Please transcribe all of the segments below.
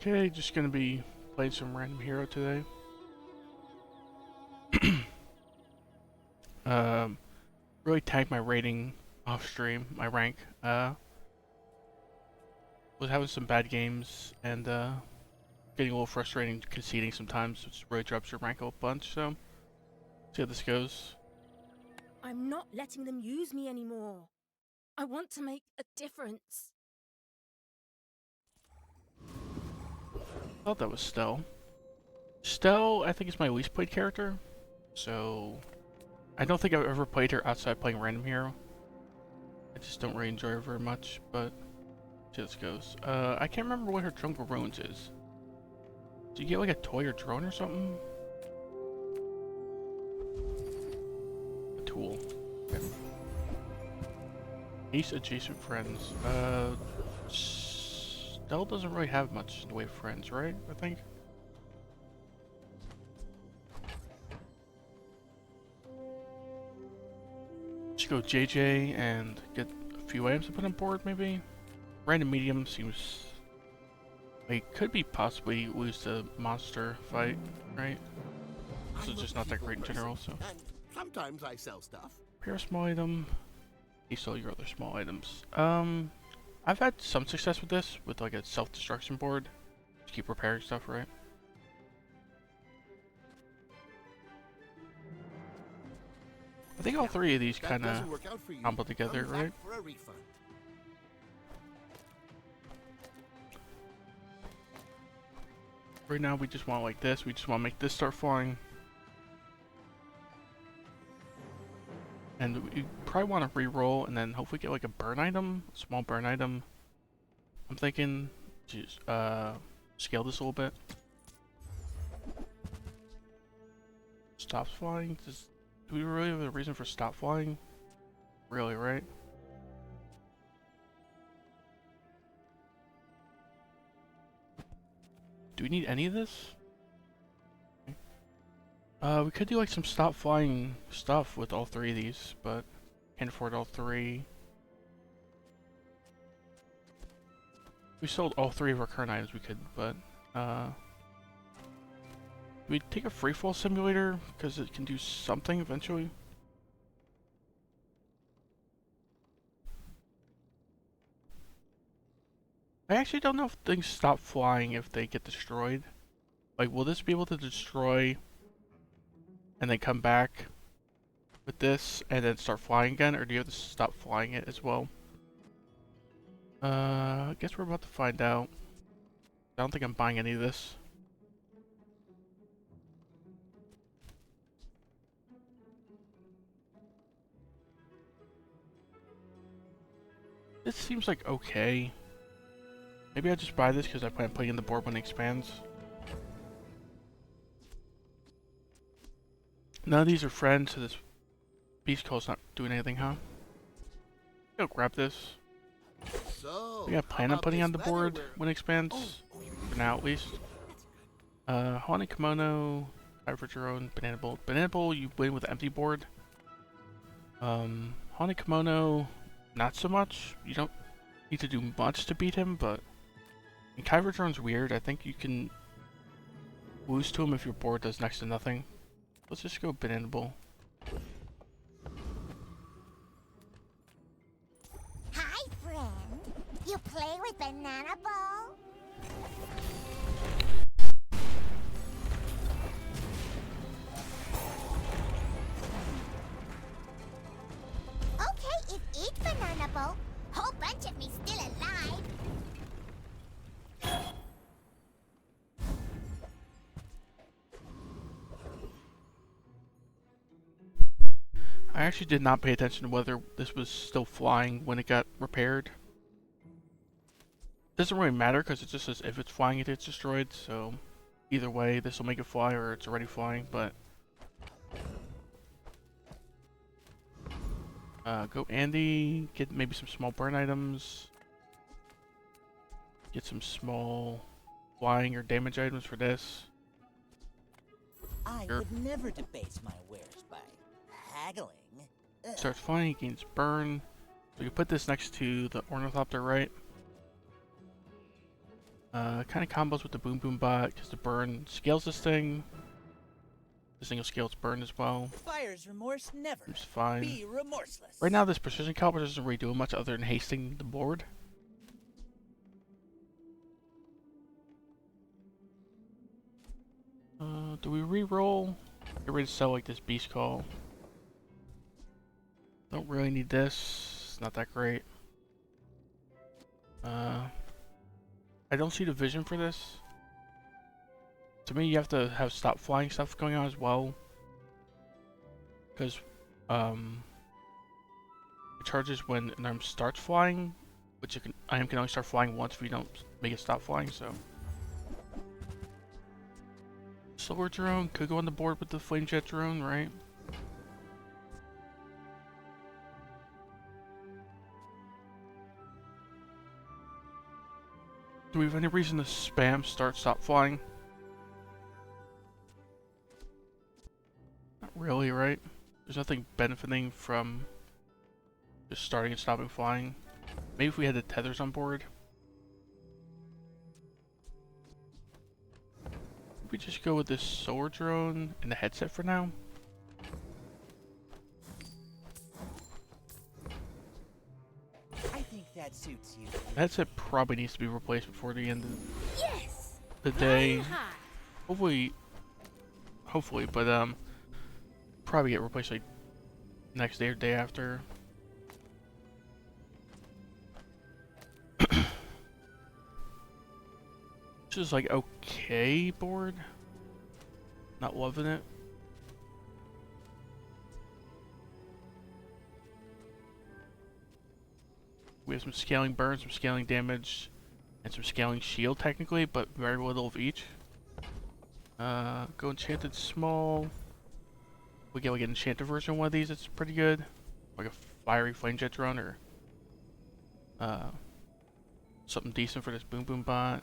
Okay, just gonna be playing some random hero today. um, really tanked my rating off stream, my rank. Was having some bad games and getting a little frustrating conceding sometimes, which really drops your rank a bunch. So, see how this goes. I'm not letting them use me anymore. I want to make a difference. Thought that was Stell. Stell, I think, is my least played character. So, I don't think I've ever played her outside playing random hero. I just don't really enjoy her very much, but see how this goes. I can't remember what her Jungle Ruins is. Do you get like a toy or drone or something? A tool. Okay. Ace adjacent friends. Stell doesn't really have much in the way of friends, right? I think. Should go JJ and get a few items to put on board, maybe? Random medium seems... We could be possibly lose the monster fight, right? This is just not that great in general, so... And sometimes I sell stuff. Repair a small item. You sell your other small items. I've had some success with this, with like a self-destruction board. To keep repairing stuff, right? I think all three of these kind of combo together, right? Right now we just want like this. We just want to make this start flying. And we probably want to re-roll and then hopefully get like a burn item, a small burn item. I'm thinking just scale this a little bit. Stops flying? Do we really have a reason for stop flying? Really, right? Do we need any of this? We could do like some stop flying stuff with all three of these, but can't afford all three. If we sold all three of our current items, we could, but we take a freefall simulator because it can do something eventually. I actually don't know if things stop flying if they get destroyed. Like, will this be able to destroy and then come back with this and then start flying again, or do you have to stop flying it as well? I guess we're about to find out. I don't think I'm buying any of this. This seems like okay. Maybe I just buy this because I plan on putting in the board when it expands. None of these are friends, so this beast call's not doing anything, huh? Go grab this. So, We got plan on putting on the board when it expands. For now, at least. Haunted Kimono, Average Your Own, Banana Bowl. Banana Bowl, you win with an empty board. Haunted Kimono, not so much. You don't need to do much to beat him, but... And Kyber Drone's weird. I think you can lose to him if your board does next to nothing. Let's just go Banana Bowl. Hi, friend. You play with Banana Ball? Okay, eat Banana Ball. Whole bunch of me still alive. I actually did not pay attention to whether this was still flying when it got repaired. Doesn't really matter because it just says if it's flying it gets destroyed, so either way this will make it fly or it's already flying, but go Andy, get maybe some small burn items, get some small flying or damage items for this. I would never debase my wares by haggling. Starts flying, gains burn. So you put this next to the Ornithopter, right? Kind of combos with the Boom Boom Bot because the burn scales this thing. This thing will scale its burn as well. Fire's remorse never. It's fine. Be remorseless. Right now, this Precision Caliber doesn't really do much other than hasting the board. Do we re-roll? Get ready to sell like this Beast Call. Don't really need this. It's not that great. I don't see the vision for this. To me, you have to have stop flying stuff going on as well. Because, it charges when an arm starts flying, which IM can only start flying once if you don't make it stop flying, so. Solar drone could go on the board with the flame jet drone, right? Do we have any reason to spam stop flying? Not really, right? There's nothing benefiting from just starting and stopping flying. Maybe if we had the tethers on board. We just go with this solar drone and the headset for now. I think that suits you. The headset probably needs to be replaced before the end of Yes! the day. Flying high. Hopefully, but probably get replaced like next day or day after. This is like okay board. Not loving it. We have some scaling burn, some scaling damage, and some scaling shield technically, but very little of each. Go enchanted small. We get like an enchanted version of one of these. It's pretty good, like a fiery flame jet drone or something decent for this Boom Boom Bot.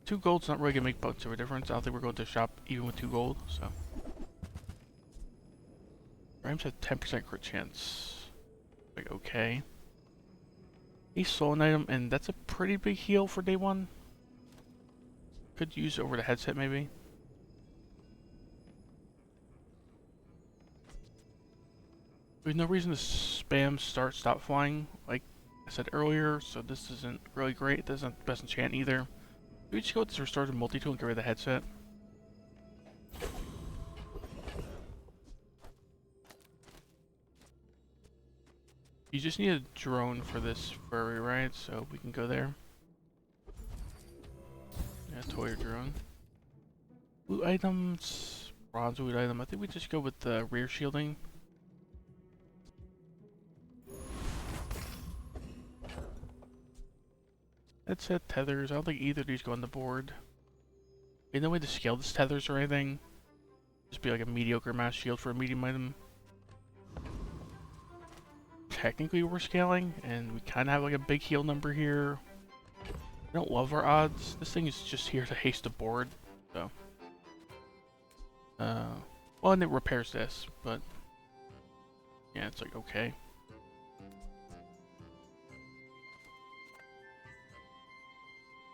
2 gold's not really gonna make much of a difference. I don't think we're going to shop even with 2 gold. So Rams have 10% crit chance. Like okay. A stolen item, and that's a pretty big heal for day 1. Could use it over the headset maybe. There's no reason to spam stop flying like I said earlier, so this isn't really great. It doesn't best enchant either. We just go with this restorative multi-tool and get rid of the headset. You just need a drone for this furry, right? So we can go there. Yeah, toy or drone. Loot items, bronze loot item. I think we just go with the rear shielding. Headset, tethers. I don't think either of these go on the board. Ain't no way to scale this tethers or anything. Just be like a mediocre mass shield for a medium item. Technically we're scaling, and we kind of have like a big heal number here. I don't love our odds. This thing is just here to haste the board, so. Well, and it repairs this, but yeah, it's like okay.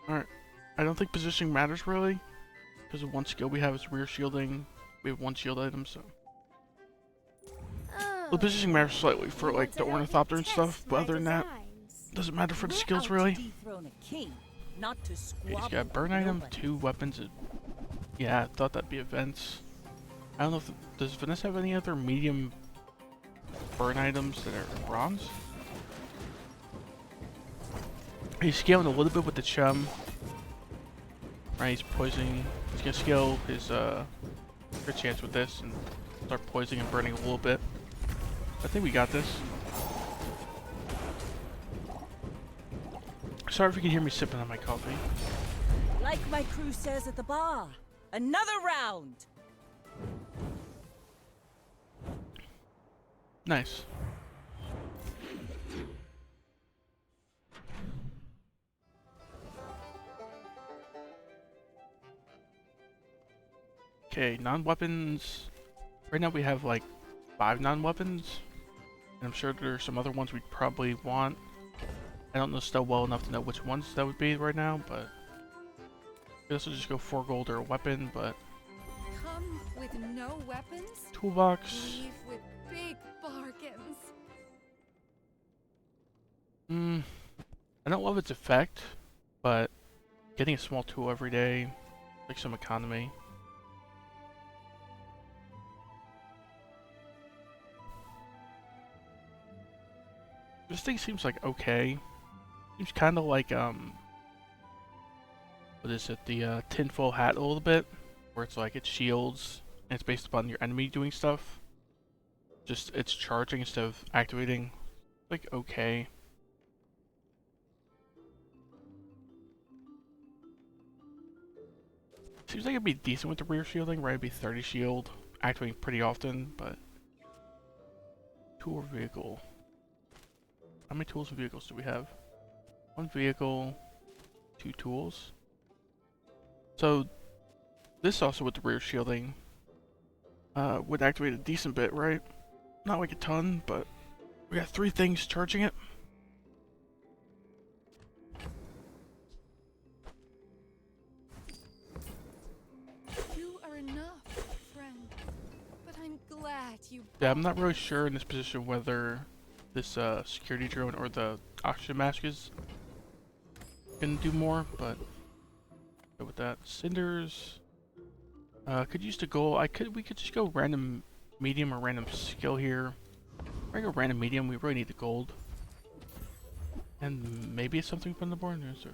Alright, I don't think positioning matters really, because of one skill we have is rear shielding. We have 1 shield item, so. Oh, The positioning matters slightly for you like want the to help me ornithopter and test stuff, but my other than that, designs? doesn't matter for the We're skills out really. to dethrone a king, not to Okay, squabble he's got a burn with item, nobody. 2 weapons. Yeah, I thought that'd be events. I don't know if does Vanessa have any other medium burn items that are bronze? He's scaling a little bit with the chum. Right, he's poisoning. He's gonna scale his crit chance with this and start poisoning and burning a little bit. I think we got this. Sorry if you can hear me sipping on my coffee. Like my crew says at the bar, another round. Nice. Okay, non-weapons. Right now we have like 5 non-weapons. And I'm sure there's some other ones we'd probably want. I don't know Stell well enough to know which ones that would be right now, but This will just go 4 gold or a weapon, but Come with no weapons, toolbox. leave with big bargains. I don't love its effect, but getting a small tool every day, like some economy. This thing seems like okay. Seems kind of like what is it? The tinfoil hat a little bit, where it's like it shields and it's based upon your enemy doing stuff. Just it's charging instead of activating. Like okay. Seems like it'd be decent with the rear shielding, right? It'd be 30 shield, activating pretty often, but tool or vehicle. How many tools and vehicles do we have? 1 vehicle, 2 tools. So this also with the rear shielding would activate a decent bit, right? Not like a ton, but we got 3 things charging it. You are enough, friend. But I'm glad you. Yeah, I'm not really sure in this position whether this security drone or the oxygen mask is gonna do more, but go with that. Cinders. Could use the goal. We could just go random medium or random skill here. If I go random medium, we really need the gold. And maybe it's something from the board. No, sir.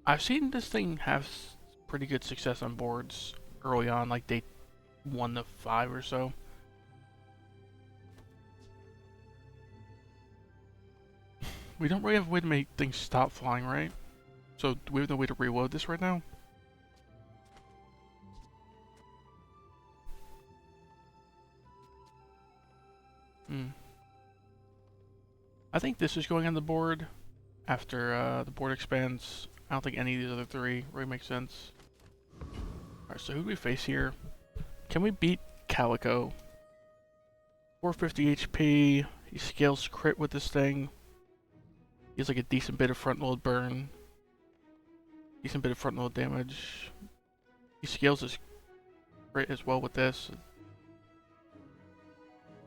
I've seen this thing have pretty good success on boards early on, like day 1 to 5 or so. We don't really have a way to make things stop flying, right? So do we have no way to reload this right now? I think this is going on the board after the board expands. I don't think any of these other 3 really make sense. Alright, so who do we face here? Can we beat Calico? 450 HP. He scales crit with this thing. He has like a decent bit of front load burn. Decent bit of front load damage. He scales his crit as well with this.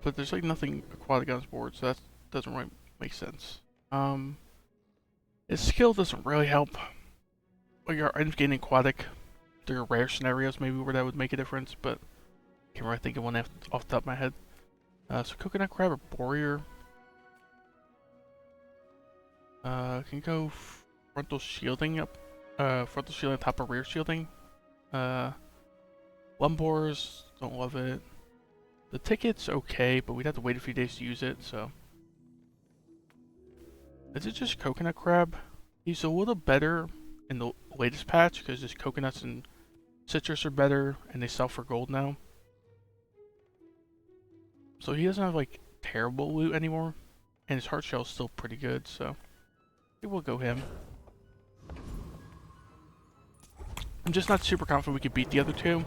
But there's like nothing aquatic on his board, so that doesn't really make sense. His skill doesn't really help. Like our items getting aquatic. There are rare scenarios maybe where that would make a difference, but I can't really think of one off the top of my head. So coconut crab or warrior. Can go frontal shielding up. Frontal shielding top of rear shielding. Lumbors, don't love it. The ticket's okay, but we'd have to wait a few days to use it, so. Is it just coconut crab? He's a little better in the latest patch because his coconuts and citrus are better and they sell for gold now. So he doesn't have like terrible loot anymore, and his heart shell is still pretty good, so I think we'll go him. I'm just not super confident we could beat the other 2,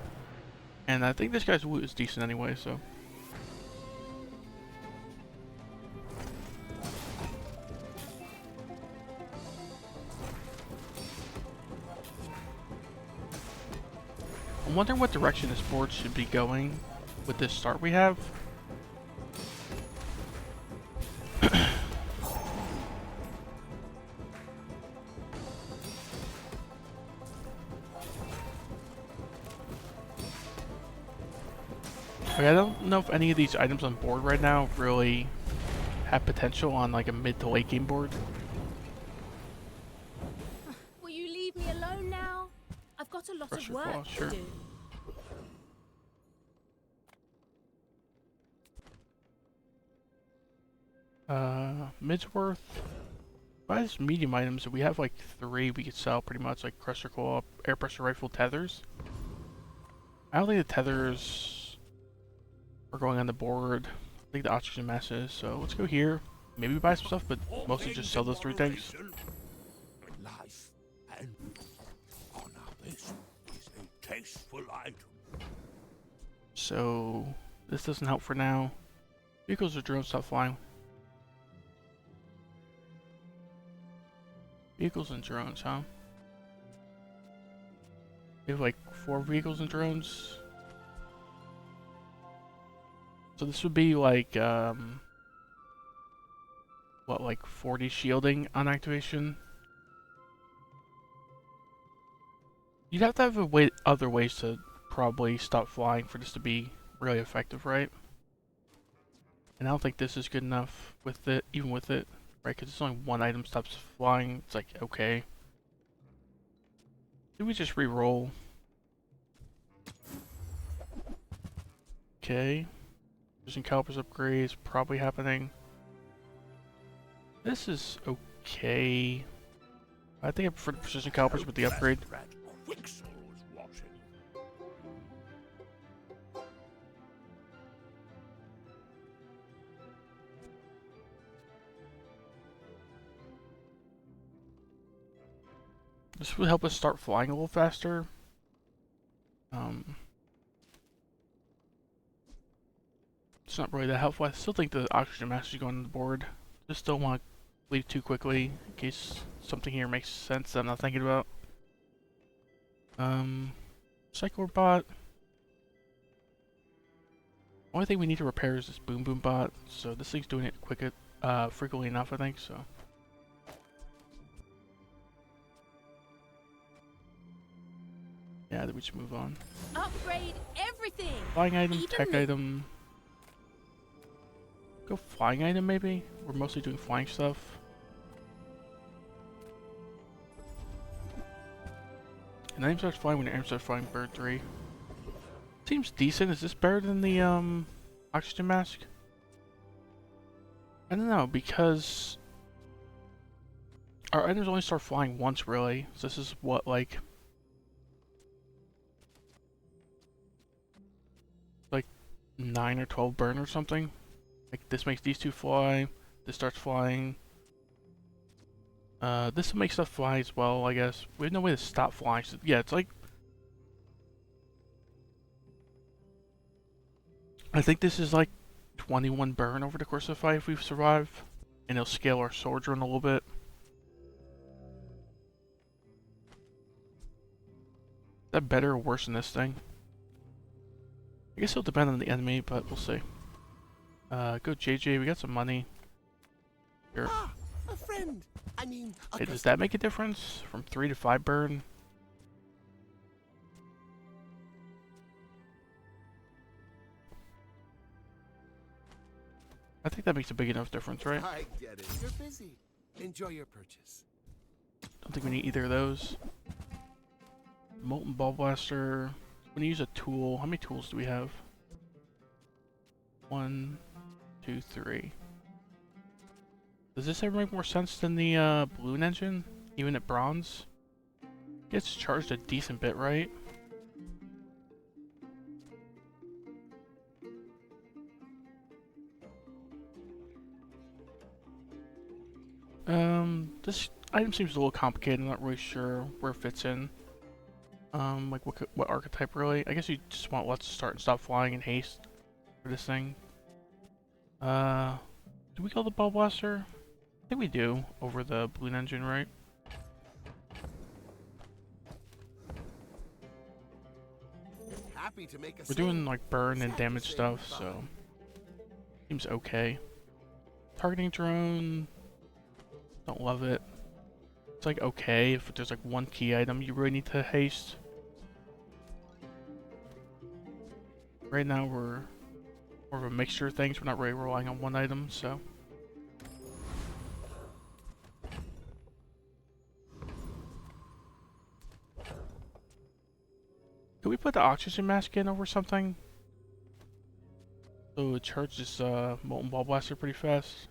and I think this guy's loot is decent anyway, so. I'm wondering what direction this board should be going with this start we have. Like, I don't know if any of these items on board right now really have potential on like a mid to late game board. Will you leave me alone now? I've got a lot Pressure of work claw, sure. to do. Midsworth. Buy this medium items. We have like 3 we could sell pretty much, like Crusher Claw, Air Pressure Rifle, Tethers. I don't think the Tethers are going on the board. I think the Oxygen Mask is, so let's go here. Maybe buy some stuff, but mostly just sell those 3 things. Life and honor. This is a tasteful item. So this doesn't help for now. Vehicles or drones stop flying. Vehicles and drones, huh? We have like 4 vehicles and drones. So this would be like, what, like 40 shielding on activation? You'd have to have other ways to probably stop flying for this to be really effective, right? And I don't think this is good enough with it, even with it, right? Because it's only one item stops flying. It's like, okay. Did we just re-roll? Okay. Precision calipers upgrades probably happening. This is okay. I think I prefer the precision calipers with the upgrade. That Quixel was watching. This would help us start flying a little faster. It's not really that helpful. I still think the oxygen mask should go on the board. Just don't want to leave too quickly in case something here makes sense that I'm not thinking about. Psycho bot. Only thing we need to repair is this boom boom bot. So this thing's doing it frequently enough, I think. So. Yeah, then we should move on. Upgrade everything. Flying item, Even tech me. item. Go flying item maybe? We're mostly doing flying stuff. And item starts flying when your item starts flying bird 3. Seems decent. Is this better than the oxygen mask? I don't know, because our items only start flying once really. So this is what, like 9 or 12 burn or something. Like this makes these 2 fly, this starts flying. This will make stuff fly as well, I guess. We have no way to stop flying. So yeah, it's like, I think this is like 21 burn over the course of the fight if we survive. And it'll scale our sword run a little bit. Is that better or worse than this thing? I guess it'll depend on the enemy, but we'll see. Go JJ, we got some money. Here. Ah, a friend. I mean, Hey, does that make a difference? From 3 to 5 burn? I think that makes a big enough difference, right? I get it. You're busy. Enjoy your purchase. Don't think we need either of those. Molten Ball Blaster. When you use a tool, how many tools do we have? 1, 2, 3. Does this ever make more sense than the balloon engine? Even at bronze? Gets charged a decent bit, right? This item seems a little complicated. I'm not really sure where it fits in. Like what archetype really? I guess you just want let's start and stop flying in haste for this thing. Do we call the Ball Blaster? I think we do over the balloon engine, right? Happy to make a We're doing like burn and damage stuff, so seems okay. Targeting drone, don't love it. It's like okay if there's like one key item you really need to haste. Right now we're more of a mixture of things. We're not really relying on one item, so. Could we put the oxygen mask in over something? So it charges Molten Ball Blaster pretty fast.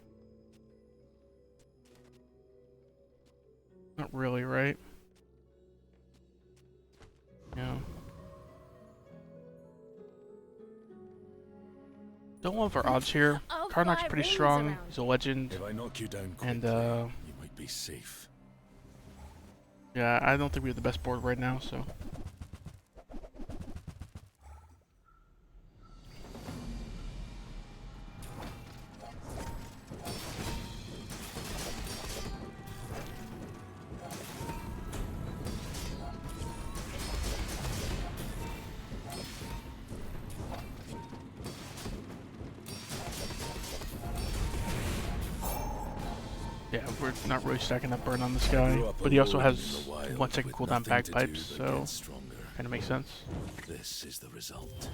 Not really, right? Yeah. Don't love our odds here. I'll Karnak's fly pretty rings strong. around. He's a legend. If I knock you down And, quickly, you might be safe. Yeah, I don't think we have the best board right now, so. Yeah, we're not really stacking that burn on this guy, Grew up but he also alone in has the wild 1 second with cooldown nothing to bagpipes, do but so get stronger. kind of makes sense. This is the result.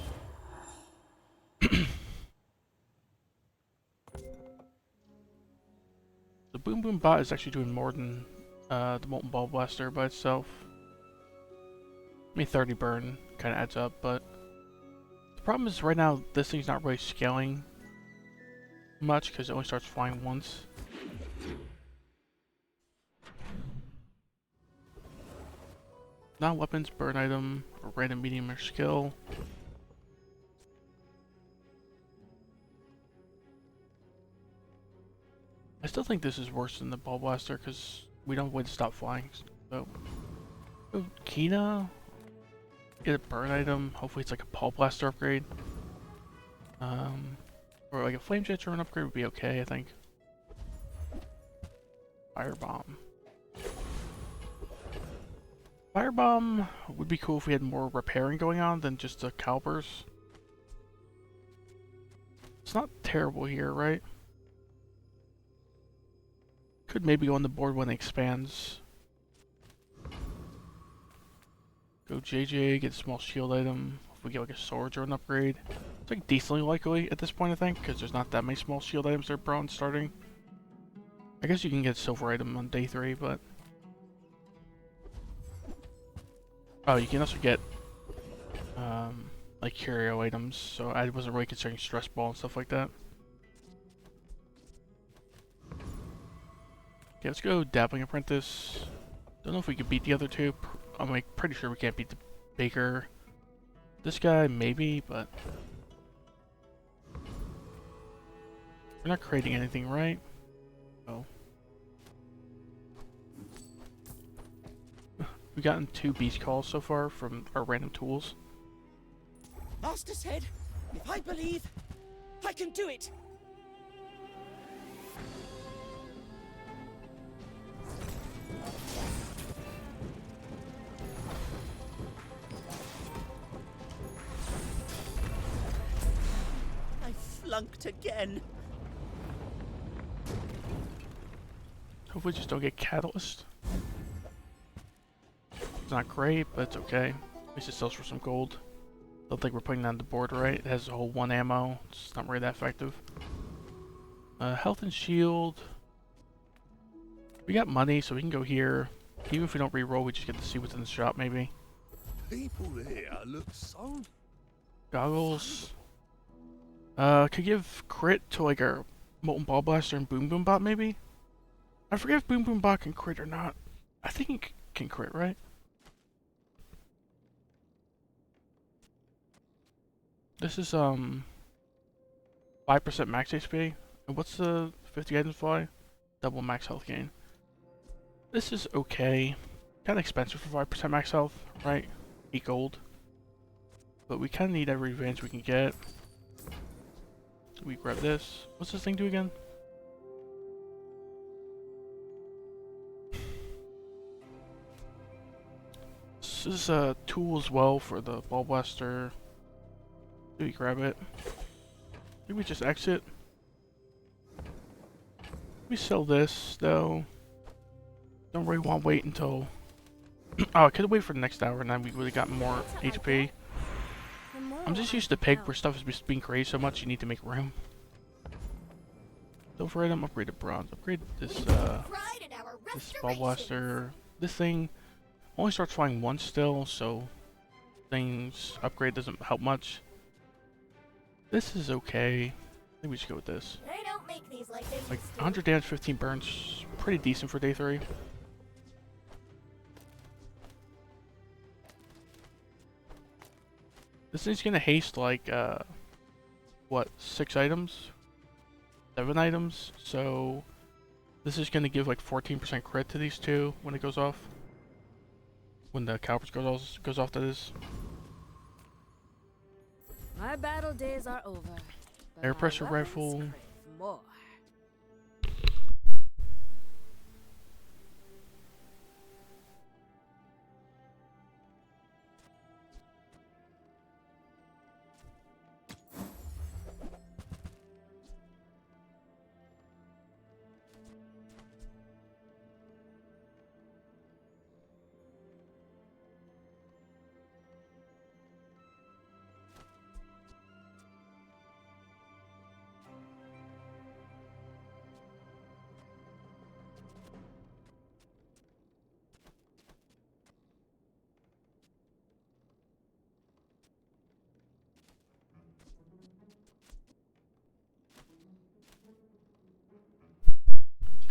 The Boom Boom Bot is actually doing more than the Molten Ball Blaster by itself. I mean, 30 burn kind of adds up, but the problem is right now this thing's not really scaling much because it only starts flying once. Non-weapons, burn item, or random medium or skill. I still think this is worse than the Ball Blaster because we don't have a way to stop flying. So, Kina, get a burn item. Hopefully it's like a Ball Blaster upgrade. Or like a Flame Jet Drone upgrade would be okay, I think. Firebomb. Firebomb would be cool if we had more repairing going on than just the calipers. It's not terrible here, right? Could maybe go on the board when it expands. Go JJ, get a small shield item. If we get like a sword drone upgrade. It's like decently likely at this point, I think, because there's not that many small shield items that are bronze starting. I guess you can get a silver item on day 3, but... Oh, you can also get, like curio items, so I wasn't really considering stress ball and stuff like that. Okay, let's go Dabbling Apprentice. Don't know if we could beat the other two. I'm like pretty sure we can't beat the Baker. This guy, maybe, but... We're not creating anything, right? Oh. We've gotten 2 beast calls so far from our random tools. Master said, if I believe, I can do it. I flunked again. Hopefully just don't get Catalyst. It's not great, but it's okay. At least it sells for some gold. Don't think we're putting that on the board right. It has a whole 1 ammo. It's not really that effective. Health and shield. We got money, so we can go here. Even if we don't reroll, we just get to see what's in the shop, maybe. People here look so... Goggles. Could give crit to like our Molten Ball Blaster and Boom Boom Bot, maybe? I forget if Boom Boom Bot can crit or not. I think it can crit, right? This is 5% max HP. And what's the 50 items fly? Double max health gain. This is okay. Kinda expensive for 5% max health, right? 8 gold. But we kinda need every advantage we can get. We grab this. What's this thing do again? This is a tool as well for the Ball Blaster. Do we grab it? Maybe we just exit. We sell this though. Don't really want to wait until. Oh, I could have waited for the next hour and then we would have got more HP. I'm just used to Pig where stuff is just being created so much you need to make room. Silver item, upgrade to bronze. Upgrade this this Ball Blaster. This thing only starts flying once still, so things upgrade doesn't help much. This is okay. I think we should go with this. They don't make these like this. Like 100 damage, 15 burns, pretty decent for day 3. This thing's gonna haste like what, 6 items? 7 items, so this is gonna give like 14% crit to these two when it goes off. When the calipers goes off, that is. My battle days are over. but Air my pressure weapons rifle. crave more.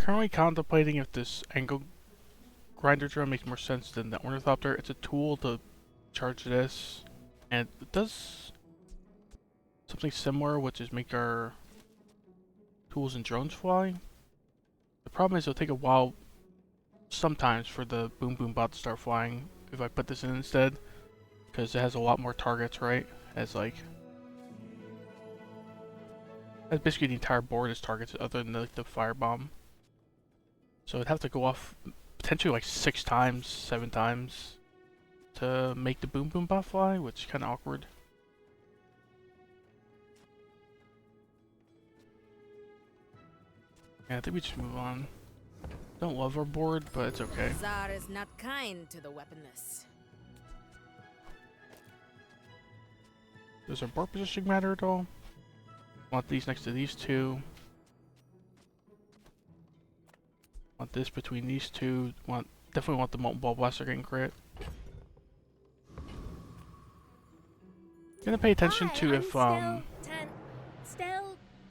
currently contemplating if this angle grinder drone makes more sense than the ornithopter. It's a tool to charge this, and it does something similar, which is make our tools and drones fly. The problem is it'll take a while sometimes for the boom boom bot to start flying if I put this in instead, because it has a lot more targets, right? As like, that's basically the entire board is targets other than the firebomb. So it'd have to go off potentially like 6 times, 7 times to make the boom boom bot fly, which is kind of awkward. Yeah, I think we just move on. Don't love our board, but it's okay. Czar is not kind to the weaponless. Does our board positioning matter at all? Want these next to these two. Want this between these two. Definitely want the molten ball blaster getting crit. Gonna pay attention to if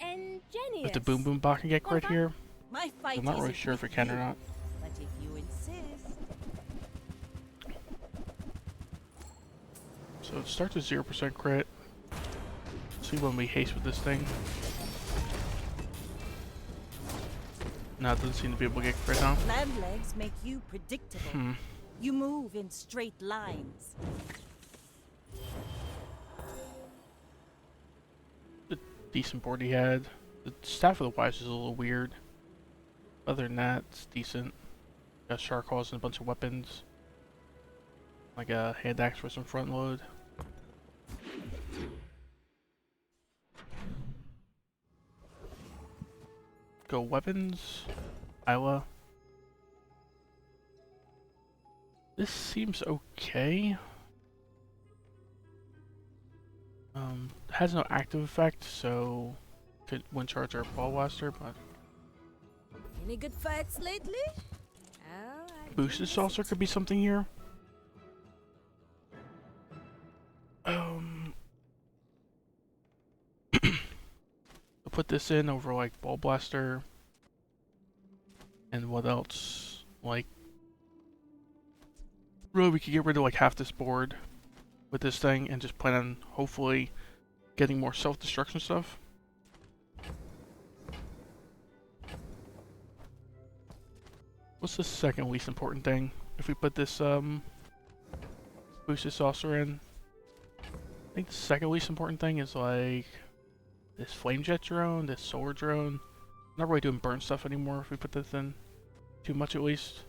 Ingenious. the boom boom bot can get crit here. My fight I'm not really isn't sure if with it can or you, not. But if you insist. So it starts with 0% crit. See when we haste with this thing. No, it doesn't seem to be able to get crit, huh? Lamb legs make you predictable. You move in straight lines. The decent board he had. The Staff of the Wise is a little weird. Other than that, it's decent. Got Shark Claws and a bunch of weapons. Like a hand axe for some front load. Go weapons. Isla. This seems okay. Has no active effect, so could one charge our ball blaster, but Any good fights lately? Oh, I boosted saucer could be something here. I'll put this in over like ball blaster. And what else? Like, really, we could get rid of like half this board with this thing and just plan on hopefully getting more self-destruction stuff. What's the second least important thing? If we put this boosted saucer in, I think the second least important thing is like this flame jet drone, this solar drone. Not really doing burn stuff anymore if we put this in. Too much at least.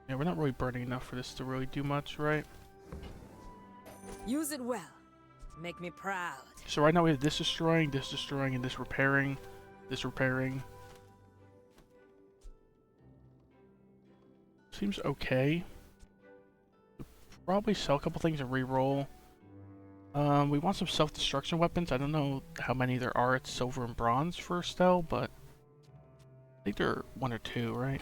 Yeah, we're not really burning enough for this to really do much, right? use it well. Make me proud. So right now we have this destroying, and this repairing, this repairing. Seems okay. Probably sell a couple things and re-roll. We want some self-destruction weapons. I don't know how many there are. It's silver and bronze for Estelle, but I think there are 1 or 2, right?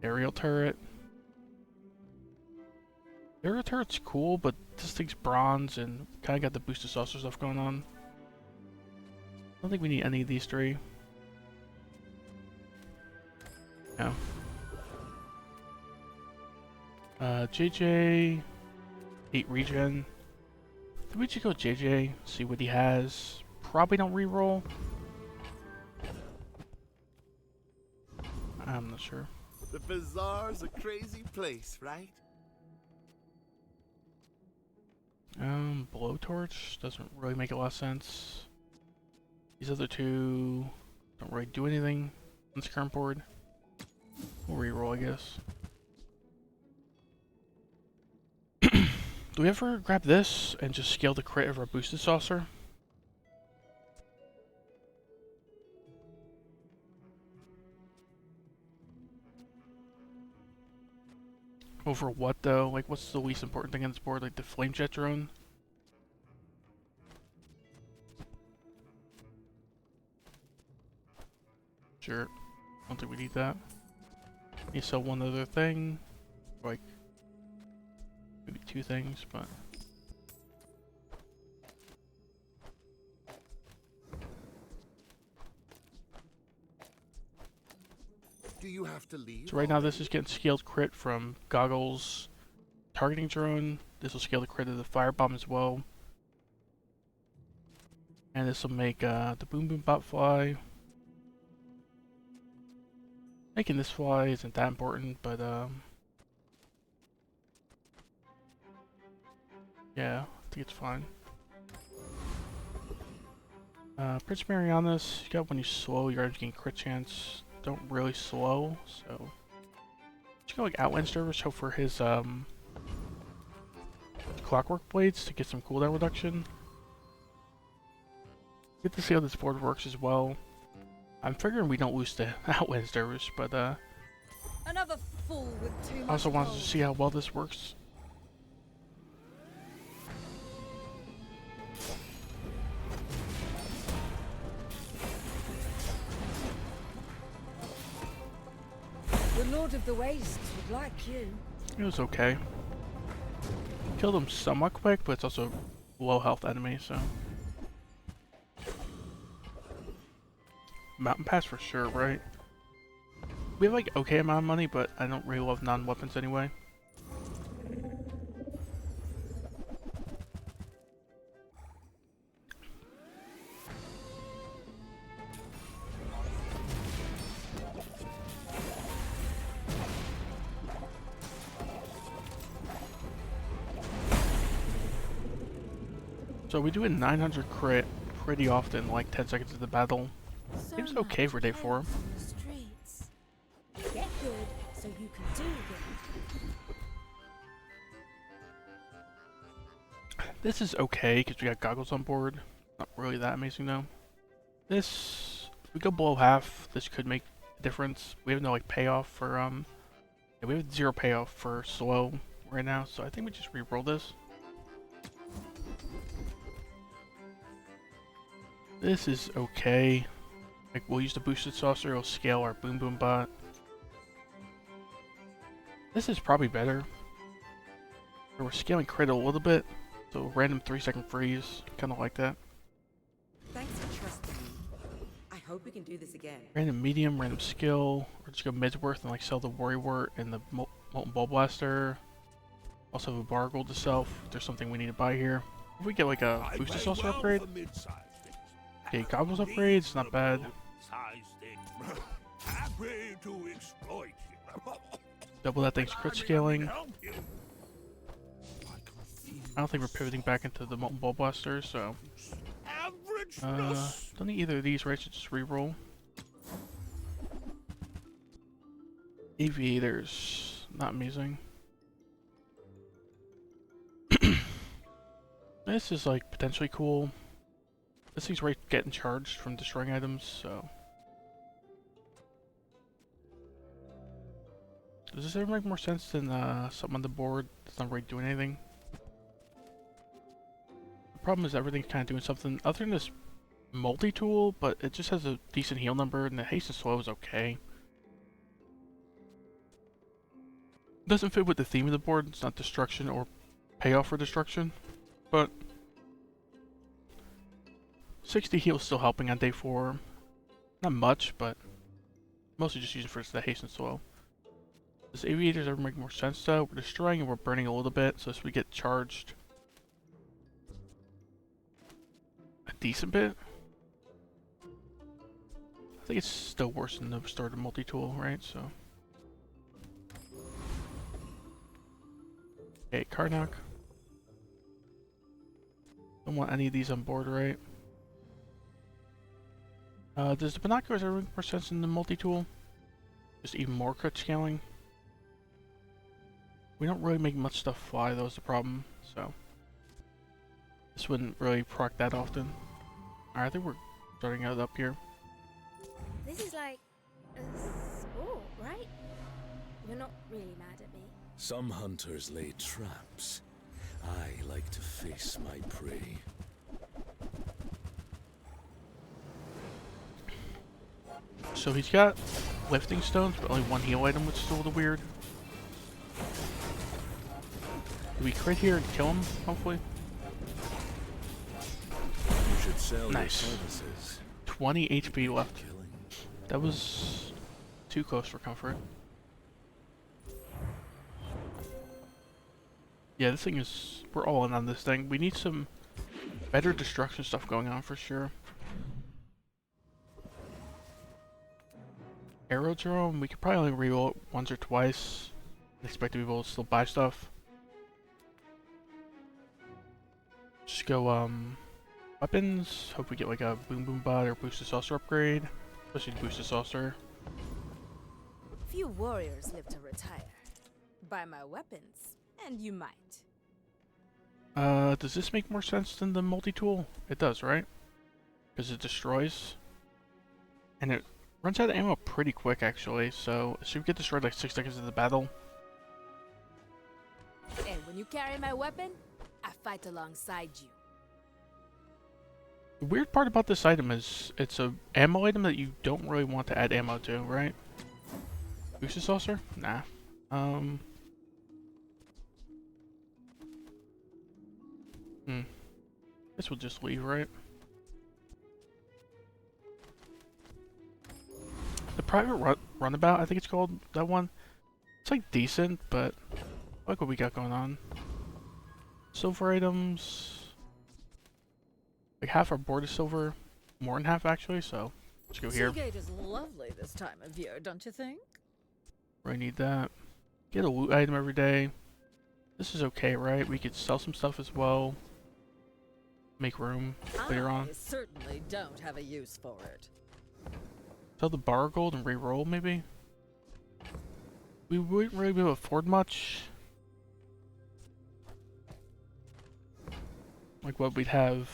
Aerial turret. Aerial turret's cool, but this thing's bronze and kind of got the boosted saucer stuff going on. I don't think we need any of these 3. No. JJ, 8 regen. I think we should go JJ, see what he has. Probably don't reroll. I'm not sure. The bazaar's a crazy place, right? Blowtorch doesn't really make a lot of sense. These other 2 don't really do anything on this current board. We'll reroll, I guess. Do we ever grab this and just scale the crit of our boosted saucer? Over what though? Like, what's the least important thing on this board? Like the flame jet drone? Sure. don't think we need that. Need to sell one other thing. Like, maybe 2 things, but... Do you have to leave? So right now this is getting scaled crit from Goggles targeting drone. This will scale the crit of the firebomb as well. And this will make the Boom Boom Bot fly. Making this fly isn't that important, but yeah, I think it's fine. Prince Marianas, you got when you slow, you're gain crit chance. Don't really slow, so just go like Outland Service, hope for his Clockwork Blades to get some cooldown reduction. Get to see how this board works as well. I'm figuring we don't lose to Outland Service, but Another fool with too much I also wanted gold. to see how well this works. The Lord of the Wastes would like you. It was okay. Killed him somewhat quick, but it's also a low health enemy, so. Mountain Pass for sure, right? We have like okay amount of money, but I don't really love non-weapons anyway. So we do a 900 crit pretty often, like 10 seconds of the battle. So Seems okay for day 4. chaos on the streets. Get good so you can do good. This is okay because we got Goggles on board. Not really that amazing though. This, if we go below half, this could make a difference. We have no like payoff for yeah, we have 0 payoff for slow right now, so I think we just re-roll this. This is okay. Like we'll use the boosted saucer, it'll scale our Boom Boom Bot. This is probably better. We're scaling crit a little bit, so random 3-second freeze, kind of like that. Thanks for trusting me. I hope we can do this again. Random medium, random skill, or just go Midsworth and like sell the Worrywart and the Molten Ball Blaster. Also have a bar gold to sell if there's something we need to buy here. If we get like a boosted saucer upgrade. Okay, Goggles upgrades, not bad. Double that thing's crit scaling. I don't think we're pivoting back into the Molten Ball Blaster, so... don't need either of these, right? So just reroll. Aviators, not amazing. This is like potentially cool. This thing's right getting charged from destroying items, so... Does this ever make more sense than something on the board that's not really doing anything? The problem is everything's kind of doing something other than this multi-tool, but it just has a decent heal number, and the haste and slow is okay. Doesn't fit with the theme of the board. It's not destruction or payoff for destruction, but 60 heal is still helping on day 4. Not much, but mostly just using for the haste and slow. Does aviators ever make more sense though? We're destroying and we're burning a little bit, so as we get charged a decent bit. I think it's still worse than the restorative multi-tool, right? So okay, Karnak. Don't want any of these on board, right? Does the binoculars ever make more sense than the multi-tool? Just even more crit scaling. We don't really make much stuff fly though is the problem, so this wouldn't really proc that often. Alright, I think we're starting out up here. This is like a sport, right? You're not really mad at me. Some hunters lay traps. I like to face my prey. So he's got lifting stones, but only one heal item, which is a little weird. Do we crit here and kill him, hopefully? You should sell Nice. your services. 20 HP left. Killing. That was too close for comfort. Yeah, this thing is... We're all in on this thing. We need some better destruction stuff going on for sure. Aerodrome, we could probably only reroll it once or twice. Expect to be able to still buy stuff. Just go, weapons. Hope we get like a Boom Boom Bot or Boosted Saucer upgrade. Especially the Boosted Saucer. Few warriors live to retire. Buy my weapons, and you might. Does this make more sense than the multi-tool? It does, right? Because it destroys. And it runs out of ammo pretty quick, actually, so it should get destroyed like 6 seconds into the battle. And when you carry my weapon, I fight alongside you. The weird part about this item is it's a ammo item that you don't really want to add ammo to, right? Boosted Saucer? Nah. Guess we'll just leave, right? The private runabout, I think it's called, that one. It's like decent, but I like what we got going on. Silver items. Like half our board is silver. More than half actually, so let's go here. Seagate is lovely this time of year, don't you think? Really need that. Get a loot item every day. This is okay, right? We could sell some stuff as well. Make room later on. I certainly don't have a use for it. Sell the bar gold and re-roll, maybe? We wouldn't really be able to afford much. Like what we'd have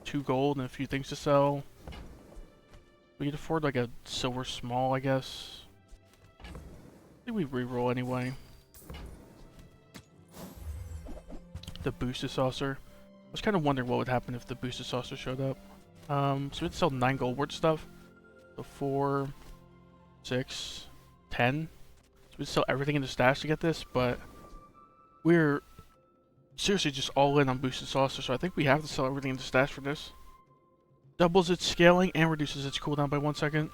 2 gold and a few things to sell. We could afford like a silver small, I guess. I think we re-roll anyway. The Boosted Saucer. I was kind of wondering what would happen if the Boosted Saucer showed up. So we'd sell 9 gold worth of stuff. So 4, 6, 10. So we'd sell everything in the stash to get this, but we're seriously just all in on Boosted Saucer, so I think we have to sell everything in the stash for this. Doubles its scaling and reduces its cooldown by 1 second.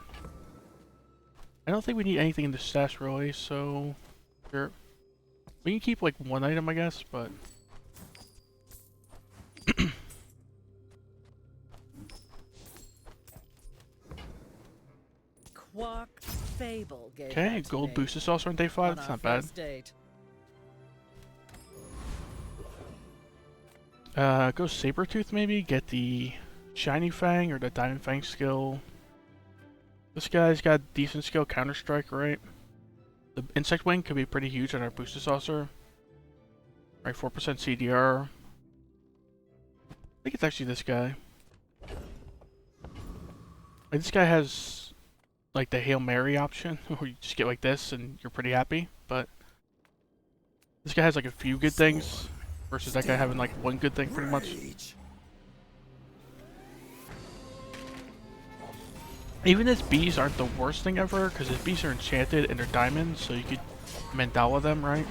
I don't think we need anything in the stash really, so sure. We can keep like 1 item, I guess, but Quark Fable gave okay, that to gold me Boosted Saucer on day 5. on That's our not bad. first date. Go Sabertooth maybe, get the Shiny Fang or the Diamond Fang skill. This guy's got decent skill, Counter Strike, right? The Insect Wing could be pretty huge on our Boosted Saucer. Right, 4% CDR. I think it's actually this guy. Like, this guy has like the Hail Mary option, where you just get like this and you're pretty happy, but this guy has like a few good things. Versus that guy having like 1 good thing pretty much. Even his bees aren't the worst thing ever, because his bees are enchanted and they're diamonds, so you could Mandala them, right?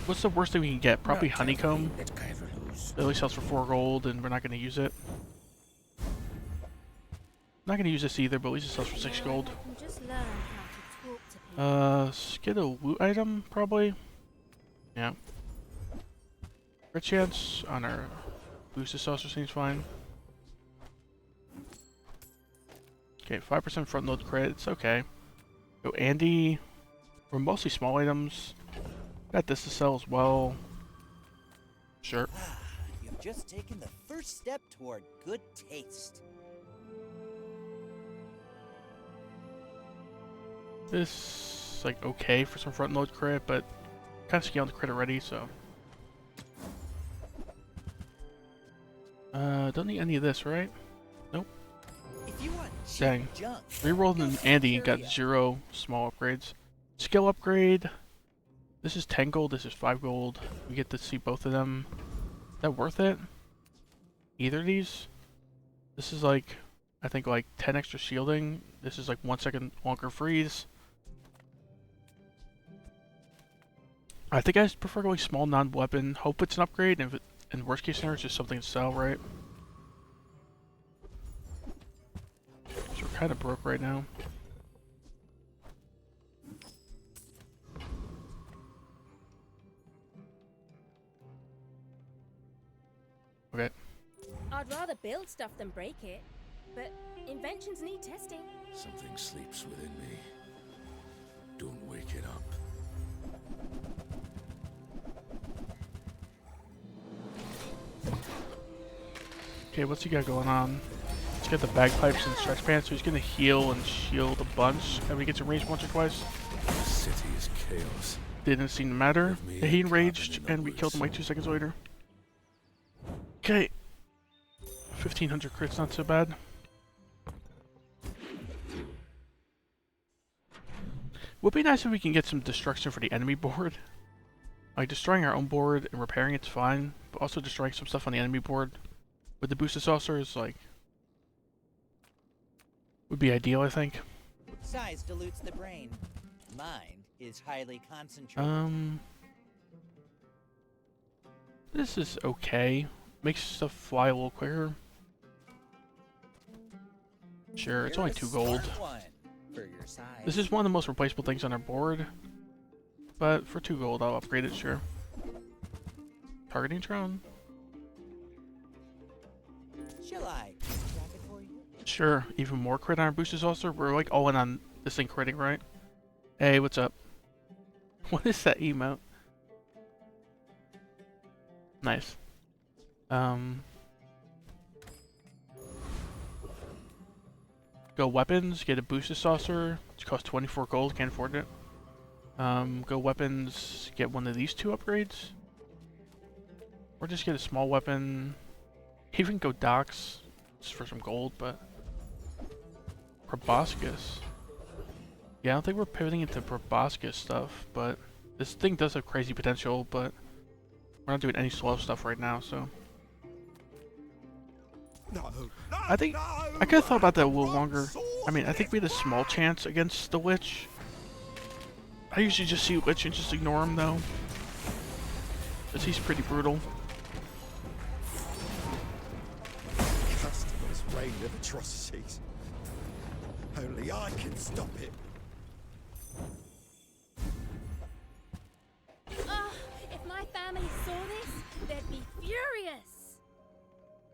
What's the worst thing we can get? Probably Honeycomb. It only sells for 4 gold and we're not going to use it. Not going to use this either, but at least it sells for 6 gold. I can just learn how to talk to people. Get a loot item, probably. Yeah. Crit chance on our Boosted Saucer seems fine. Okay, 5% front load crit, it's okay. Go Andy. We're mostly small items. Got this to sell as well. Sure. You've just taken the first step toward good taste. This like okay for some front load crit, but kind of scaled the crit already, so. Don't need any of this, right? Nope. If you want cheap Dang. junk, Rerolled go an for Andy and got Curia. 0 small upgrades. Skill upgrade. This is 10 gold, this is 5 gold. We get to see both of them. Is that worth it? Either of these? This is like I think like 10 extra shielding. This is like 1 second longer freeze. I think I prefer going small non-weapon. Hope it's an upgrade, and if it, in worst case scenario, it's just something to sell, right? So we're kind of broke right now. Okay. I'd rather build stuff than break it, but inventions need testing. Something sleeps within me. Don't wake it up. Okay, what's he got going on? He's got the bagpipes and stretch pants, so he's gonna heal and shield a bunch. And we get to range once or twice. The city is chaos. Didn't seem to matter. Give me He a enraged, cabin in the and we killed him like woods. 2 seconds later. Okay. 1500 crits, not so bad. Would be nice if we can get some destruction for the enemy board. Like, destroying our own board and repairing it's fine, but also destroying some stuff on the enemy board with the boosted saucers, like, would be ideal, I think. Size dilutes the brain. Mind is highly concentrated. This is okay. Makes stuff fly a little quicker. Sure, it's You're only a 2 gold. smart one for your size. This is one of the most replaceable things on our board, but for 2 gold, I'll upgrade it, sure. Targeting drone? Shall I grab it for you? Sure, even more crit on our boosters also. We're like all in on this thing critting, right? Hey, what's up? What is that emote? Nice. Go weapons, get a boosted saucer, which costs 24 gold, can't afford it. Go weapons, get one of these 2 upgrades. Or just get a small weapon. Even go docks, just for some gold, but... Proboscis. Yeah, I don't think we're pivoting into proboscis stuff, but... This thing does have crazy potential, but... We're not doing any slow stuff right now, so... I think I could have thought about that a little longer. I mean, I think we had a small chance against the Witch. I usually just see Witch and just ignore him, though. Because he's pretty brutal. Customers reign of atrocities. Only I can stop it. Ah, if my family saw this, they'd be furious.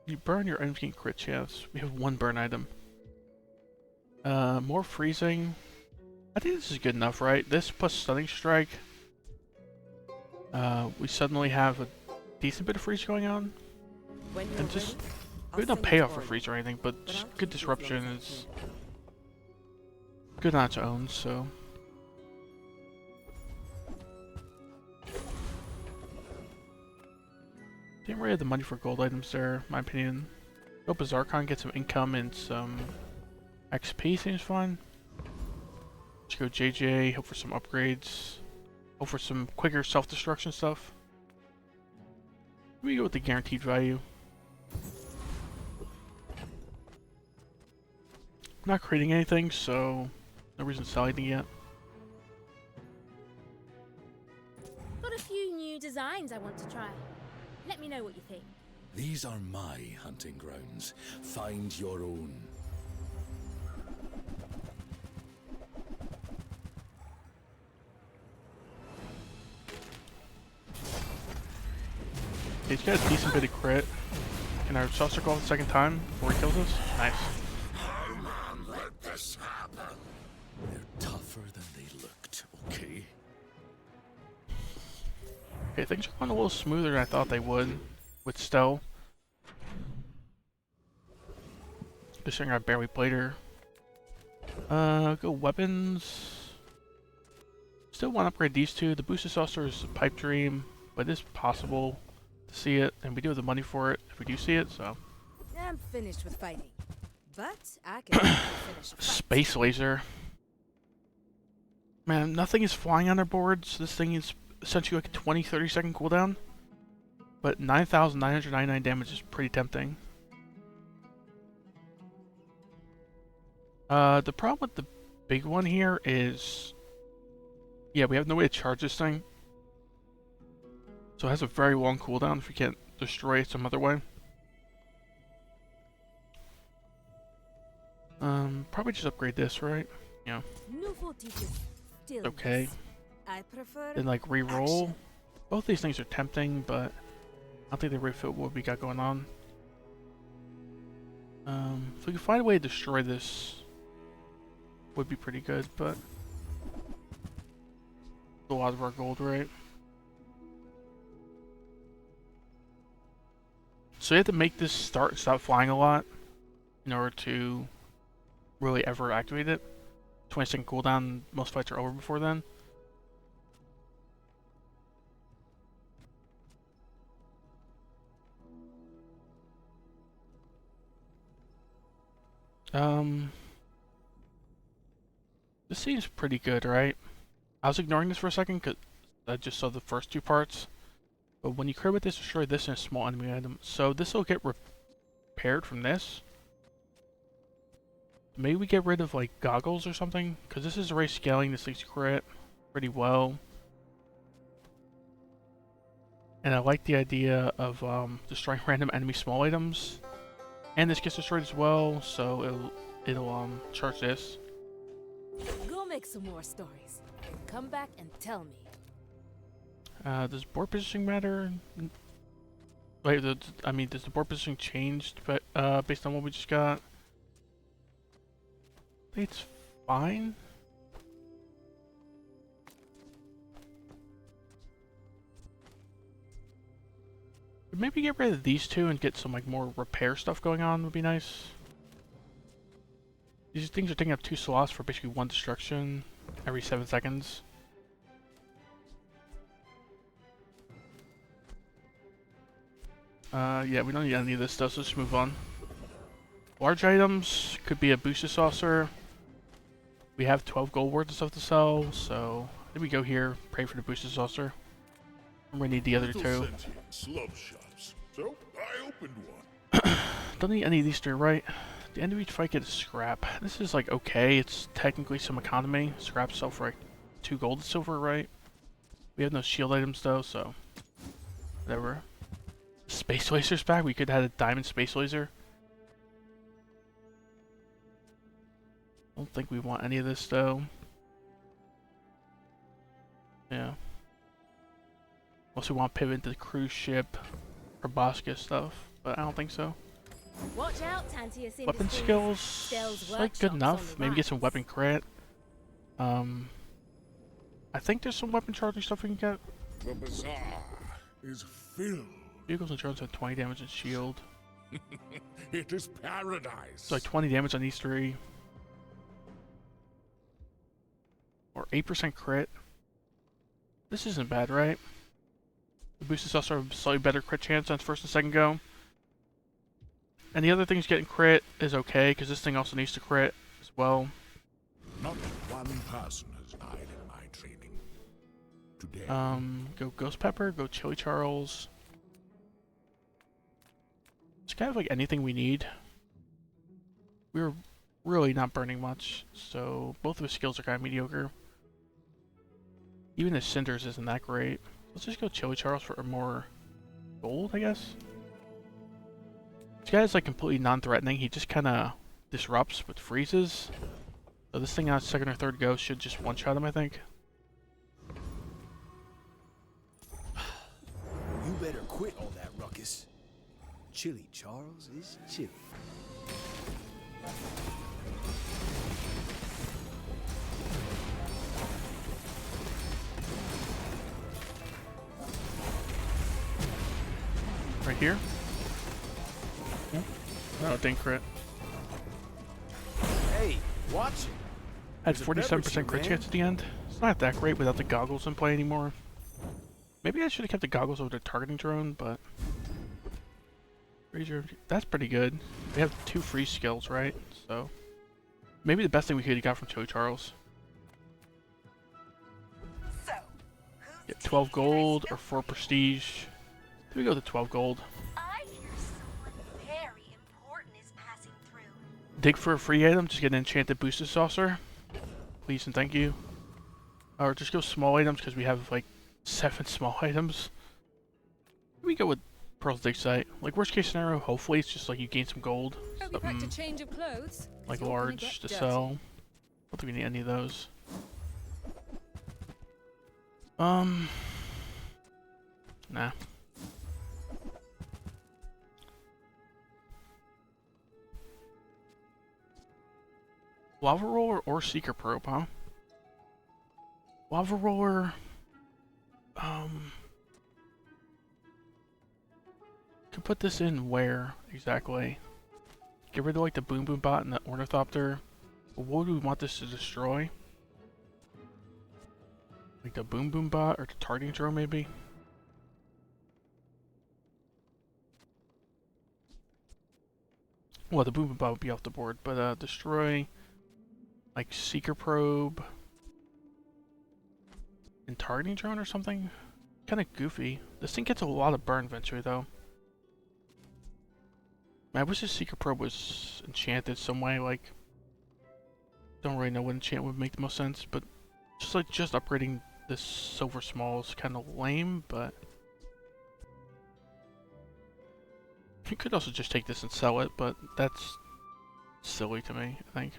You burn your infinite crit chance. We have 1 burn item. More freezing. I think this is good enough, right? This plus stunning strike. We suddenly have a decent bit of freeze going on. When you're And just ready, I'll we have no send it payoff for for you. freeze or anything, but But just I'll good keep you as long disruption as I is can. good on its own, so. Didn't really have the money for gold items there, in my opinion. Hope a Zarkon gets some income and some XP seems fine. Let's go JJ, hope for some upgrades. Hope for some quicker self-destruction stuff. Let me go with the guaranteed value. I'm not creating anything, so no reason to sell anything yet. Got a few new designs I want to try. Let me know what you think. These are my hunting grounds. Find your own. He's got a decent bit of crit. Can our saucer go off the second time before he kills us? Nice. Let this happen. They're tougher than they looked, okay? Okay, things are going a little smoother than I thought they would with Stell. Considering I barely played her. Go weapons. Still want to upgrade these 2. The boosted saucer is a pipe dream, but it is possible to see it, and we do have the money for it if we do see it, so. I'm finished with fighting. But I can finish a fight. Space laser. Man, nothing is flying on our boards. This thing is essentially like a 20-30 second cooldown. But 9,999 damage is pretty tempting. The problem with the big one here is, yeah, we have no way to charge this thing. So it has a very long cooldown if we can't destroy it some other way. Probably just upgrade this, right? Yeah. Nouveau teaches stillness. Okay. I prefer Then like re-roll. action. Both these things are tempting, but I don't think they really fit what we got going on. If we can find a way to destroy this, would be pretty good, but a lot of our gold, right? So you have to make this stop flying a lot in order to really ever activate it. 20-second cooldown, most fights are over before then. This seems pretty good, right? I was ignoring this for a second because I just saw the first two parts. But when you crit with this, destroy this and a small enemy item. So this will get repaired from this. Maybe we get rid of like goggles or something, because this is already scaling this thing's crit pretty well. And I like the idea of destroying random enemy small items. And this gets destroyed as well, so it'll charge this. Go make some more stories. And come back and tell me. Does board positioning matter? Wait, does the board positioning change based on what we just got? I think it's fine. Maybe get rid of these two and get some like more repair stuff going on would be nice. These things are taking up 2 slots for basically 1 destruction every 7 seconds. Yeah, we don't need any of this stuff, so let's move on. Large items could be a booster saucer. We have 12 gold worth of stuff to sell, so I think we go here, pray for the booster saucer. I'm gonna need the other two. Love shops. So I opened one. Don't need any of these three, right? At the end of each fight, get a scrap. This is like okay. It's technically some economy. Scraps sell for like 2 gold and silver, right? We have no shield items though, so whatever. Space laser's back. We could have had a diamond space laser. Don't think we want any of this though. Yeah. Unless we want to pivot into the cruise ship or Bosca stuff, but I don't think so. Watch out, Tantius Weapon Industries. skills, Sells like workshops good on enough. the Maybe get some rise. weapon crit. I think there's some weapon charging stuff we can get. The bazaar is filled. Vehicles and drones have 20 damage and shield. It is paradise. So like 20 damage on these 3. Or 8% crit. This isn't bad, right? The boost is also a slightly better crit chance on its first and second go. And the other things getting crit is okay, because this thing also needs to crit as well. Not one person has died in my training. Today. Go Ghost Pepper, go Chili Charles. It's kind of like anything we need. We're really not burning much, so both of his skills are kind of mediocre. Even his Cinders isn't that great. Let's just go Chili Charles for more gold, I guess. This guy is like completely non-threatening. He just kind of disrupts with freezes. So this thing on its second or third go should just one-shot him, I think. You better quit all that ruckus. Chili Charles is chilly. Right here. No, it didn't crit. Hey, watch it. Had There's a beverage 47% here, crit man. chance at the end. It's not that great without the goggles in play anymore. Maybe I should have kept the goggles over the targeting drone, but... That's pretty good. We have 2 free skills, right? So... Maybe the best thing we could have got from Chili Charles. So, Get 12 gold or 4 prestige. Here we go to 12 gold. I hear someone very important is passing through. dig for a free item, just get an enchanted boosted saucer. Please and thank you. Or just go small items because we have like 7 small items. We go with Pearl's Dig Site. Like worst case scenario, hopefully it's just like you gain some gold. Hope you packed a Something change of clothes. like You're gonna large get to dirty. sell. Don't think we need any of those. Nah. Lava roller or seeker probe, huh? Lava roller. Could put this in where exactly? Get rid of like the boom boom bot and the ornithopter. But what do we want this to destroy? Like the boom boom bot or the targeting drone maybe? Well, the boom boom bot would be off the board, but destroy like seeker probe and targeting drone or something? Kind of goofy. This thing gets a lot of burn eventually though. Man, I wish the seeker probe was enchanted some way, like don't really know what enchant would make the most sense, but just upgrading this silver small is kind of lame, but you could also just take this and sell it, but that's silly to me, I think.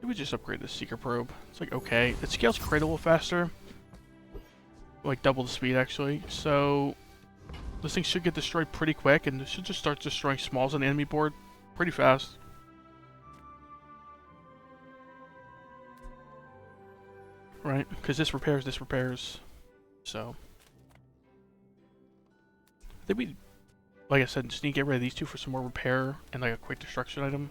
Maybe just upgrade the seeker probe. It's like okay. It scales crate a little faster. Like double the speed actually. So this thing should get destroyed pretty quick and it should just start destroying smalls on the enemy board pretty fast. Right? Because this repairs. So I think we, like I said, just need to get rid of these two for some more repair and like a quick destruction item.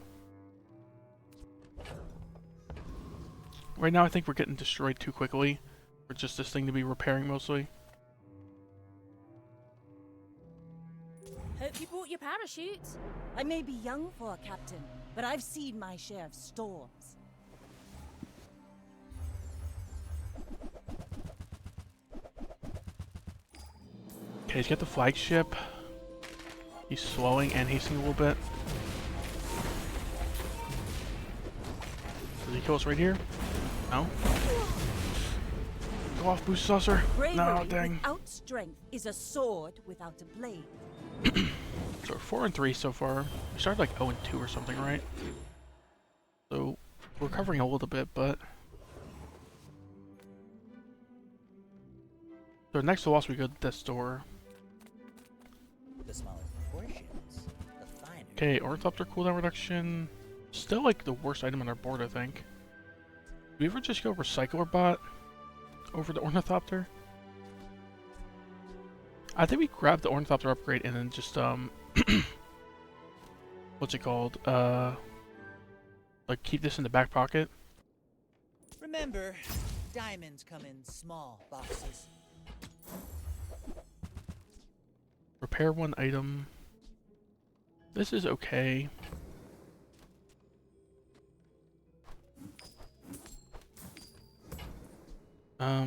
Right now I think we're getting destroyed too quickly for just this thing to be repairing mostly. Hope you bought your parachute. I may be young for a captain, but I've seen my share of storms. Okay, he's got the flagship. He's slowing and hasting a little bit. Does he kill us right here? No? Go off, boost saucer. Bravery No, dang. without strength is a sword without a blade. So we're 4 and 3 so far. We started like 0 and 2 or something, right? So we're recovering a little bit, but so next to us we go to death's door. The smaller proportions, the finer. Okay, ornithopter cooldown reduction. Still like the worst item on our board, I think. Do we ever just go recycler bot over the ornithopter? I think we grab the ornithopter upgrade and then just what's it called? Like keep this in the back pocket. Remember, diamonds come in small boxes. Repair one item. This is okay.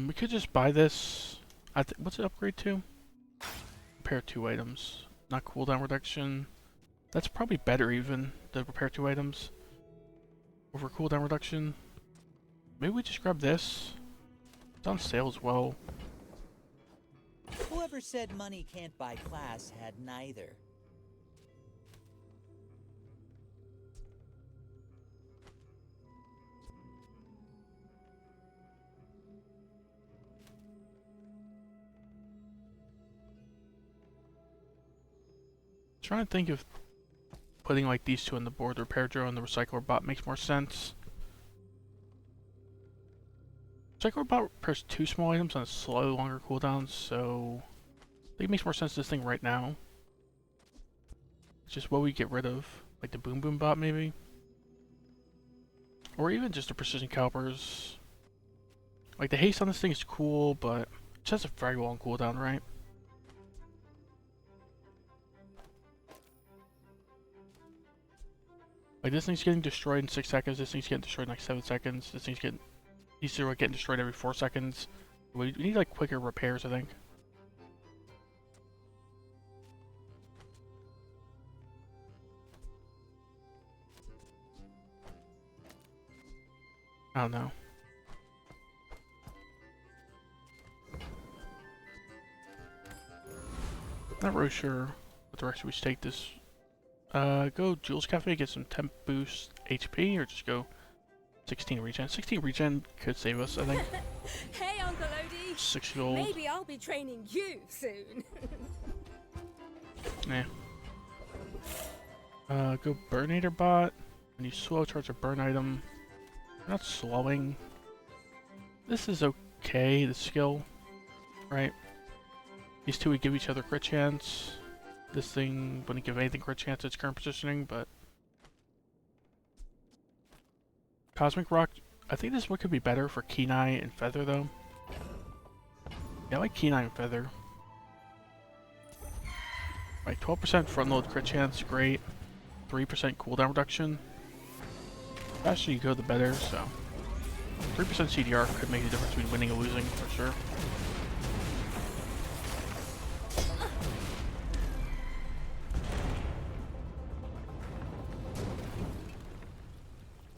We could just buy this. What's it upgrade to? Repair 2 items. Not cooldown reduction. That's probably better even, the repair 2 items. Over cooldown reduction. Maybe we just grab this. It's on sale as well. Whoever said money can't buy class had neither. Trying to think if putting like these two on the board, the repair drone and the recycler bot, makes more sense. Recycler bot repairs 2 small items on a slightly longer cooldown, so I think it makes more sense this thing right now. It's just what we get rid of, like the boom boom bot maybe, or even just the precision calipers. Like the haste on this thing is cool, but it just has a very long cooldown, right? Like this thing's getting destroyed in 6 seconds, this thing's getting destroyed in like 7 seconds, these two are getting destroyed every 4 seconds. We need like quicker repairs, I think. I don't know. Not really sure what direction we should take this. Go Jules Cafe, get some temp boost HP, or just go 16 regen. 16 regen could save us, I think. Hey, Uncle Odie. 6 gold. Maybe I'll be training you soon. Yeah. Go Burnator bot. When you slow charge a burn item. We're not slowing. This is okay, the skill. Right? These two would give each other crit chance. This thing wouldn't give anything crit chance at its current positioning, but... Cosmic Rock, I think this one could be better for Kenai and Feather, though. Yeah, I like Kenai and Feather. Right, 12% front load crit chance, great. 3% cooldown reduction. The faster you go, the better, so... 3% CDR could make the difference between winning and losing, for sure.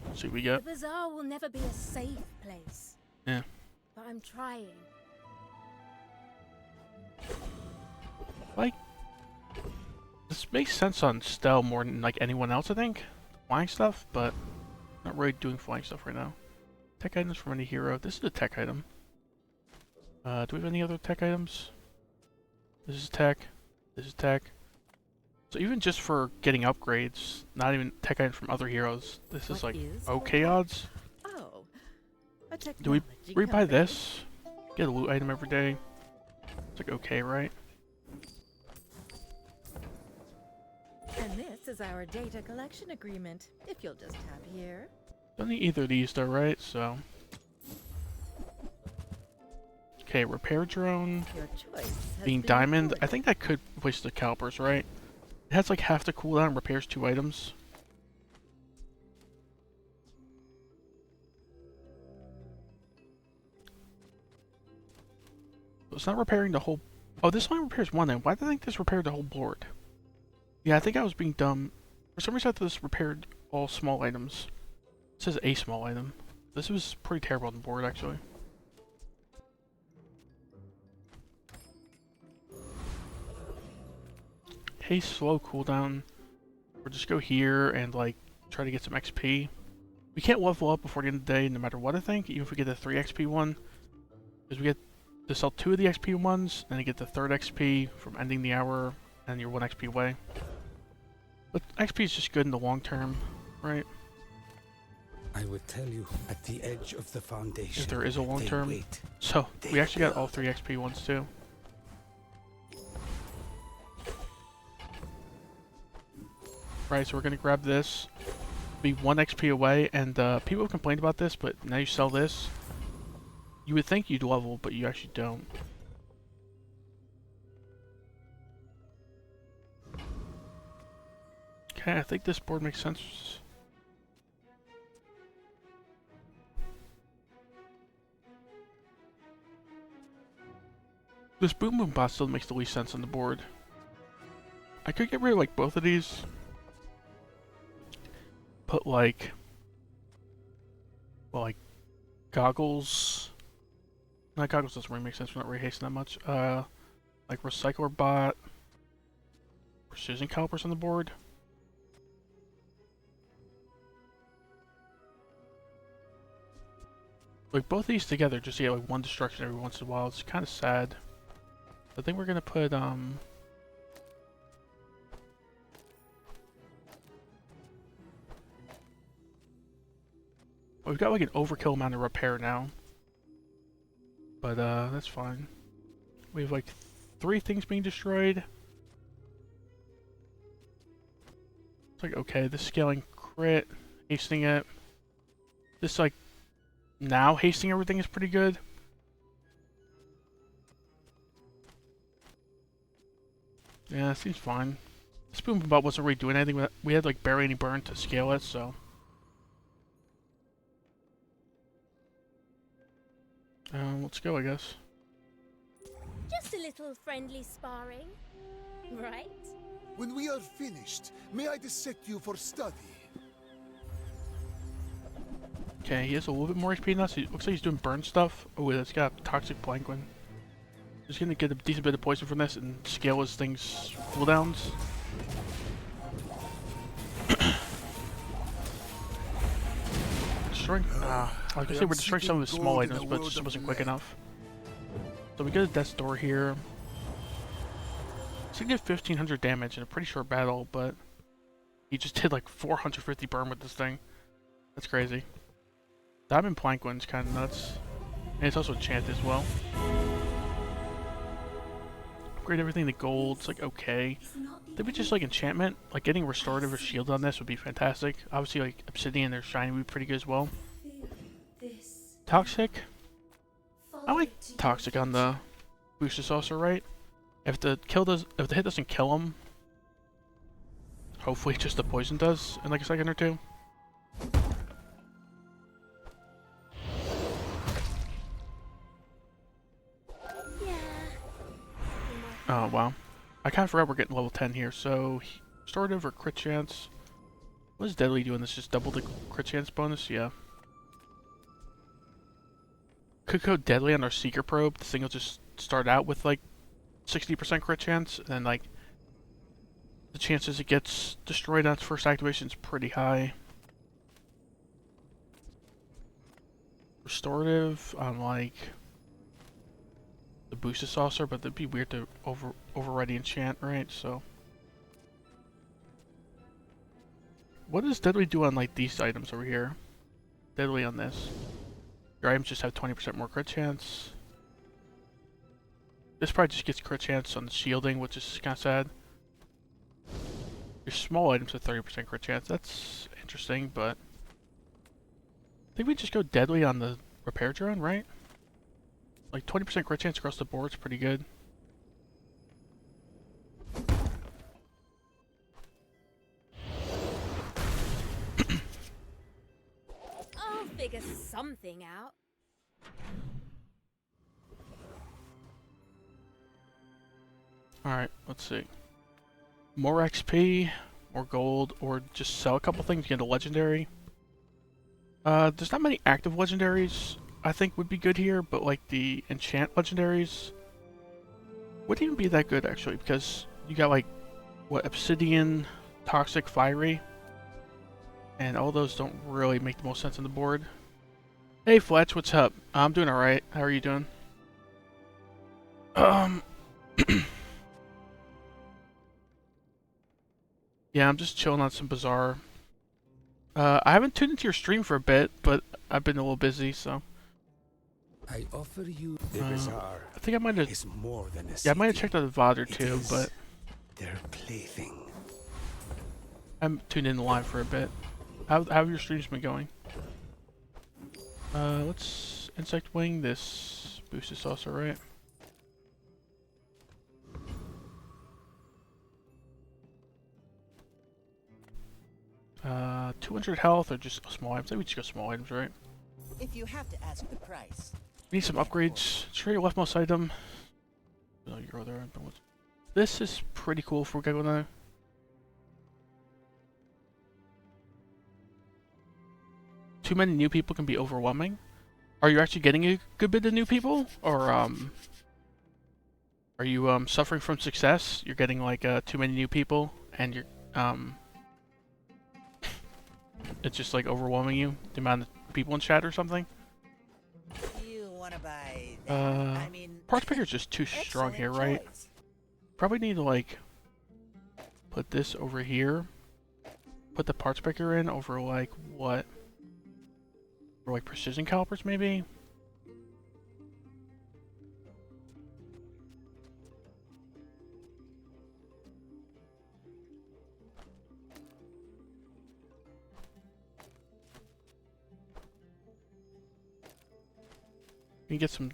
Let's see what we The get. bazaar will never be a safe place. Yeah. But I'm trying. Like, this makes sense on Stell more than like anyone else, I think. Flying stuff, but not really doing flying stuff right now. Tech items from any hero. This is a tech item. Do we have any other tech items? This is tech. This is tech. So even just for getting upgrades, not even tech items from other heroes, this is like okay odds. Oh, Do we rebuy this? Get a loot item every day. It's like okay, right? And this is our data collection agreement, if you'll just tap here. Don't need either of these though, right? So. Okay, repair drone. Your choice has Being been diamond, recorded. I think that could replace the calipers, right? It has like half the cooldown, repairs 2 items. So it's not repairing the whole... Oh, this only repairs 1 then. Why did I think this repaired the whole board? Yeah, I think I was being dumb. For some reason I thought this repaired all small items. It says a small item. This was pretty terrible on the board, actually. Hey, slow cooldown. Or just go here and like try to get some XP. We can't level up before the end of the day, no matter what I think, even if we get the 3 XP one. Because we get to sell 2 of the XP ones, and you get the 3rd XP from ending the hour, and you're 1 XP away. But XP is just good in the long term, right? I would tell you at the edge of the foundation. If there is a long they term. wait. So, They we actually got all build. 3 XP ones too. Right, so we're gonna grab this. Be 1 XP away, and people have complained about this, but now you sell this. You would think you'd level, but you actually don't. Okay, I think this board makes sense. This Boom Boom Bot still makes the least sense on the board. I could get rid of like both of these. Put like, well, like goggles. Not goggles doesn't really make sense. We're not really hasting that much. Like Recycler Bot, Precision Calipers on the board. Like both these together, just to get like 1 destruction every once in a while. It's kind of sad. I think we're gonna put we've got like an overkill amount of repair now. But that's fine. We have like 3 things being destroyed. It's like okay, this scaling crit, hastening it. This like now hasting everything is pretty good. Yeah, it seems fine. This Boom Boom Bot wasn't really doing anything. We had like barely any burn to scale it, so. Let's go, I guess. Just a little friendly sparring, right? When we are finished, may I dissect you for study? Okay, he has a little bit more HP now, so he looks like he's doing burn stuff. Oh, it's got Toxic Planquin. He's gonna get a decent bit of poison from this and scale his things cooldowns. Destroying. I was gonna say we're destroying some of his small items, but it just wasn't quick enough. So we get a Death's Door here. So he did 1500 damage in a pretty short battle, but he just did like 450 burn with this thing. That's crazy. Diamond Planquin's kind of nuts. And it's also enchanted as well. Upgrade everything to gold. It's like okay. Maybe just like enchantment, like getting restorative or shield on this would be fantastic. Obviously, like obsidian or shiny would be pretty good as well. Toxic. I like toxic on the booster saucer, right? If the hit doesn't kill him, hopefully just the poison does in like a second or two. Oh wow. I kind of forgot we're getting level 10 here, so restorative or crit chance. What is Deadly doing? This just double the crit chance bonus? Yeah. Could go Deadly on our Seeker Probe. This thing will just start out with like 60% crit chance, and then like the chances it gets destroyed on its first activation is pretty high. Restorative on like the Boosted Saucer, but that'd be weird to override the enchant, right? So what does Deadly do on like these items over here? Deadly on this. Your items just have 20% more crit chance. This probably just gets crit chance on the shielding, which is kind of sad. Your small items have 30% crit chance. That's interesting, but I think we just go Deadly on the repair drone, right? Like 20% crit chance across the board is pretty good. I'll figure something out. Alright, let's see. More XP, more gold, or just sell a couple things to get a legendary. There's not many active legendaries I think would be good here, but like the enchant legendaries wouldn't even be that good actually, because you got like, what, Obsidian, Toxic, Fiery, and all those don't really make the most sense on the board. Hey Fletch, what's up? I'm doing alright. How are you doing? Yeah, I'm just chilling on some Bazaar. I haven't tuned into your stream for a bit, but I've been a little busy, so. I offer you the Bazaar. I think I might have. Is more than a Yeah, I might have city. checked out the VOD or two, but Their plaything. I'm tuned in live for a bit. How have your streams been going? Let's Insect Wing this Boosted Saucer, right? 200 health or just small items? I think we just go small items, right? If you have to ask the price. We need some upgrades. Trade your leftmost item. Oh, you're there. This is pretty cool for Gecko now. Too many new people can be overwhelming. Are you actually getting a good bit of new people, or are you suffering from success? You're getting like too many new people, and you're it's just like overwhelming you, the amount of people in chat or something. You wanna buy that? I mean, Parts Picker's just too strong here, right? choice. Probably need to like put this over here. Put the Parts Picker in over like what? Or like precision calipers maybe? You get some.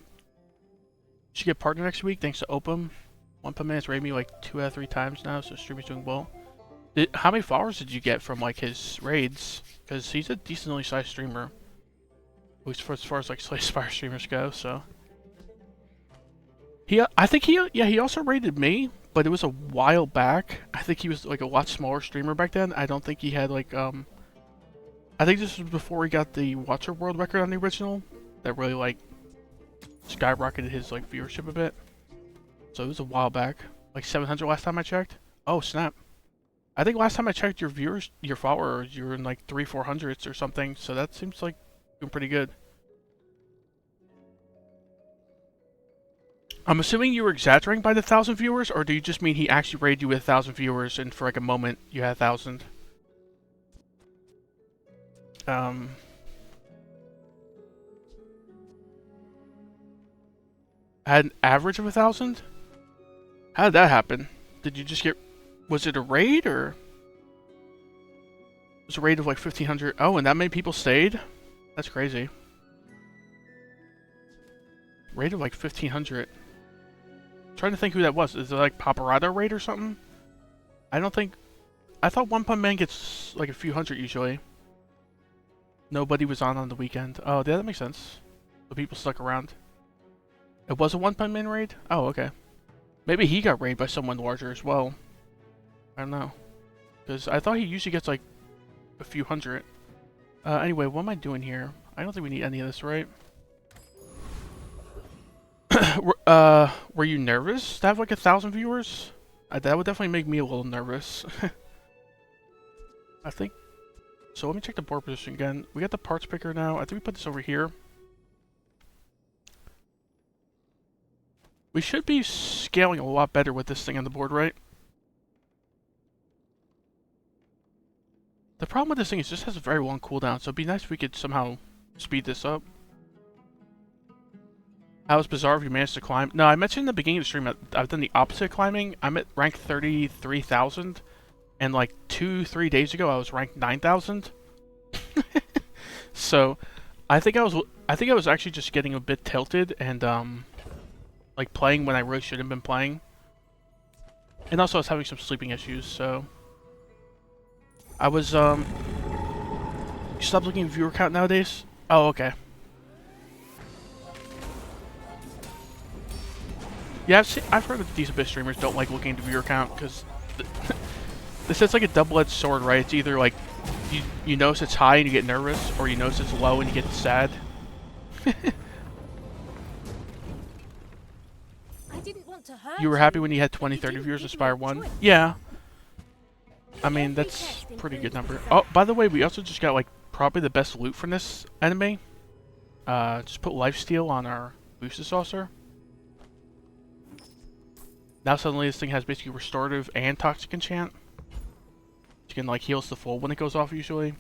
Should get partner next week thanks to Opum. One per minute rated me like 2 out of 3 times now, so streamer's doing well. How many followers did you get from like his raids? Because he's a decently sized streamer. At least for as far as like Slay Spire streamers go, so. I think he also raided me, but it was a while back. I think he was like a lot smaller streamer back then. I don't think he had like I I think this was before he got the Watcher World record on the original. That really like skyrocketed his like viewership a bit. So it was a while back, like 700 last time I checked. Oh snap! I think last time I checked, your viewers, your followers, you were in like 300-400s or something. So that seems like doing pretty good. I'm assuming you were exaggerating by the 1,000 viewers, or do you just mean he actually raided you with 1,000 viewers and for like a moment you had 1,000? Had an average of 1,000? How did that happen? Did you just get... Was it a raid, or... It was a raid of like 1,500... Oh, and that many people stayed? That's crazy. Raid of like 1,500. I'm trying to think who that was. Is it like Paparazzo raid or something? I don't think... I thought One Punch Man gets like a few hundred usually. Nobody was on the weekend. Oh, yeah, that makes sense. The people stuck around. It was a One Punch Man raid? Oh, okay. Maybe he got raided by someone larger as well. I don't know. Because I thought he usually gets like a few hundred. Anyway, what am I doing here? I don't think we need any of this, right? Were you nervous to have like 1,000 viewers? That would definitely make me a little nervous. I think... So let me check the board position again. We got the parts picker now. I think we put this over here. We should be scaling a lot better with this thing on the board, right? The problem with this thing is it just has a very long cooldown, so it'd be nice if we could somehow speed this up. How is Bizarre if you managed to climb? No, I mentioned in the beginning of the stream I've done the opposite of climbing. I'm at rank 33,000, and like 2-3 days ago I was ranked 9,000. So I think I was actually just getting a bit tilted and like playing when I really shouldn't have been playing. And also I was having some sleeping issues, so I was you stop looking at viewer count nowadays? Oh, okay. Yeah, I've heard that decent bit streamers don't like looking at the viewer count because this is like a double-edged sword, right? It's either like you notice it's high and you get nervous, or you notice it's low and you get sad. I didn't want to hurt You were happy when you had 20-30 viewers in Spire 1? Yeah. I mean, that's a pretty good number. Oh, by the way, we also just got like probably the best loot from this enemy. Just put lifesteal on our Booster Saucer. Now suddenly this thing has basically restorative and toxic enchant. You can like heals the full when it goes off usually.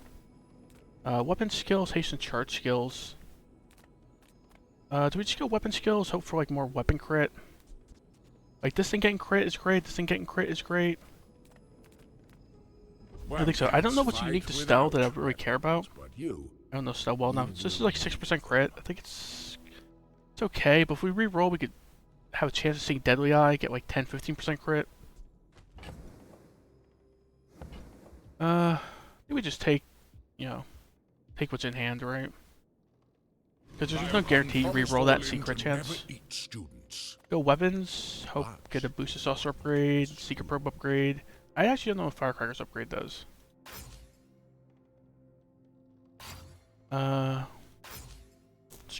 Weapon skills, hasten charge skills. Do we just go weapon skills? Hope for like more weapon crit. Like this thing getting crit is great. This thing getting crit is great. I think so. I don't know what's unique to Stell that I really care about. I don't know Stell well enough. So this is like 6% crit. I think it's okay, but if we re-roll, we could have a chance of seeing Deadly Eye, get like 10-15% crit. I think we just take, you know, take what's in hand, right? Because there's no guarantee you re-roll that secret chance. Go weapons, hope get a Booster Saucer upgrade, Secret Probe upgrade. I actually don't know what Firecrackers upgrade does. Let's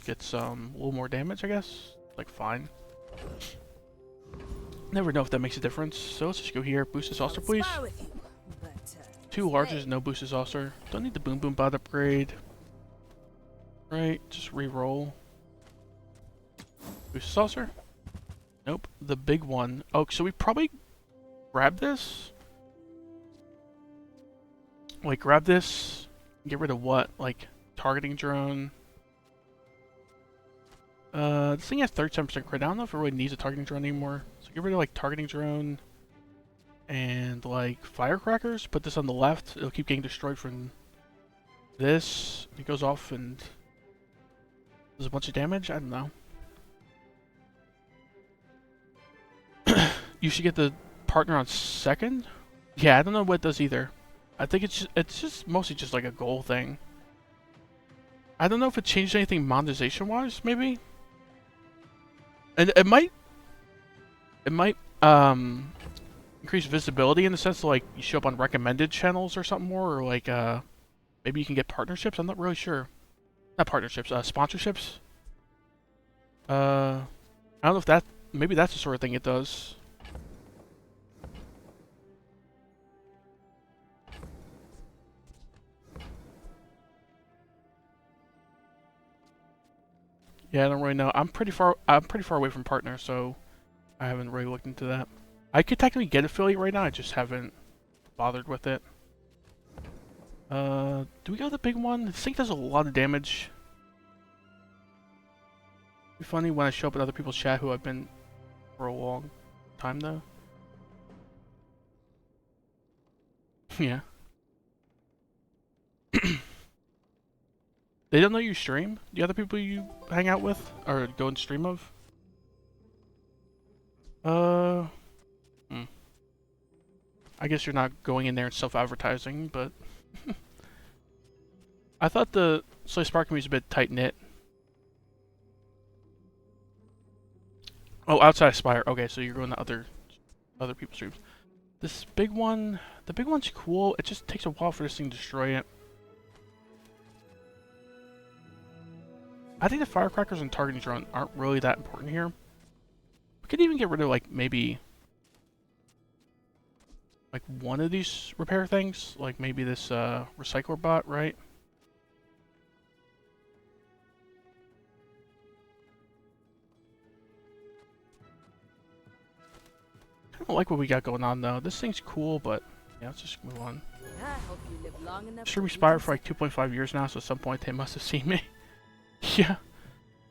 get some, a little more damage, I guess. Like, fine. Never know if that makes a difference. So let's just go here. Booster Saucer, please. 2 larges, no Booster Saucer. Don't need the Boom Boom Bot upgrade. Right, just re-roll. Booster Saucer? Nope. The big one. Oh, so we probably grab this? Like, grab this. Get rid of what? Like, targeting drone. This thing has 37% crit. I don't know if it really needs a targeting drone anymore. So get rid of like targeting drone and like firecrackers. Put this on the left. It'll keep getting destroyed from this. It goes off and does a bunch of damage. I don't know. You should get the partner on second. Yeah, I don't know what it does either. I think it's just mostly just like a goal thing. I don't know if it changed anything monetization wise. Maybe. And it might increase visibility in the sense that like you show up on recommended channels or something more, or like Maybe you can get partnerships? I'm not really sure. Not partnerships, sponsorships? I don't know if that... Maybe that's the sort of thing it does. Yeah, I don't really know. I'm pretty far away from partner, so I haven't really looked into that. I could technically get affiliate right now, I just haven't bothered with it. Do we go to the big one? This thing does a lot of damage. It'd be funny when I show up in other people's chat who I've been for a long time though. Yeah. They don't know you stream? The other people you hang out with? Or go and stream of? I guess you're not going in there and self-advertising, but... I thought the Slay Spire community was a bit tight-knit. Oh, outside of Spire. Okay, so you're going to other people's streams. This big one... The big one's cool. It just takes a while for this thing to destroy it. I think the firecrackers and targeting drone aren't really that important here. We could even get rid of, like, maybe... like, one of these repair things. Like, maybe this, recycler bot, right? I don't like what we got going on, though. This thing's cool, but... yeah, let's just move on. I hope you live long enough. Streaming Spire for, like, 2.5 years now, so at some point they must have seen me. Yeah.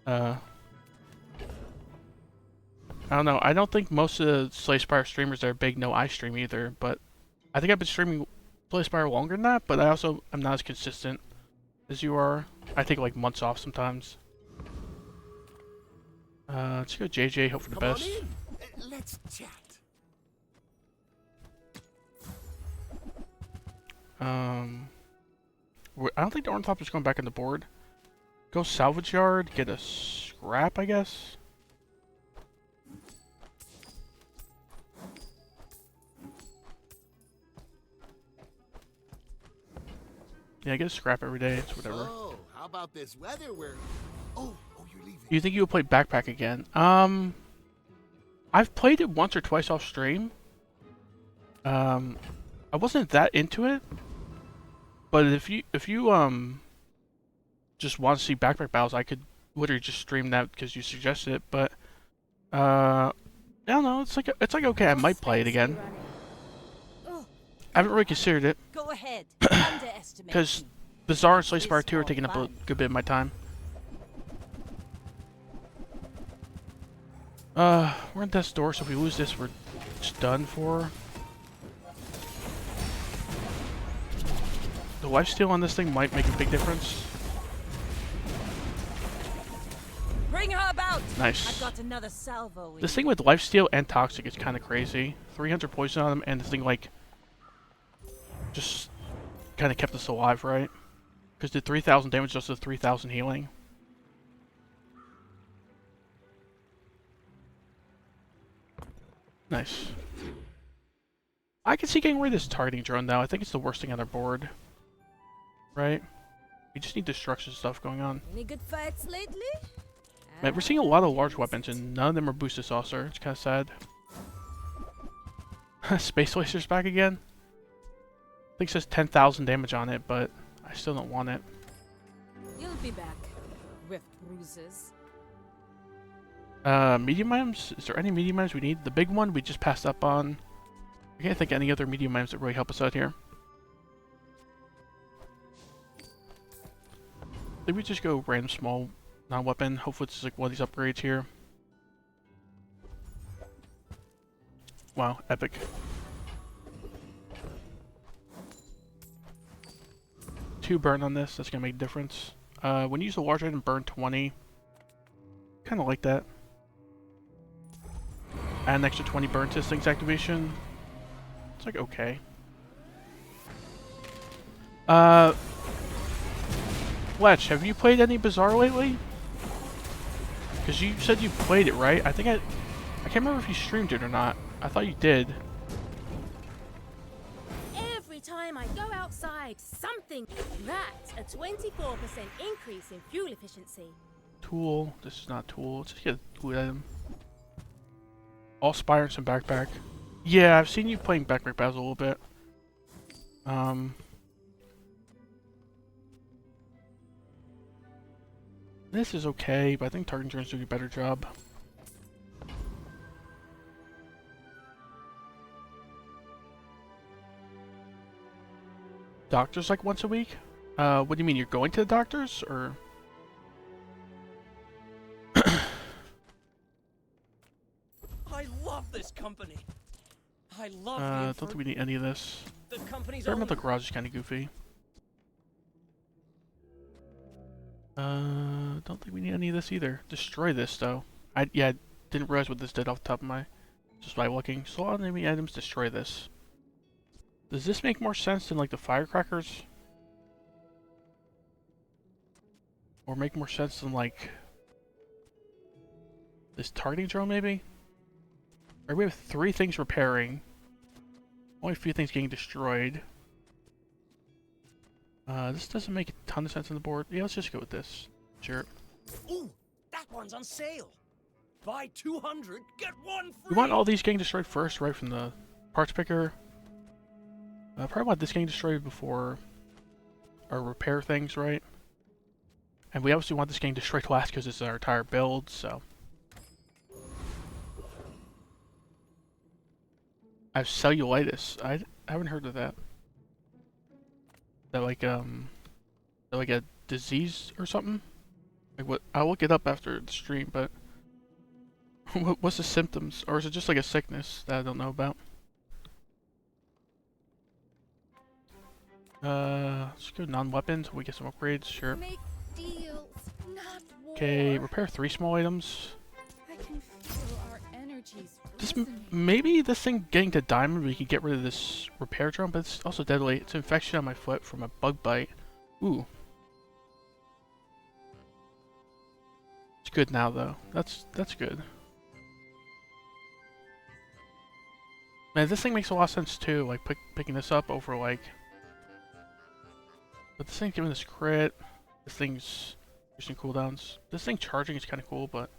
I don't know. I don't think most of the Slay Spire streamers are big no I stream either, but I think I've been streaming Slay Spire longer than that, but I also am not as consistent as you are. I take like months off sometimes. Let's go JJ, hope for the best. Let's chat. I don't think the Ornithopter's going back on the board. Go salvage yard, get a scrap, I guess. Yeah, I get a scrap every day. It's whatever. Oh, how about this weather? Where? Oh, you're leaving. You think you'll play backpack again? I've played it once or twice off stream. I wasn't that into it, but if you just want to see backpack battles, I could literally just stream that because you suggested it. But I don't know. It's like okay. I might play it again. I haven't really considered it. Go ahead. Because Bazaar and Slay Spire 2 are taking up a good bit of my time. We're in death's door, so if we lose this, we're just done for. The lifesteal on this thing might make a big difference. Bring her about. Nice. I've got another salvo. This thing with lifesteal and toxic is kind of crazy. 300 poison on him, and this thing like just kind of kept us alive, right? Because did 3,000 damage just to 3,000 healing. Nice. I can see getting rid of this targeting drone now. I think it's the worst thing on our board. Right? We just need destruction stuff going on. Any good fights lately? Man, we're seeing a lot of large weapons and none of them are boosted saucer. It's kind of sad. Space Lacer's back again? I think it says 10,000 damage on it, but I still don't want it. You'll be back with bruises. Medium items? Is there any medium items we need? The big one we just passed up on. I can't think of any other medium items that really help us out here. I think we just go random small non-weapon. Hopefully it's like one of these upgrades here. Wow, epic. Two burn on this, that's gonna make a difference. When you use a large item, burn 20. Kinda like that. Add an extra 20 burn to this thing's activation. It's like okay. Fletch, have you played any Bazaar lately? Because you said you played it, right? I can't remember if you streamed it or not. I thought you did. Every time I go outside. Something. That's a 24% increase in fuel efficiency. Tool. This is not tool. Let's just get a tool item. All spire and some backpack. Yeah, I've seen you playing backpack battles a little bit. This is okay, but I think Target Drones do a better job. Doctors like once a week? What do you mean? You're going to the doctors, or? I love this company. I love Don't think we need any of this. the company's Sorry about the garage is kind of goofy. Don't think we need any of this either. Destroy this though. I didn't realize what this did off the top of my. Just by looking. Slow enemy items. Destroy this. Does this make more sense than like the firecrackers? Or make more sense than like this targeting drone maybe? Or we have 3 things repairing. Only a few things getting destroyed. This doesn't make a ton of sense on the board. Yeah, let's just go with this. Sure. Ooh, that one's on sale. Buy 200, get one free. We want all these getting destroyed first, right from the parts picker. Probably want this getting destroyed before our repair things, right? And we obviously want this getting destroyed last because it's our entire build, so. I have cellulitis. I haven't heard of that. That like a disease or something? Like what? I'll look it up after the stream, but what's the symptoms? Or is it just like a sickness that I don't know about? Let's go non-weapons. We get some upgrades, sure. Make deals, not war. Okay, repair 3 small items. I can feel our energies This resonate. maybe this thing getting to diamond, we can get rid of this repair drone, but it's also deadly. It's infection on my foot from a bug bite. Ooh. It's good now though. That's good. Man, this thing makes a lot of sense too. Like picking this up over like. But this thing's giving this crit. This thing's using cooldowns. This thing charging is kind of cool, but.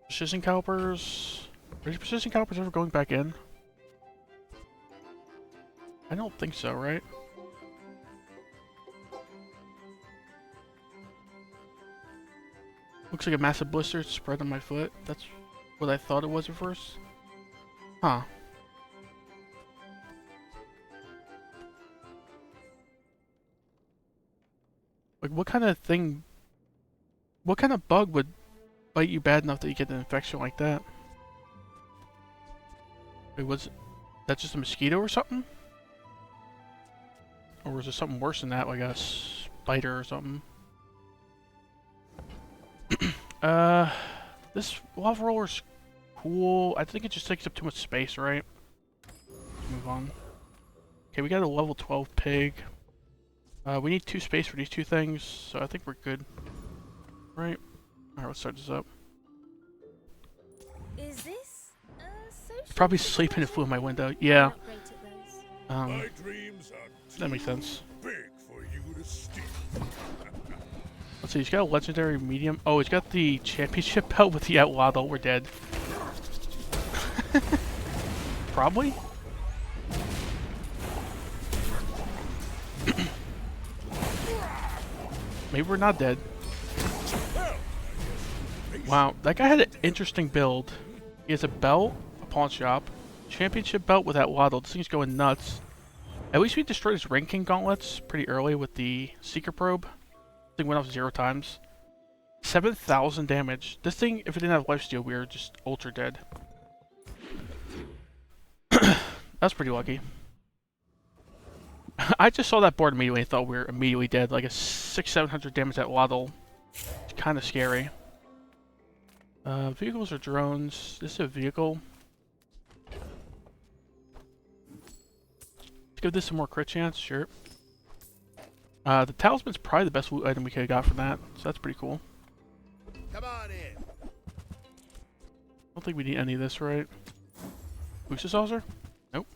Precision calipers. Are these precision calipers ever going back in? I don't think so, right? Looks like a massive blister spread on my foot. That's what I thought it was at first. Huh. Like, what kind of thing... What kind of bug would bite you bad enough that you get an infection like that? Wait, was that just a mosquito or something? Or was it something worse than that, like a spider or something? This lava roller's cool. I think it just takes up too much space, right? Let's move on. Okay, we got a level 12 pig. We need 2 space for these 2 things, so I think we're good. Right? Alright, let's start this up. Is this social? Probably sleeping it flew in my window. Yeah. Not great at those. My dreams are That makes sense. big for you to steal. Let's see, he's got a legendary medium. Oh, he's got the championship belt with the Outwaddle. We're dead. Probably? Maybe we're not dead. Wow, that guy had an interesting build. He has a belt, a pawn shop, championship belt with that waddle. This thing's going nuts. At least we destroyed his ranking gauntlets pretty early with the Seeker Probe. This thing went off 0 times. 7,000 damage. This thing, if it didn't have lifesteal, we were just ultra dead. That's pretty lucky. I just saw that board immediately and thought we were immediately dead. Like a 600-700 damage at waddle. It's kind of scary. Vehicles or drones? This is a vehicle. Let's give this some more crit chance, sure. The talisman's probably the best loot item we could have got from that, so that's pretty cool. Come on in. I don't think we need any of this, right? Booster saucer? Nope.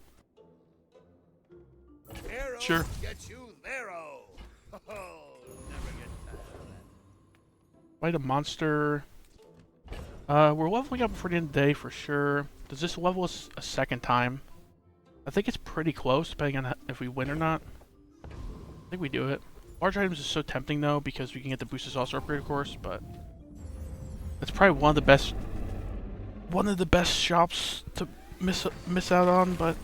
Arrow Sure. Get you Lero. Never get tired of that. Fight a monster. We're leveling up before the end of the day for sure. Does this level us a second time? I think it's pretty close, depending on if we win or not. I think we do it. Large items is so tempting though, because we can get the boosted saucer upgrade, of course. But it's probably one of the best shops to miss out on. But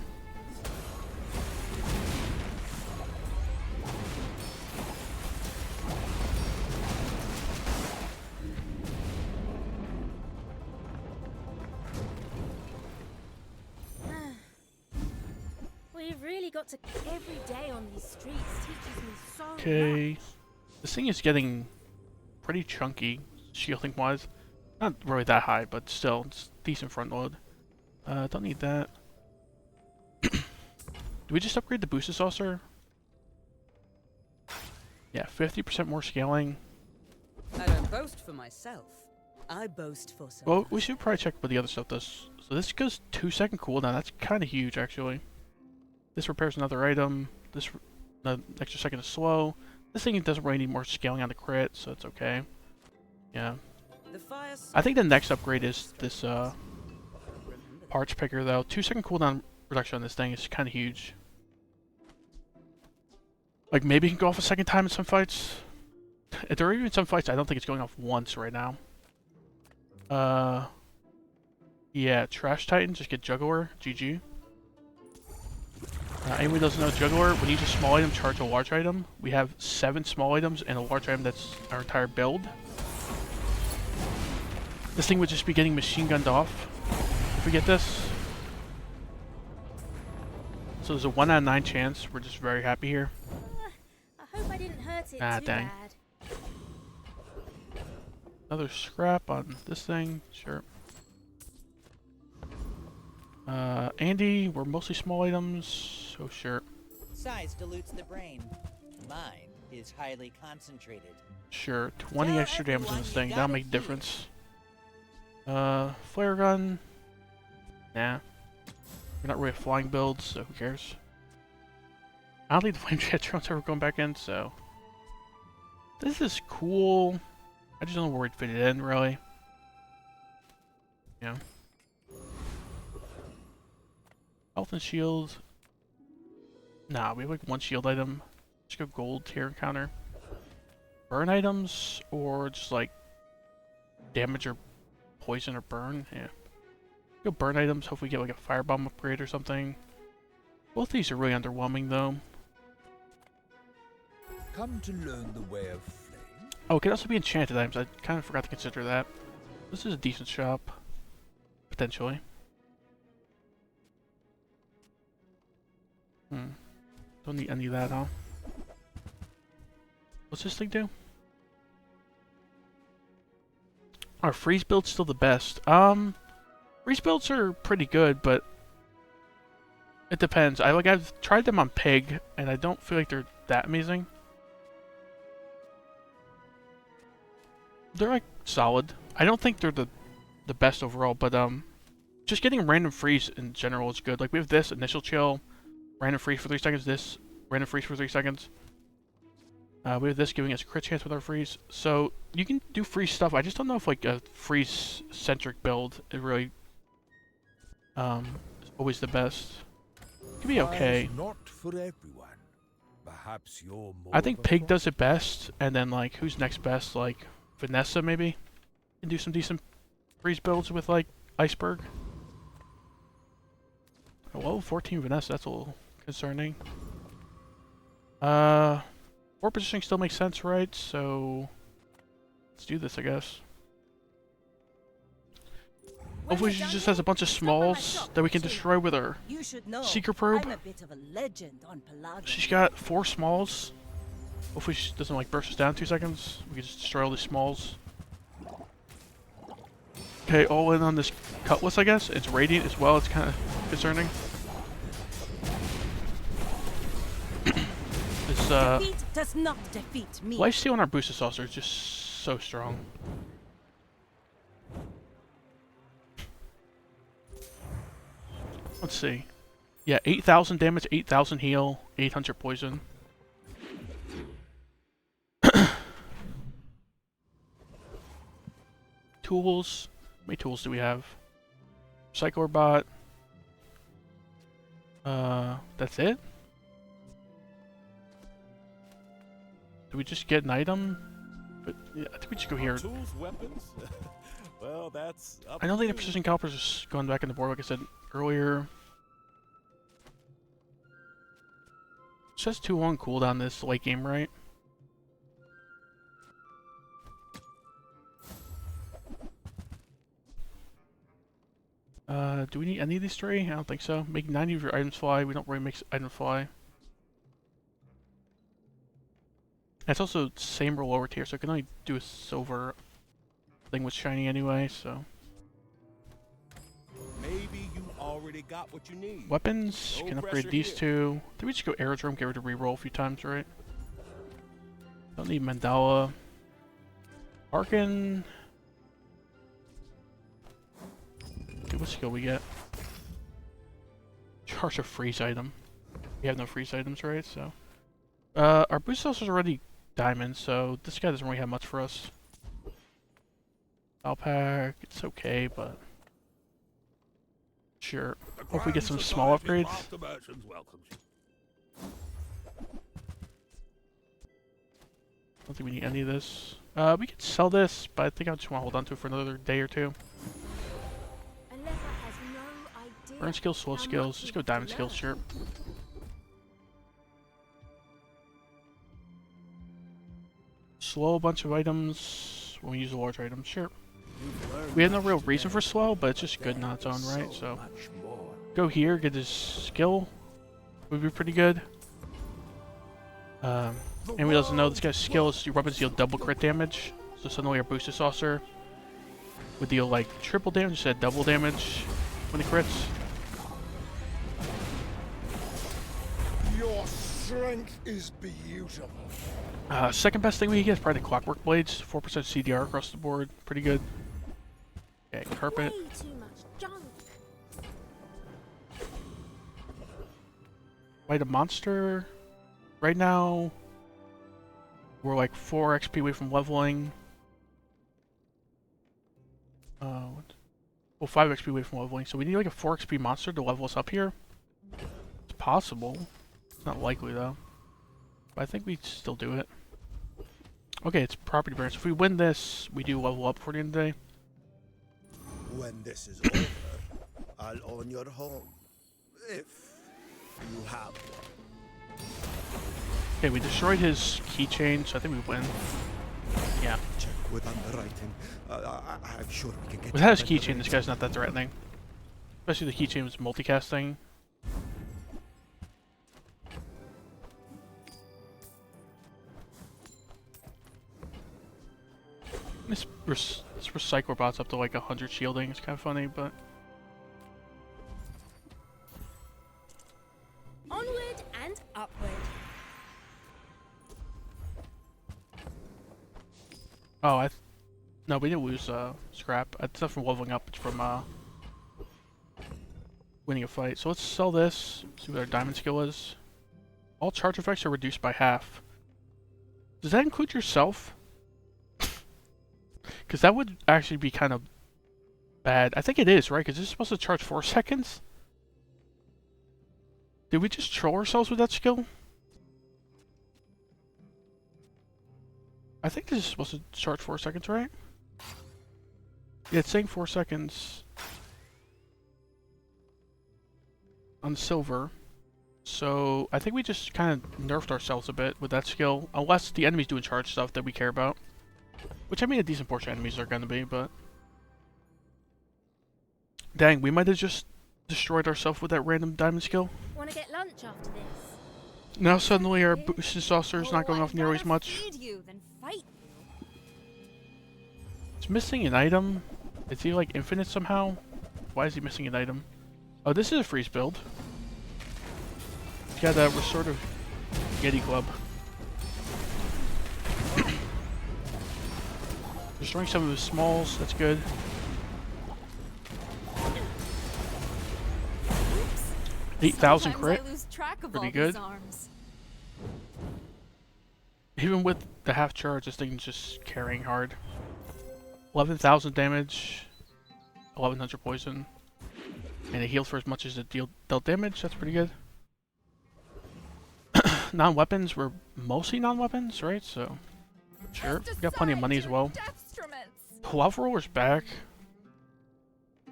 We've really got to. Every day on these streets teaches me so okay, much. this thing is getting pretty chunky, shielding wise. Not really that high, but still, it's decent front load. Don't need that. Do we just upgrade the boosted saucer? Yeah, 50% more scaling. I don't boast for myself. I boast for some. Well, we should probably check what the other stuff does. So this goes 2-second cooldown. That's kind of huge, actually. This repairs another item. This extra second is slow. This thing doesn't really need more scaling on the crit, so it's okay. Yeah. I think the next upgrade is this parch picker, though. 2-second cooldown reduction on this thing is kind of huge. Like, maybe it can go off a second time in some fights. If there are even some fights, I don't think it's going off once right now. Yeah, Trash Titan, just get Juggler, GG. Anyone who doesn't know Juggler, when you use a small item, charge a large item. We have 7 small items and a large item that's our entire build. This thing would just be getting machine gunned off if we get this. So there's a 1 out of 9 chance. We're just very happy here. I hope I didn't hurt it Ah, too dang. bad. Another scrap on this thing, sure. Andy, we're mostly small items, so sure. Size dilutes the brain. Mine is highly concentrated. Sure, 20 Tell extra damage on everyone this you thing, got that'll it make a here. difference. Flare gun. Nah. We're not really a flying build, so who cares? I don't think the flame jet drone's ever going back in, so. This is cool. I just don't know where we'd fit it in, really. Yeah. Health and shield. Nah, we have like 1 shield item. Just go gold tier encounter. Burn items, or just like damage or poison or burn. Yeah. Go burn items. Hopefully get like a firebomb upgrade or something. Both these are really underwhelming though. Come to learn the way of flame. Oh, it could also be enchanted items. I kind of forgot to consider that. This is a decent shop. Potentially. Don't need any of that, huh? What's this thing do? Our freeze build's still the best. Freeze builds are pretty good, but it depends. I've tried them on Pig, and I don't feel like they're that amazing. They're like solid. I don't think they're the best overall, but just getting random freeze in general is good. Like we have this initial chill, random freeze for 3 seconds. This random freeze for 3 seconds. We have this giving us crit chance with our freeze. So you can do freeze stuff. I just don't know if like a freeze centric build is really is always the best. It can be okay. Fire's not for everyone. Perhaps you're more I think of a Pig frost- does it best, and then like who's next best? Like Vanessa maybe can do some decent freeze builds with like Iceberg. Oh, well, 14 Vanessa, that's a little concerning. 4 positioning still makes sense, right? So let's do this, I guess. Hopefully she just has a bunch of smalls that we can destroy with her You should know. Seeker Probe. I'm a bit of a legend on Pelagia. She's got 4 smalls. Hopefully she doesn't like burst us down 2 seconds. We can just destroy all these smalls. Okay, all in on this Cutlass, I guess. It's radiant as well. It's kind of concerning. This Defeat does not defeat me. lifesteal on our boosted saucer is just so strong. Let's see. Yeah, 8,000 damage, 8,000 heal, 800 poison. Tools. How many tools do we have? Psychorbot. That's it? Do we just get an item? But yeah, I think we just go here. Tools, weapons? Well, that's up I don't to think the you. precision calipers is going back in the board, like I said earlier. It says 2-1 cooldown this late game, right? Do we need any of these three? I don't think so. Make 90 of your items fly. We don't really make items fly. It's also same or lower tier, so it can only do a silver thing with shiny anyway, so. Maybe you already got what you need. Weapons, No can upgrade pressure these here. two. Did we just go Aerodrome, get rid of reroll a few times, right? Don't need Mandala. Arkin. Okay, what skill we get? Charge a freeze item. We have no freeze items, right? So, our boost cells is already diamond, so this guy doesn't really have much for us. Alpac, it's okay, but sure. Hope we get some small upgrades. Don't think we need any of this. We could sell this, but I think I just want to hold on to it for another day or two. Unless has no idea. Burn skills, slow how skills. much Just you go diamond learn. skills, sure. Slow a bunch of items when we use the large items, sure. We have no real reason for slow, but it's just good on its own, right? So go here, get his skill. Would be pretty good. Anyone doesn't know, this guy's skill is your weapons deal double crit damage. So suddenly our boosted saucer would deal like triple damage instead of double damage when it crits. Your strength is beautiful. Second best thing we get is probably the Clockwork Blades. 4% CDR across the board. Pretty good. Okay, carpet. Way too much junk. Fight a monster. Right now, we're like 4 XP away from leveling. What? Well, 5 XP away from leveling. So we need like a 4 XP monster to level us up here. It's possible. It's not likely though. But I think we still do it. Okay, it's property burn. So if we win this, we do level up for the end of the day. When this is over, I'll own your home. If you have one. Okay, we destroyed his keychain, so I think we win. Yeah. Check with underwriting. I'm sure we can get. Without his keychain, this guy's not that threatening. Especially the keychain was multicasting. This recycler bot's up to like 100 shielding. It's kind of funny, but Onward and upward. oh, no, we didn't lose scrap. It's not from leveling up. It's from winning a fight. So let's sell this. See what our diamond skill is. All charge effects are reduced by half. Does that include yourself? Because that would actually be kind of bad. I think it is, right? Because this is supposed to charge 4 seconds. Did we just troll ourselves with that skill? I think this is supposed to charge 4 seconds, right? Yeah, it's saying 4 seconds on silver. So I think we just kind of nerfed ourselves a bit with that skill. Unless the enemy's doing charge stuff that we care about. Which I mean a decent portion of enemies are going to be, but... Dang, we might have just destroyed ourselves with that random diamond skill. Wanna get lunch after this? Now suddenly our boosted saucer is not going Oh, off nearly I'd as much. rather feed you than fight you. It's missing an item. Is he like infinite somehow? Why is he missing an item? Oh, this is a freeze build. He's got a restorative Yeti Club. Destroying some of his smalls, that's good. 8,000 Sometimes crit. I lose track of Pretty all good. these arms. Even with the half charge, this thing's just carrying hard. 11,000 damage, 1,100 poison, and it heals for as much as it dealt damage. That's pretty good. Non-weapons, we're mostly non-weapons, right? So, sure, we got plenty of money as well. Lava Roller's back.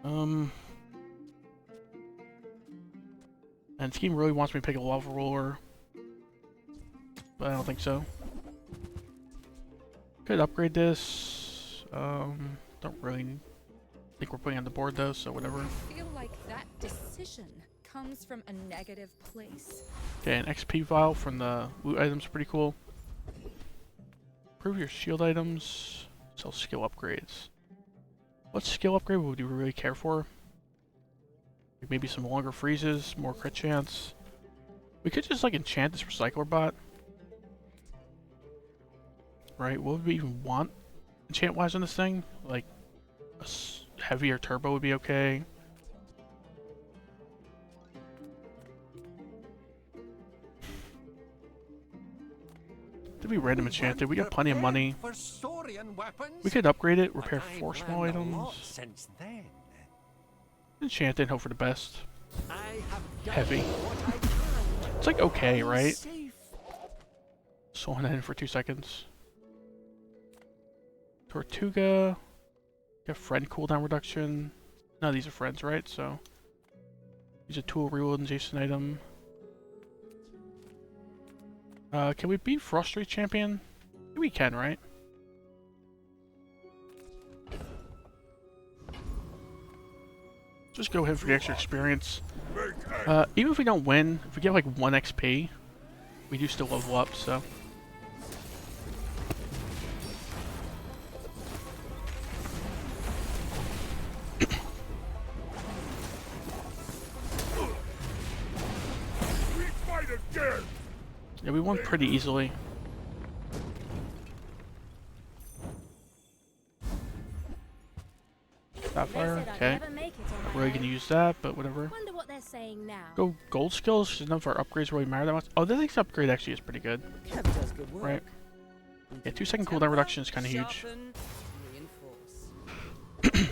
And Scheme really wants me to pick a Lava Roller, but I don't think so. Could upgrade this. Don't really think we're putting on the board though, so whatever. I feel like that decision comes from a negative place. Okay, an XP vial from the loot items, pretty cool. Improve your shield items. Sell skill upgrades. What skill upgrade would you really care for? Like maybe some longer freezes, more crit chance. We could just like enchant this recycler bot. Right, what would we even want enchant-wise on this thing? Like, a heavier turbo would be okay. Did we random enchanted? We got plenty of money. We could upgrade it, repair 4 small items. Enchant it and hope for the best. Heavy. It's like okay, right? Swan in for 2 seconds. Tortuga. Got friend cooldown reduction. None of these are friends, right? So use a tool reload adjacent item. Can we beat Frost Street Champion? We can, right? Just go ahead for the extra experience. Even if we don't win, if we get like 1 XP, we do still level up, so. Yeah, we won pretty easily. Sapphire, okay. Not really gonna use that, but whatever. Wonder what they're saying now. Go gold skills, because none of our upgrades really matter that much. Oh, this upgrade actually is pretty good. Kev does good work. Right. Yeah, 2-second cooldown reduction is kind of huge. Sharpen, reinforce.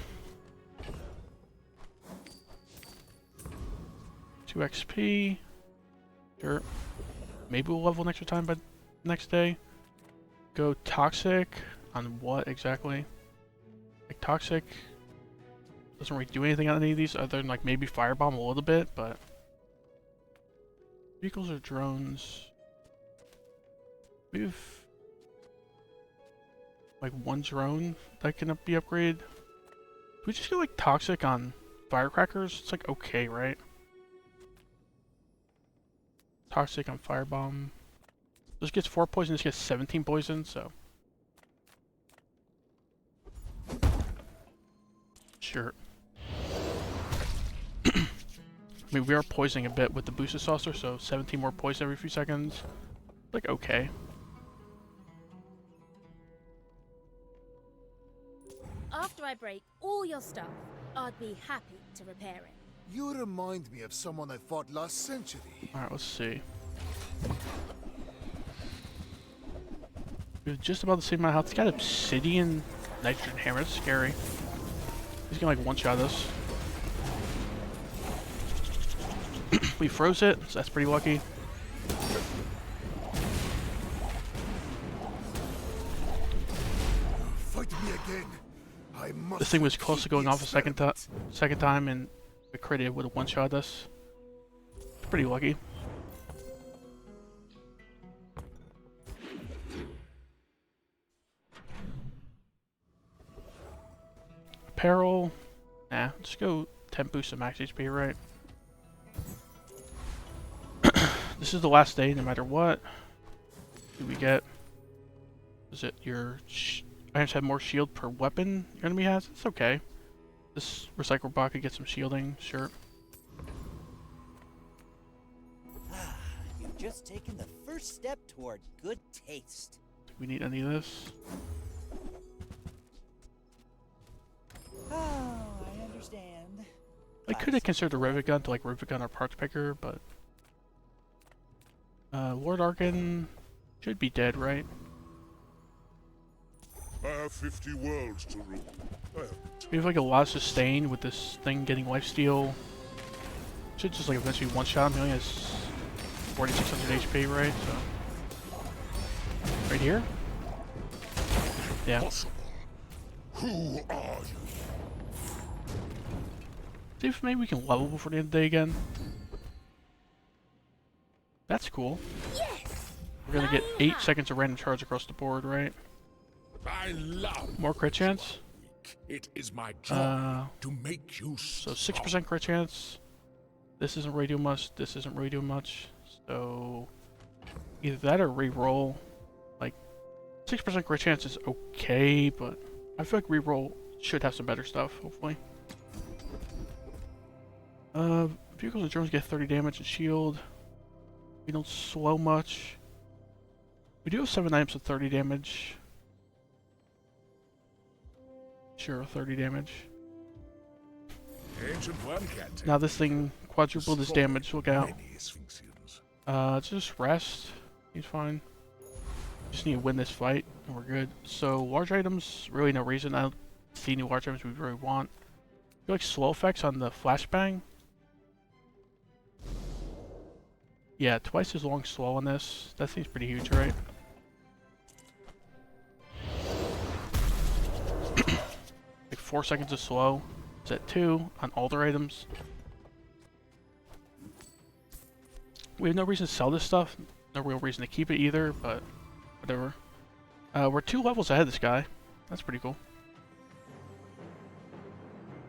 2 XP. Sure. Maybe we'll level an extra time by next day. Go toxic on what exactly? Like toxic doesn't really do anything on any of these other than like maybe firebomb a little bit, but vehicles or drones. We have like 1 drone that can be upgraded. Do we just go like toxic on firecrackers? It's like okay, right? Toxic on firebomb. This gets 4 poison, this gets 17 poison, so. Sure. I mean, we are poisoning a bit with the boosted saucer, so 17 more poison every few seconds. Like, okay. After I break all your stuff, I'd be happy to repair it. You remind me of someone I fought last century. Alright, let's see. We have just about the same amount of health. He's got obsidian nitrogen hammer. That's scary. He's gonna like one-shot us. We froze it, so that's pretty lucky. Fight me again. I must. This thing was close to going off a second time, and the crit would have one-shot us. It's pretty lucky. Apparel. Nah, just go 10 boost of max HP, right? This is the last day, no matter what. What do we get? Is it your items have more shield per weapon your enemy has? It's okay. This recycle bot could get some shielding, sure. You've just taken the first step toward good taste. Do we need any of this? Oh, I understand. I could have considered a Rivet Gun to like Rivet Gun or Parts Picker, but Lord Arkan should be dead, right? I have 50 worlds to rule. We have like a lot of sustain with this thing getting lifesteal. Should just like eventually one-shot him. He only has 4600 HP, right? So right here? Yeah. Possible. Who are you? See if maybe we can level before the end of the day again. That's cool. Yes! We're gonna get 8 seconds of random charge across the board, right? I love More crit chance. it is my job to make you So 6% crit chance. This isn't really doing much. This isn't really doing much. So either that or re-roll. Like 6% crit chance is okay, but I feel like re-roll should have some better stuff, hopefully. Vehicles and drones get 30 damage and shield. We don't slow much. We do have 7 items with 30 damage. Sure, 30 damage. Ancient one can't Now this thing quadrupled his damage, look out. Just rest. He's fine. Just need to win this fight, and we're good. So, large items, really no reason. I don't see any large items we really want. I feel like slow effects on the flashbang. Yeah, twice as long slow on this. That seems pretty huge, right? Like 4 seconds of slow. It's at 2 on all their items. We have no reason to sell this stuff. No real reason to keep it either, but whatever. We're 2 levels ahead of this guy. That's pretty cool.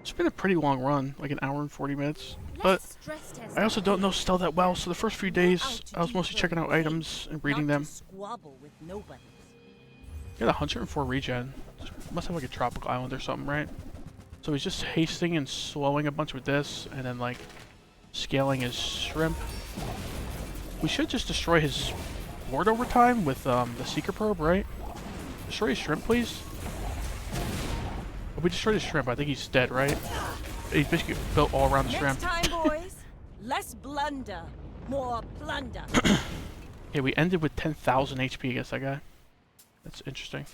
It's been a pretty long run, like an hour and 40 minutes. But I also don't know Stell that well, so the first few days I was mostly checking out items and reading them. With nobody. Got 104 regen. Must have like a tropical island or something, right? So he's just hasting and slowing a bunch with this, and then like scaling his shrimp. We should just destroy his ward over time with the Seeker Probe, right? Destroy his shrimp, please. If we destroyed his shrimp, I think he's dead, right? He's basically built all around the shrimp. Next time, boys, less blunder, more plunder. Okay, we ended with 10,000 HP against that guy. That's interesting.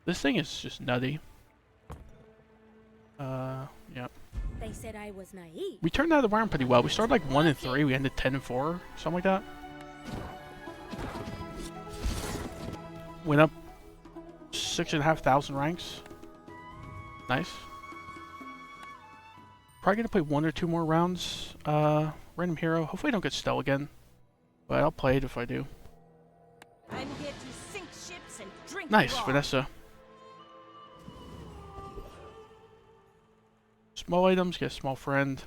This thing is just nutty. Yeah. They said I was naive. We turned out the round pretty well. We started like 1 and 3, we ended 10 and 4, something like that. Went up 6,500 ranks. Nice. Probably gonna play 1 or 2 more rounds. Random hero. Hopefully I don't get Stell again. But I'll play it if I do. I'm here to sink ships and drink Nice, raw. Vanessa. Small items, get a small friend.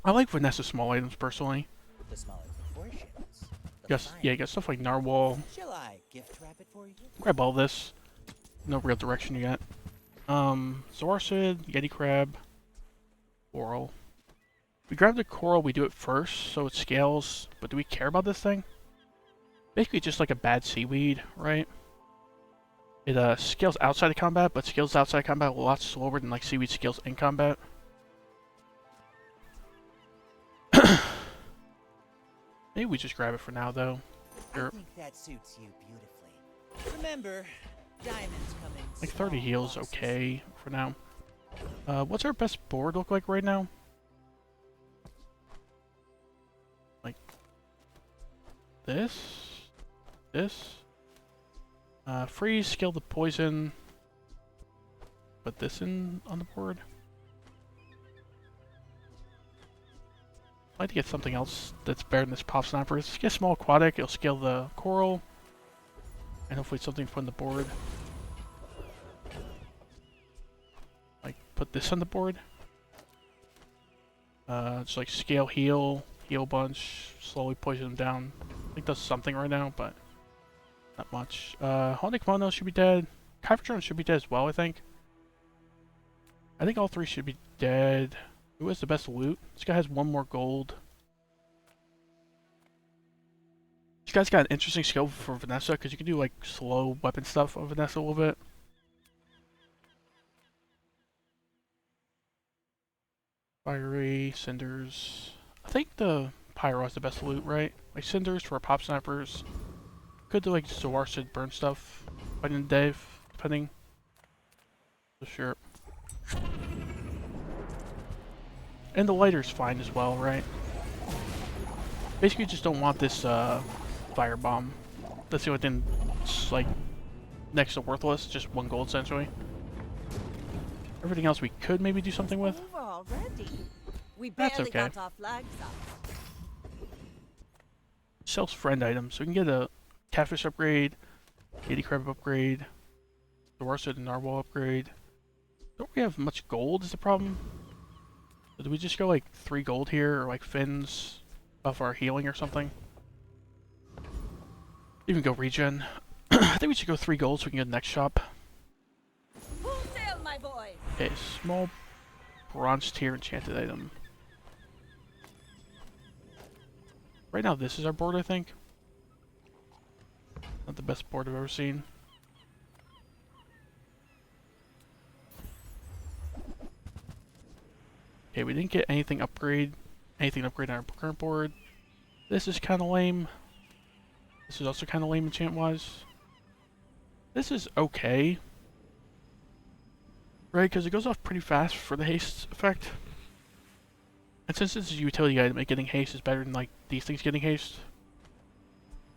I like Vanessa small items personally. The smaller proportions. Yes, yeah, you got stuff like Narwhal. Shall I gift wrap it for you? Grab all this. No real direction yet. Zorcid, Yeti Crab, Coral. We grab the Coral, we do it first, so it scales. But do we care about this thing? Basically just like a bad seaweed, right? It scales outside of combat, but scales outside of combat a lot slower than like seaweed scales in combat. Maybe we just grab it for now, though. I think that suits you beautifully. Remember, diamonds come in Like 30 small heals, boxes. okay for now. What's our best board look like right now? Like this, this. Freeze, scale the poison. Put this in on the board. I'd like to get something else that's better than this pop sniper. Let's get small aquatic, it'll scale the coral. And hopefully something to put on the board. Like, put this on the board. Just like scale heal, heal bunch, slowly poison them down. I think does something right now, but not much. Haunted Kimono should be dead. Kybertron should be dead as well, I think. I think all 3 should be dead. Who has the best loot? This guy has 1 more gold. This guy's got an interesting skill for Vanessa, because you can do like slow weapon stuff on Vanessa a little bit. Fiery, cinders. I think the pyro is the best loot, right? Like cinders for pop snipers. Could do like Zawarcid burn stuff fighting Dave, depending. So sure. And the lighter's fine as well, right? Basically just don't want this firebomb. That's the only thing that's like next to worthless, just 1 gold essentially. Everything else we could maybe do something with. Over already. We That's barely okay. got our flags up. Sells friend items, so we can get a catfish upgrade, Yeti crab upgrade, the Zawarcid and Narwhal upgrade. Don't we have much gold is the problem? So do we just go like 3 gold here, or like fins buff our healing or something? Even go regen. I think we should go 3 gold so we can get the next shop. Full sail, my boy. Okay, small bronze tier enchanted item. Right now this is our board, I think. Not the best board I've ever seen. Okay, we didn't get anything to upgrade on our current board. This is kind of lame. This is also kind of lame enchant-wise. This is okay. Right, because it goes off pretty fast for the haste effect. And since this is a utility item, getting haste is better than like these things getting haste.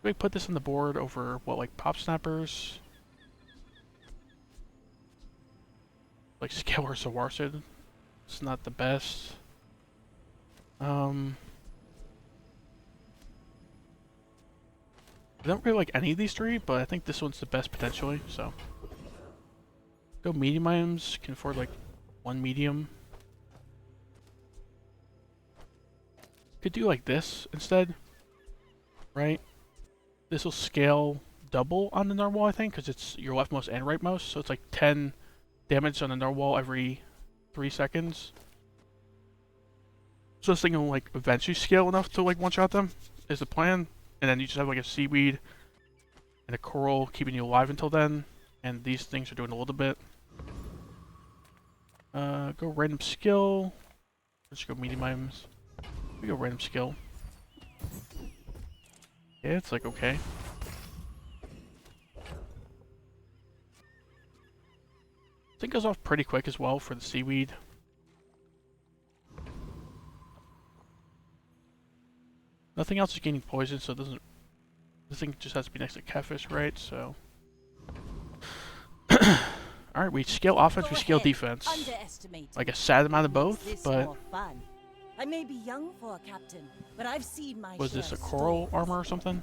We put this on the board over what, like pop snappers? Like Scale or Zawarcid. It's not the best. I don't really like any of these 3, but I think this one's the best potentially, so. Go medium items, can afford like 1 medium. Could do like this instead, right? This will scale double on the Narwhal, I think, because it's your leftmost and rightmost, so it's like 10 damage on the Narwhal every 3 seconds. So this thing will like eventually scale enough to like one-shot them, is the plan. And then you just have like a seaweed and a coral keeping you alive until then. And these things are doing a little bit. Go random skill. Let's go medium items. We go random skill. Yeah, it's like okay. I think it goes off pretty quick as well for the seaweed. Nothing else is gaining poison, so it doesn't. This thing just has to be next to catfish, right? So. Alright, we scale offense, we scale defense. Like a sad amount of both, but. I may be young for a captain, but I've seen my Was this a coral armor or something?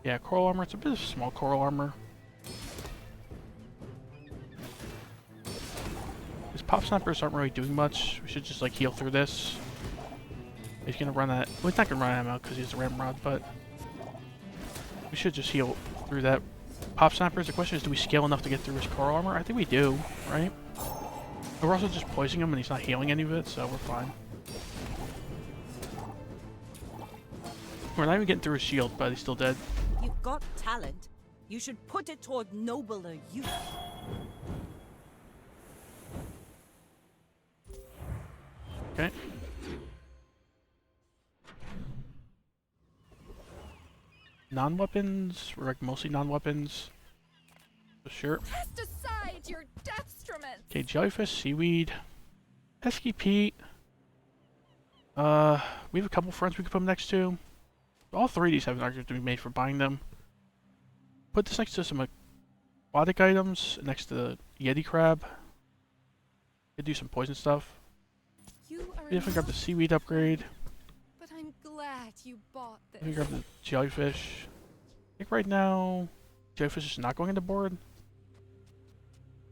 Yeah, coral armor. It's a bit of small coral armor. These pop snappers aren't really doing much. We should just like heal through this. He's gonna run that. Well, he's not gonna run him out because he's a ramrod, but we should just heal through that. Pop snappers. The question is, do we scale enough to get through his coral armor? I think we do, right? But we're also just poisoning him and he's not healing any of it, so we're fine. We're not even getting through his shield, but he's still dead. You've got talent. You should put it toward nobler use. Okay. Non-weapons? We're like mostly non-weapons. For sure. Cast aside your destruments. Okay, jellyfish, seaweed, pesky Pete. We have a couple friends we could put them next to. All 3 of these have an argument to be made for buying them. Put this next to some aquatic items, next to the Yeti crab. Could do some poison stuff. You are If we grab the seaweed upgrade. But I'm glad you bought this. If we grab the jellyfish. I think right now, jellyfish is not going on the board.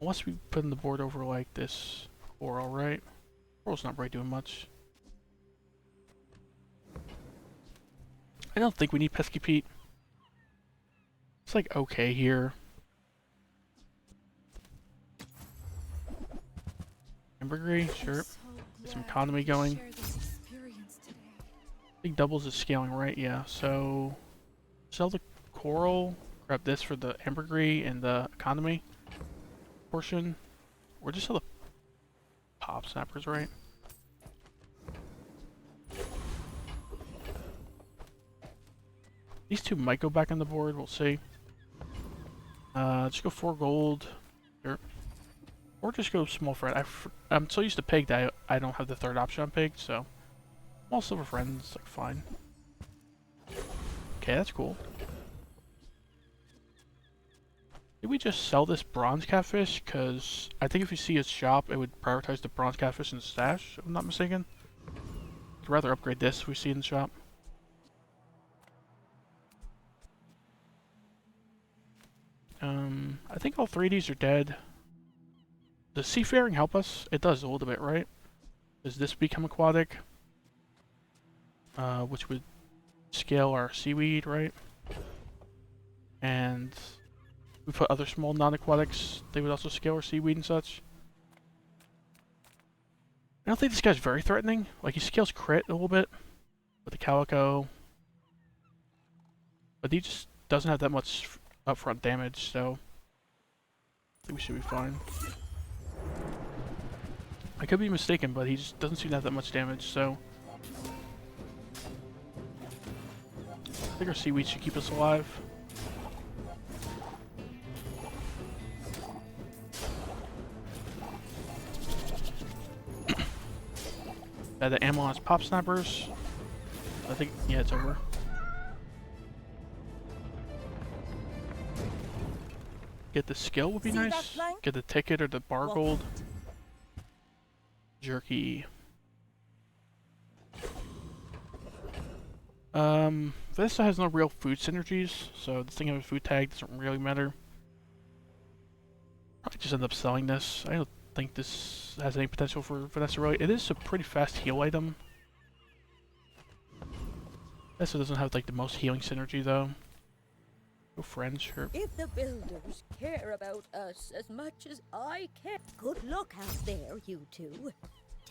Unless we put in the board over like this coral, right? Coral's not really doing much. I don't think we need Pesky Pete. It's like okay here. Ambergris, sure. Get some economy going. I think doubles is scaling, right? Yeah, so sell the coral, grab this for the ambergris and the economy portion. Or just sell the pop pop snappers, right? These two might go back on the board, we'll see. Just go 4 gold. Sure. Or just go small friend. I'm so used to pig that I don't have the third option on pig, so small silver friends, like, fine. Okay, that's cool. Did we just sell this bronze catfish? Because I think if you see his shop, it would prioritize the bronze catfish in the stash, if I'm not mistaken. I'd rather upgrade this if we see in the shop. I think all 3 of these are dead. Does seafaring help us? It does a little bit, right? Does this become aquatic? Which would scale our seaweed, right? And we put other small non-aquatics, they would also scale our seaweed and such. I don't think this guy's very threatening. Like, he scales crit a little bit with the Calico. But he just doesn't have that much upfront damage, so I think we should be fine. I could be mistaken, but he just doesn't seem to have that much damage, so I think our seaweed should keep us alive. The ammo has pop snappers. I think, yeah, it's over. Get the skill would be nice. Get the ticket or the bar gold. Jerky. Vesta has no real food synergies, so this thing having a food tag doesn't really matter. Probably just end up selling this. I don't think this has any potential for Vanessa really. It is a pretty fast heal item. Vesta doesn't have like the most healing synergy though. Go friends, sure. If the builders care about us as much as I care, good luck out there, you two.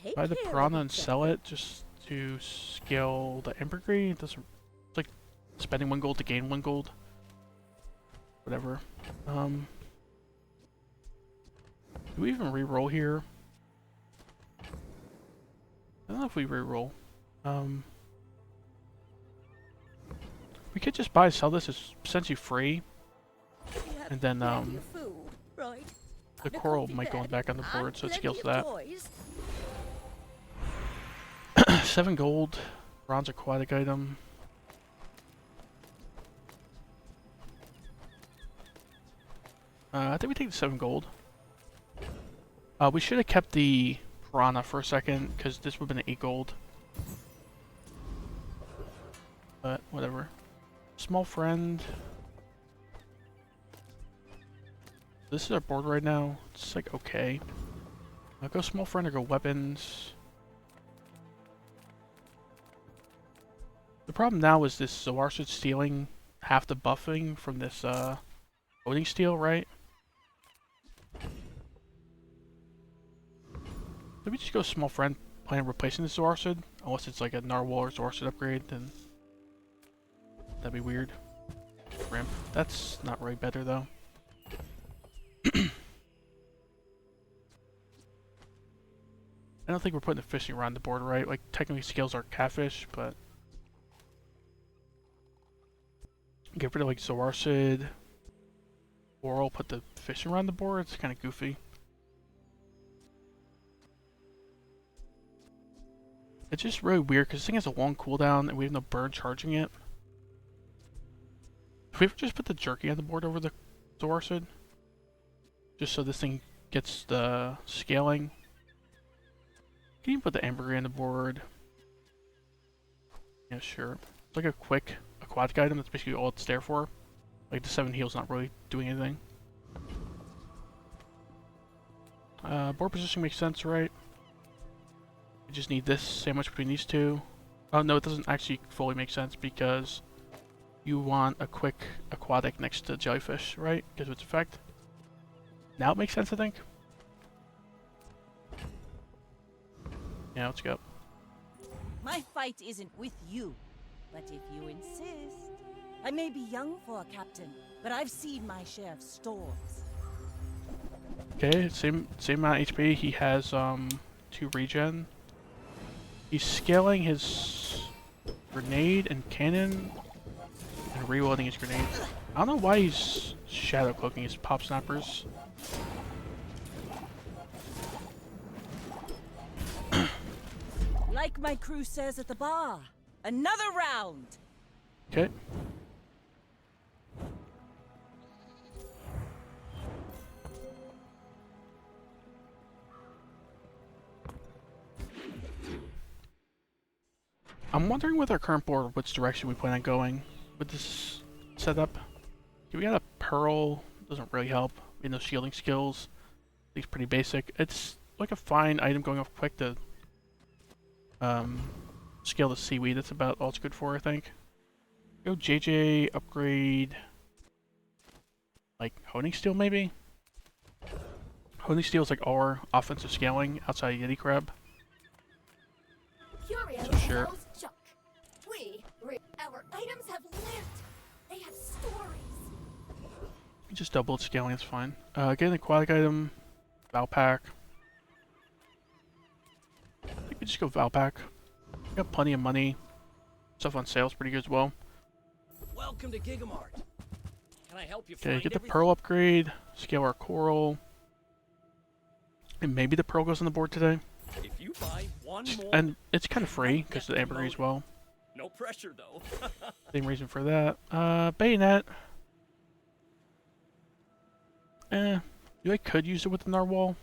Take Buy the care of piranha and each sell other. it just to scale the ambergris. It doesn't. It's like spending 1 gold to gain 1 gold. Whatever. Do we even re-roll here? I don't know if we re-roll. We could just buy sell this as essentially free. We have And then plenty of food, right? the And a coral comfy might go bed, back on the board, and so it plenty scales of that. toys. 7 gold, bronze aquatic item. I think we take the 7 gold. We should have kept the piranha for a second, because this would have been 8 gold. But whatever. Small friend. This is our board right now. It's like okay. I'll go small friend or go weapons. The problem now is this Zoarcid stealing half the buffing from this Odin steel, right? Maybe just go small friend, plan on replacing the Zoarcid, unless it's like a Narwhal or Zoarcid upgrade, then that'd be weird. Ramp. That's not really better though. I don't think we're putting the fishing rod on the board, right? Like technically scales are catfish, but get rid of like Zoarcid. Or I'll put the fishing rod on the board. It's kind of goofy. It's just really weird because this thing has a long cooldown and we have no burn charging it. If we ever just put the jerky on the board over the Zoarcid, just so this thing gets the scaling. Can you put the ambergris on the board? Yeah, sure. It's like a quick aquatic item. That's basically all it's there for. Like the 7 heal's not really doing anything. Board position makes sense, right? We just need this sandwich between these two. Oh no, it doesn't actually fully make sense because you want a quick aquatic next to jellyfish, right? Because of its effect. Now it makes sense, I think. Yeah, let's go. My fight isn't with you, but if you insist. I may be young for a captain, but I've seen my share of storms. Okay, same amount of HP. He has 2 regen. He's scaling his grenade and cannon and reloading his grenade. I don't know why he's shadow cloaking his pop snappers. Like my crew says at the bar, another round. Okay. I'm wondering with our current board which direction we plan on going with this setup. We got a pearl, doesn't really help. We know shielding skills. It's pretty basic. It's like a fine item going off quick to scale the seaweed. That's about all it's good for, I think. Go JJ, upgrade like honing steel maybe? Honing steel is like our offensive scaling outside Yeti Crab. Curio Sure. sells junk. Our items have lived. They have stories. Just double its scaling, it's fine. Get an aquatic item, Valpack. I think we just go Valpack. We got plenty of money. Stuff on sale's pretty good as well. Welcome to Gigamart. Can I help you Okay, find get the everything? pearl upgrade, scale our coral. And maybe the pearl goes on the board today. If you buy one more, And it's kind of free because of the ambergris as well. no pressure though. Same reason for that. Bayonet. I could use it with the narwhal.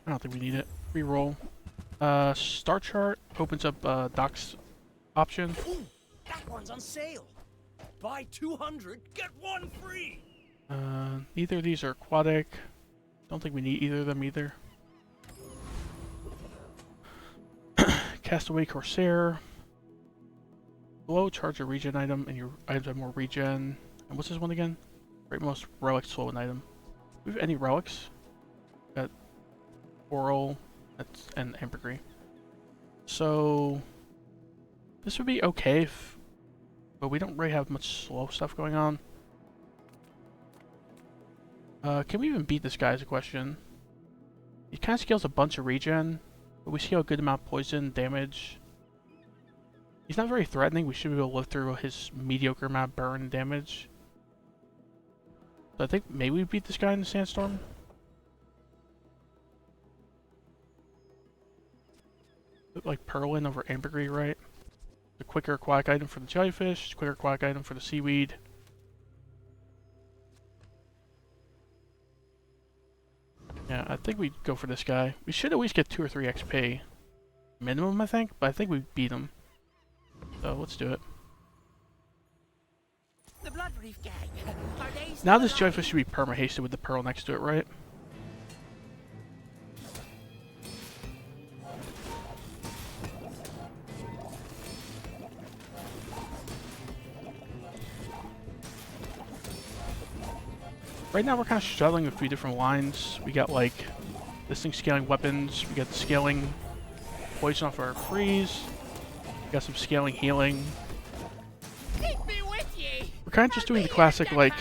I don't think we need it. Reroll. Star chart opens up docks option. Ooh, that one's on sale. Buy 200, get one free. Neither of these are aquatic. Don't think we need either of them either. Castaway Corsair. Below, charge a regen item, and your items have more regen. And what's this one again? Right, most relic slow an item. Do we have any relics? Got coral, and ambergris. So this would be okay, but we don't really have much slow stuff going on. Can we even beat this guy is a question. He kind of scales a bunch of regen, but we scale a good amount of poison, damage. He's not very threatening. We should be able to live through his mediocre amount of burn and damage. So I think maybe we beat this guy in the sandstorm. Put like pearl in over ambergris, right? The quicker aquatic item for the jellyfish, quicker aquatic item for the seaweed. Yeah, I think we'd go for this guy. We should at least get 2 or 3 XP. Minimum, I think, but I think we beat him. So, let's do it. The Blood Reef gang. Are they Now this jellyfish should be perma-hasted with the pearl next to it, right? Right now we're kind of struggling with a few different lines. We got like this thing scaling weapons, we got the scaling poison off our freeze, we got some scaling healing. We're kind of just doing the classic like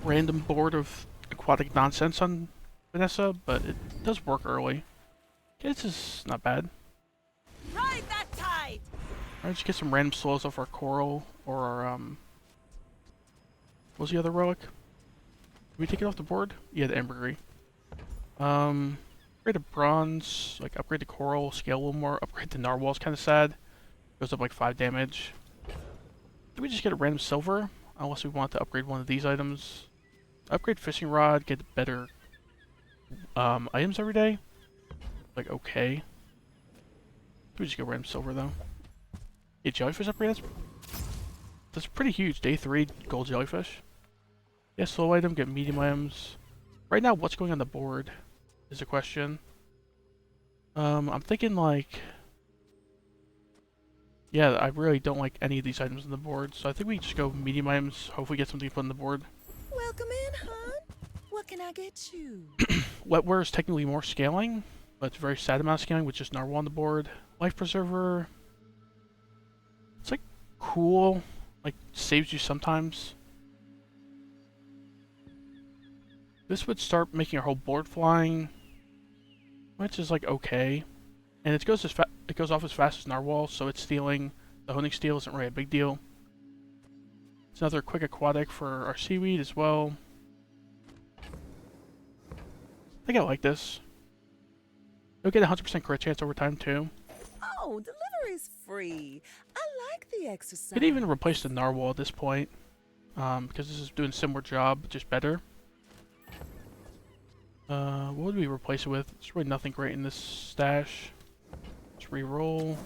random board of aquatic nonsense on Vanessa, but it does work early. Okay, this is not bad. Ride that tide. Alright, just get some random slows off our coral or our what was the other relic? Did we take it off the board? Yeah, the ambergris. Upgrade to bronze, like upgrade to coral, scale a little more, upgrade to narwhal's kind of sad. Goes up like 5 damage. Did we just get a random silver? Unless we want to upgrade one of these items. Upgrade fishing rod, get better items every day. Like okay. Did we just get random silver though? Yeah, jellyfish upgrade, that's pretty huge. Day 3, gold jellyfish. Yeah, slow item, get medium items. Right now, what's going on the board is the question. I'm thinking like... Yeah, I really don't like any of these items on the board, so I think we just go medium items, hopefully get something to put on the board. Welcome in, hon. What can I get you? Wetware is technically more scaling, but it's a very sad amount of scaling with just narwhal on the board. Life Preserver... It's like cool. Like, saves you sometimes. This would start making our whole board flying, which is like okay. And it goes off as fast as Narwhal, so it's stealing. The honing steal isn't really a big deal. It's another quick aquatic for our seaweed as well. I think I like this. You'll get a 100% crit chance over time too. Oh, delivery's free. I like the exercise. Could even replace the Narwhal at this point, because this is doing a similar job, just better. What would we replace it with? There's really nothing great in this stash. Let's re-roll.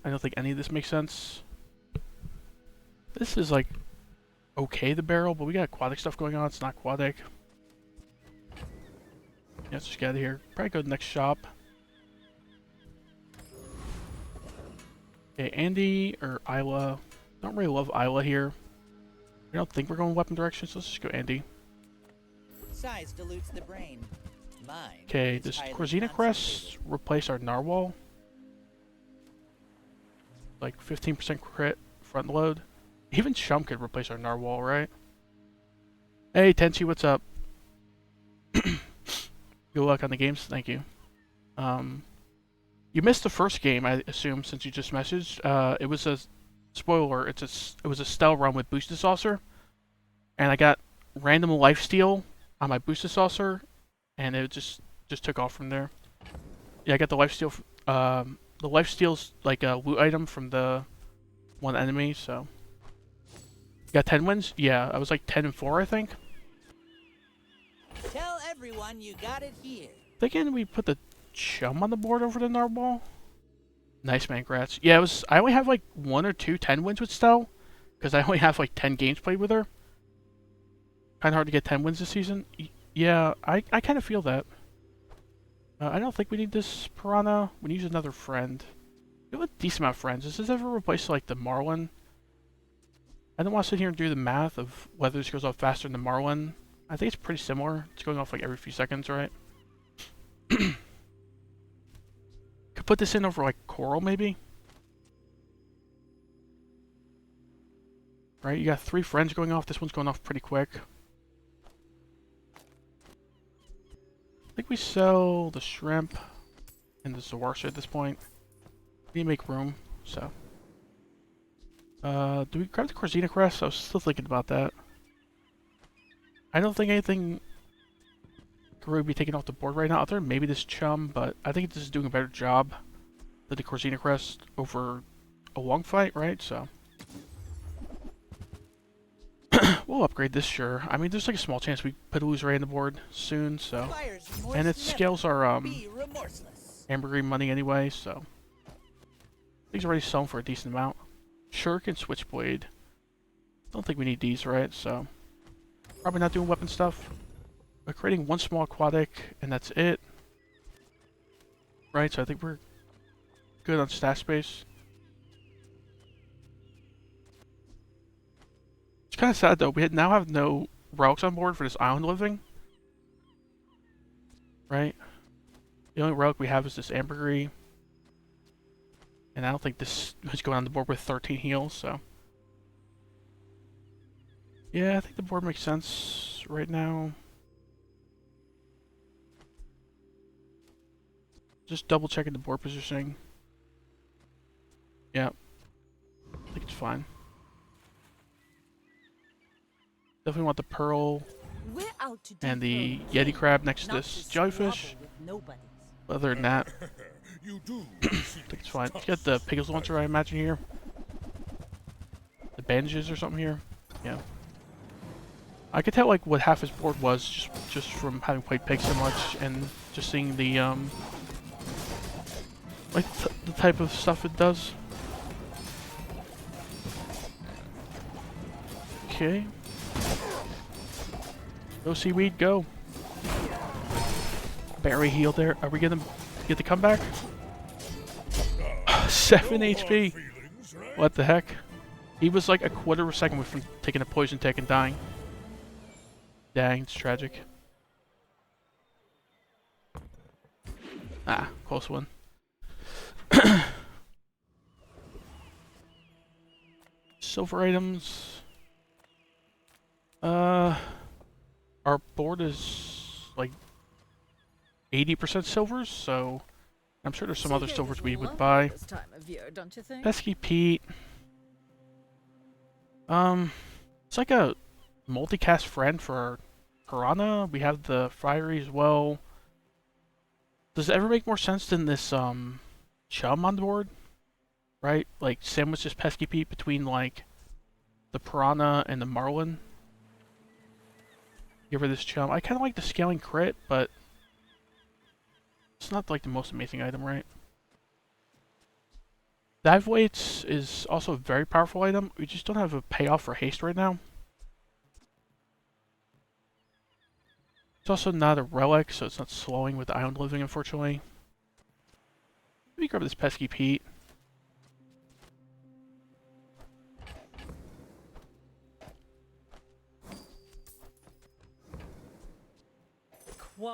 I don't think any of this makes sense. This is like okay, the barrel, but we got aquatic stuff going on. It's not aquatic. Yeah, let's just get out of here. Probably go to the next shop. Okay, Andy or Isla. Don't really love Isla here. I don't think we're going weapon direction, so let's just go Andy. Size dilutes the brain. Mine. Okay, does Corzina Crest replace our Narwhal? Like 15% crit front load. Even Chum could replace our Narwhal, right? Hey Tenchi, what's up? Good luck on the games, thank you. You missed the first game, I assume, since you just messaged. It was a spoiler. It was a stealth run with Boosted Saucer, and I got random lifesteal on my Boosted Saucer, and it just took off from there. Yeah, I got the lifesteal. The lifesteal's like a loot item from the one enemy. So, you got 10 wins. Yeah, I was like 10-4, I think. Tell everyone you got it here. Thinking we put the Chum on the board over the Narwhal. Nice, man, congrats. Yeah, it was. I only have like 1 or 2 10 wins with Stell, because I only have like 10 games played with her. Kind of hard to get 10 wins this season. Yeah, I kind of feel that. I don't think we need this Piranha. We need another friend. We have a decent amount of friends. Does this ever replace like the Marlin? I don't want to sit here and do the math of whether this goes off faster than the Marlin. I think it's pretty similar. It's going off like every few seconds, right? Could put this in over like Coral, maybe? Right, you got 3 friends going off. This one's going off pretty quick. I think we sell the shrimp and the Zawarsha at this point. We need to make room, so. Do we grab the Corzina Crest? I was still thinking about that. I don't think anything could really be taken off the board right now, other than maybe this Chum, but I think this is doing a better job than the Corzina Crest over a long fight, right? So. We'll upgrade this, sure. I mean, there's like a small chance we put a loser on the board soon, so. And it scales our ambergris money anyway, so. These are already selling for a decent amount. Shirk and Switchblade. Don't think we need these, right? So. Probably not doing weapon stuff. We're creating 1 small aquatic, and that's it. Right, so I think we're good on stash space. It's kind of sad though, we now have no relics on board for this island living. Right? The only relic we have is this ambergris. And I don't think this is going on the board with 13 heals, so. Yeah, I think the board makes sense right now. Just double checking the board positioning. Yeah. I think it's fine. Definitely want the pearl and the Yeti crab next to this jellyfish. Other than that, I think it's fine. Let's get the Pickles launcher, I imagine, here. The bandages or something here. Yeah. I could tell like what half his board was just from having played Pig so much and just seeing the like the type of stuff it does. Okay. Go seaweed, go. Barry healed there. Are we gonna get the comeback? 7 HP. What the heck? He was like a quarter of a second from taking a poison tick and dying. Dang, it's tragic. Ah, close one. Silver items. Our board is like 80% silvers, so I'm sure there's some other silvers we would buy. This time of year, don't you think? Pesky Pete. It's like a multicast friend for Piranha. We have the Fiery as well. Does it ever make more sense than this Chum on the board? Right? Like sandwich this Pesky Pete between like the Piranha and the Marlin. Give her this Chum. I kind of like the scaling crit, but it's not like the most amazing item, right? Dive Weights is also a very powerful item. We just don't have a payoff for haste right now. It's also not a relic, so it's not slowing with Island Living, unfortunately. Let me grab this Pesky Pete.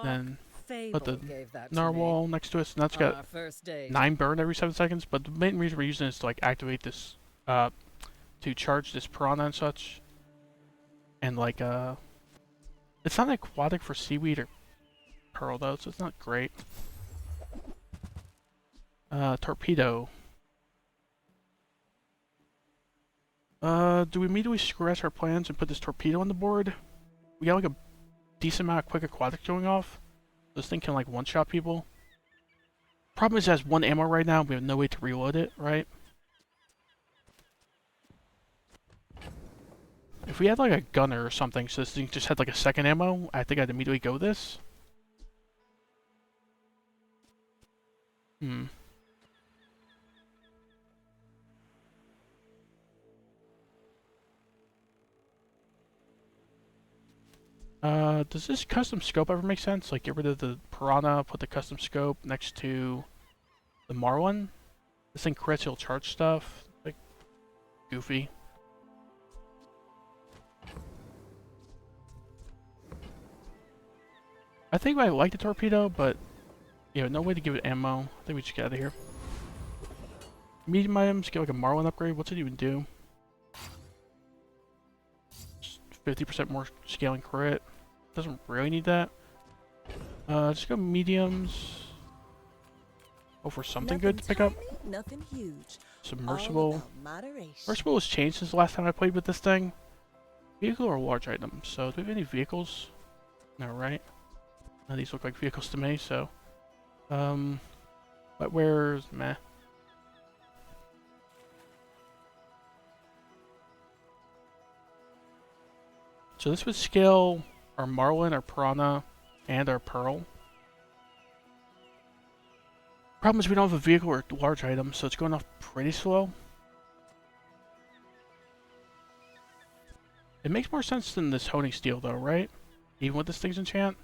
Then put the Narwhal next to it. So now it's got 9 burn every 7 seconds. But the main reason we're using it is to like activate this, to charge this Piranha and such. And like it's not aquatic for Seaweed or Pearl though, so it's not great. Torpedo. Do we immediately scratch our plans and put this Torpedo on the board? We got like a decent amount of quick aquatics going off. This thing can like one-shot people. Problem is it has 1 ammo right now, we have no way to reload it, right? If we had like a gunner or something, so this thing just had like a 2nd ammo, I think I'd immediately go this. Does this custom scope ever make sense? Like, get rid of the Piranha, put the custom scope next to the Marlin? This thing crits, he'll charge stuff. Like, goofy. I think I like the Torpedo, but, yeah, no way to give it ammo. I think we should get out of here. Medium items, get like a Marlin upgrade. What's it even do? 50% more scaling crit. Doesn't really need that. Just go mediums. Hope for something good to pick up. Nothing huge. Submersible. Submersible has changed since the last time I played with this thing. Vehicle or large item? So, do we have any vehicles? No, right? None of these look like vehicles to me, so. But where's meh? So this would scale our Marlin, our Piranha, and our Pearl. Problem is we don't have a vehicle or large item, so it's going off pretty slow. It makes more sense than this Honing Steel though, right? Even with this thing's enchant.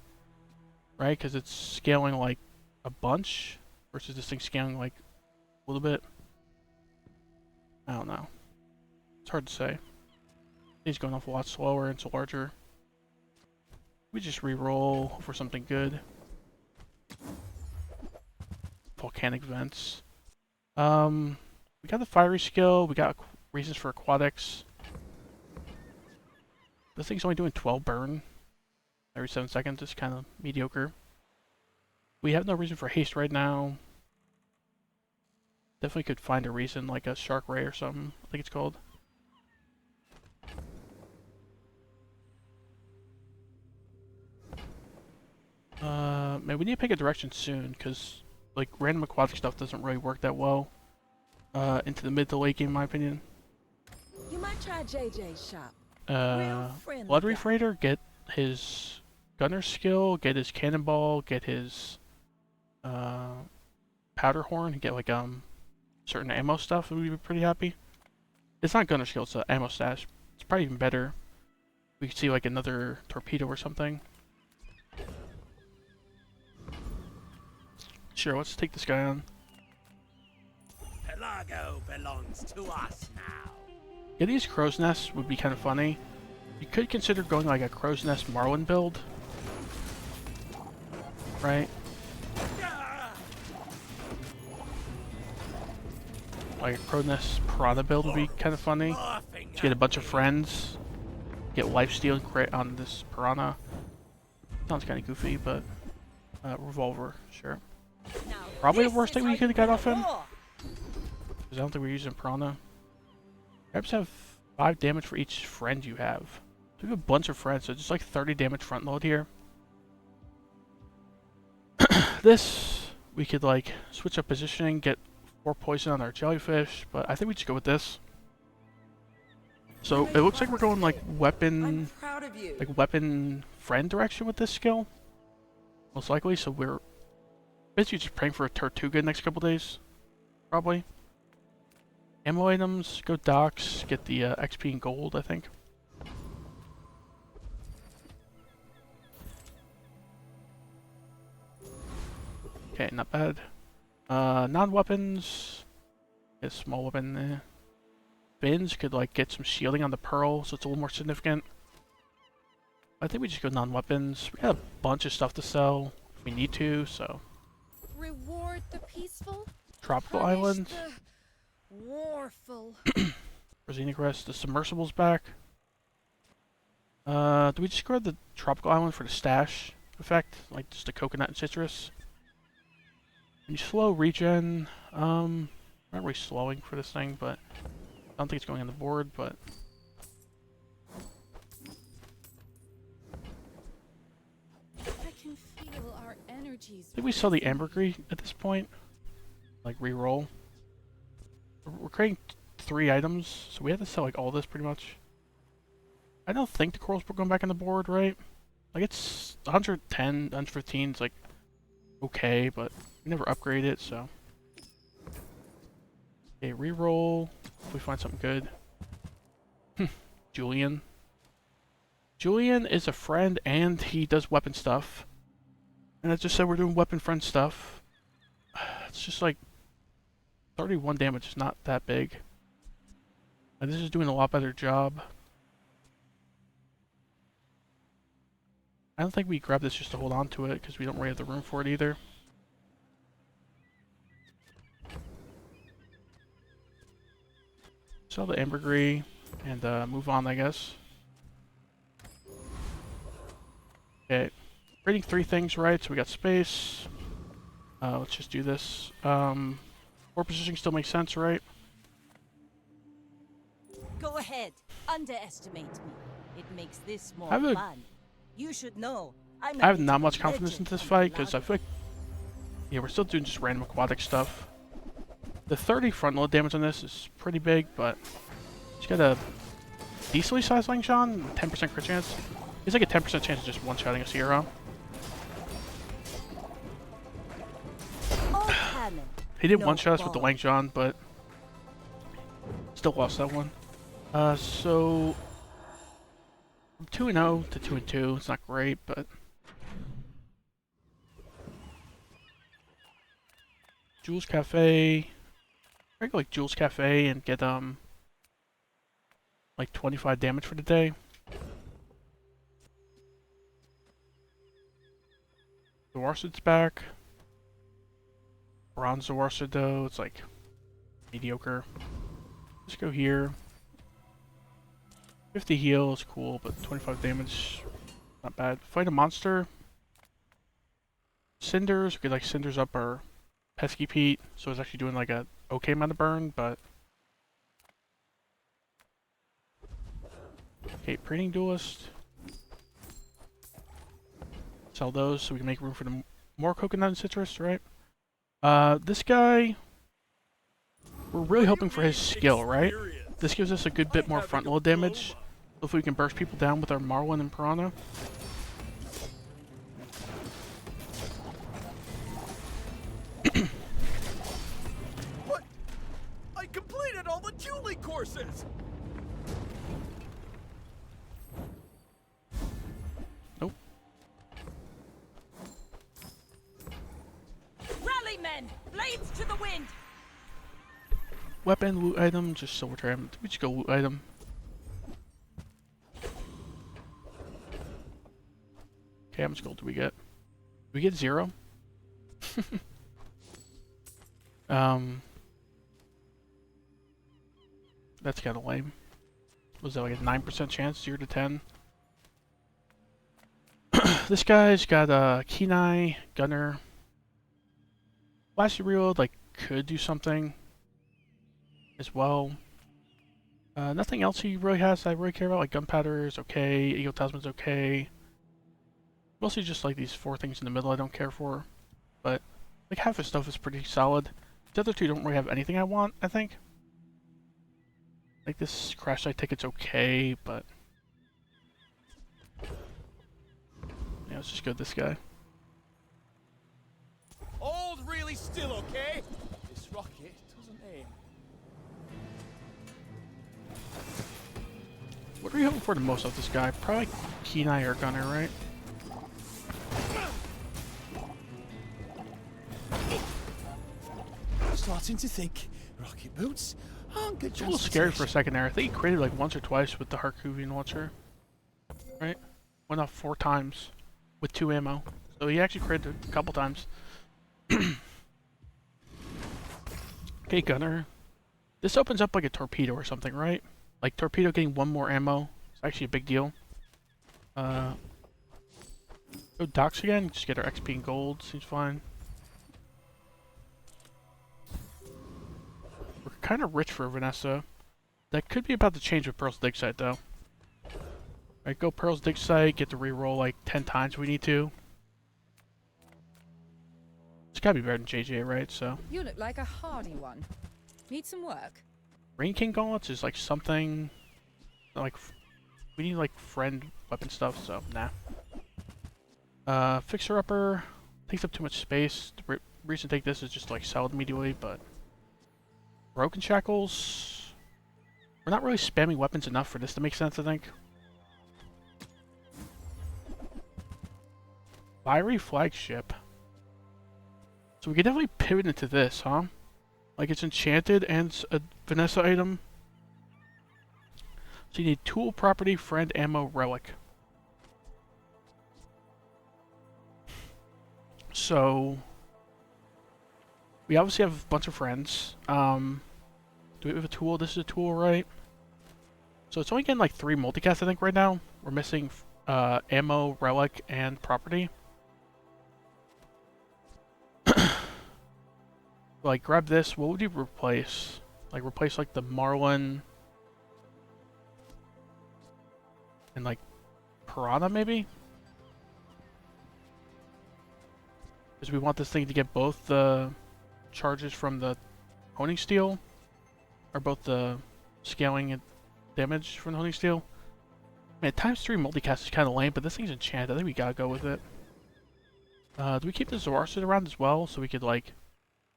Right? Because it's scaling like a bunch versus this thing scaling like a little bit. I don't know. It's hard to say. He's going off a lot slower and it's larger. We just re-roll for something good. Volcanic vents. We got the fiery skill. We got reasons for aquatics. This thing's only doing 12 burn every 7 seconds. It's kind of mediocre. We have no reason for haste right now. Definitely could find a reason, like a Shark Ray or something. I think it's called. Man, we need to pick a direction soon, because like random aquatic stuff doesn't really work that well into the mid to late game, in my opinion. You might try JJ's shop. Blood Reef Raider, get his gunner skill, get his cannonball, get his powder horn, get like certain ammo stuff, and we'd be pretty happy. It's not gunner skill, it's ammo stash. It's probably even better. We could see like another torpedo or something. Sure, let's take this guy on. Pelago belongs to us now. Yeah, these crow's nests would be kind of funny. You could consider going like a crow's nest Marlin build. Right? Like a crow's nest Piranha build would be kind of funny. To get a bunch of friends. get lifesteal and crit on this piranha. Sounds kind of goofy, but revolver, sure. Probably the worst thing we could have got off him. Because I don't think we're using piranha. Perhaps have 5 damage for each friend you have. So we have a bunch of friends, so just like 30 damage front load here. This, we could like switch up positioning, get 4 poison on our jellyfish, but I think we just go with this. So it looks like we're going like weapon, weapon friend direction with this skill, most likely. So we're basically just praying for a Tortuga next couple days, probably. Ammo items, go docks, get the XP and gold, I think. Okay, not bad. Non-weapons, get a small weapon there. Bins could like get some shielding on the pearl, so it's a little more significant. I think we just go non-weapons. We got a bunch of stuff to sell if we need to, so. Reward the peaceful. Tropical Punish Island. the warful. Rosina Crest, the submersible's back. Do we just grab the Tropical Island for the stash effect? Like just a coconut and citrus? And slow regen. Not really slowing for this thing, but I don't think it's going on the board, but I can feel our energies. I think we sell the ambergris at this point. Like re-roll. We're creating 3 items, so we have to sell like all this pretty much. I don't think the coral's going back on the board, right? Like it's 110, 115, it's like okay, but we never upgrade it, so. Okay, re-roll. If we find something good. Julian. Julian is a friend and he does weapon stuff. And I just said we're doing weapon friend stuff. It's just like 31 damage is not that big. And this is doing a lot better job. I don't think we grab this just to hold on to it because we don't really have the room for it either. Sell the ambergris and move on, I guess. Okay, creating 3 things, right? So we got space. Let's just do this. 4 positioning still makes sense, right? Go ahead, underestimate me. It makes this more I have fun. You should know. I have not much confidence in this fight because I feel like, yeah, we're still doing just random aquatic stuff. The 30 front load damage on this is pretty big, but he's got a decently sized Langshon, 10% crit chance. He's like a 10% chance of just one-shotting a Sierra. He did one-shot us with the Langshon, but still lost that one. So from 2-0 to 2-2, it's not great, but Jules Cafe. I go like Jules Cafe and get like 25 damage for the day. The Warsid's back. Bronze Warsid though, it's like mediocre. Let's go here. 50 heal is cool, but 25 damage, not bad. Fight a monster. Cinders, we could like Cinders up our Pesky Pete, so it's actually doing like a okay amount of burn, but okay, Preening Duelist. Sell those so we can make room for the more coconut and citrus, right? This guy, we're really hoping for his skill, right? This gives us a good bit more front load damage. Hopefully we can burst people down with our Marlin and Piranha. What? I completed all the Julie courses! Nope. Rally men! Blades to the wind! Weapon, loot item, just silver tram. We just go loot item. Okay, how much gold do we get? Do we get 0? That's kind of lame. Was that like a 9% chance, 0 to 10? This guy's got a Kenai, Gunner. Flashy Reload, like, could do something as well. Nothing else he really has that I really care about, like Gunpowder is okay, Eagle Talisman's okay. Mostly just like these 4 things in the middle I don't care for. But like half his stuff is pretty solid. The other 2 don't really have anything I want, I think. Like this crash site ticket's okay, but yeah, let's just go with this guy. Hold really still, okay? This rocket doesn't aim. What are you hoping for the most of this guy? Probably like Kenai or Gunner, right? Starting to think rocket boots aren't good. It's a little scary for a second there. I think he created like once or twice with the Harkuvian launcher. Right? Went off 4 times with 2 ammo. So he actually created a couple times. Okay, Gunner. This opens up like a torpedo or something, right? Like torpedo getting 1 more ammo. It's actually a big deal. Go Docs again, just get our XP and gold, seems fine. We're kind of rich for Vanessa. That could be about to change with Pearl's Dig Site though. Alright, go Pearl's Dig Site, get to reroll like 10 times if we need to. It's gotta be better than JJ, right? So. You look like a hardy one. Need some work? Rain King Gauntlets is like something like we need like friend weapon stuff, so nah. Fixer Upper takes up too much space. The reason to take this is just like sell it immediately, but Broken Shackles, we're not really spamming weapons enough for this to make sense, I think. Fiery Flagship. So we could definitely pivot into this, huh? Like it's enchanted and a Vanessa item. So you need tool, property, friend, ammo, relic. So we obviously have a bunch of friends. Do we have a tool? This is a tool, right? So it's only getting like 3 multicasts, I think, right now. We're missing ammo, relic, and property. Like, grab this. What would you replace? Like, replace, like, the Marlin and, like, Piranha, maybe? Because we want this thing to get both the charges from the Honing Steel, or both the scaling and damage from the Honing Steel. Man, ×3 multicast is kind of lame, but this thing's enchanted. I think we gotta go with it. Do we keep the Zoroarkid around as well, so we could, like...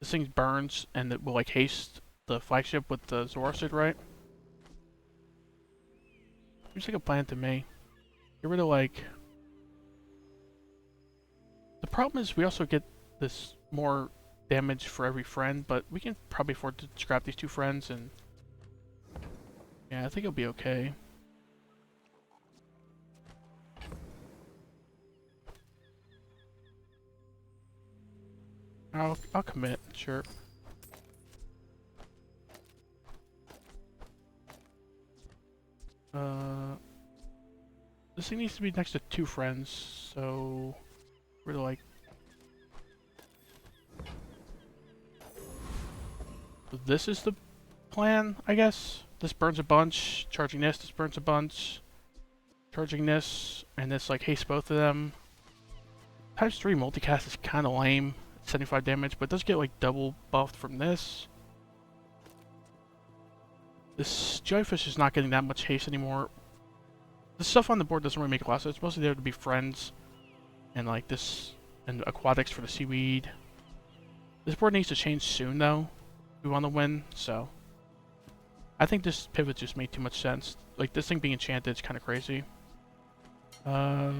This thing burns, and it will, like, haste the flagship with the Zoroarkid, right? Seems like a plan to me. Get rid of, like... The problem is we also get this more damage for every friend, but we can probably afford to scrap these 2 friends, and... Yeah, I think it'll be okay. I'll commit, sure. This thing needs to be next to 2 friends, so we're like. So this is the plan, I guess. This burns a bunch. Charging this burns a bunch. Charging this, and this like haste both of them. ×3 multicast is kind of lame. 75 damage, but it does get like double buffed from this. This Jellyfish is not getting that much haste anymore. The stuff on the board doesn't really make a lot, so it's mostly there to be friends. And like this, and aquatics for the seaweed. This board needs to change soon though. If we want to win, so. I think this pivot just made too much sense. Like this thing being enchanted is kind of crazy. Does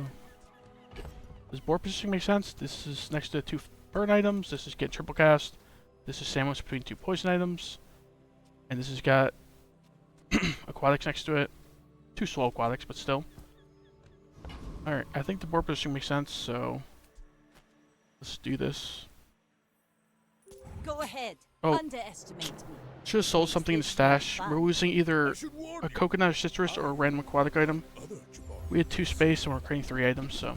board positioning make sense? This is next to 2 burn items. This is getting triple cast. This is sandwiched between 2 poison items. And this has got aquatics next to it. 2 slow aquatics, but still. Alright, I think the board positioning makes sense, so let's do this. Go ahead. Oh. Underestimate me. Should have sold something in the stash. We're losing either a coconut or citrus or a random aquatic item. We had 2 space and we're creating 3 items, so.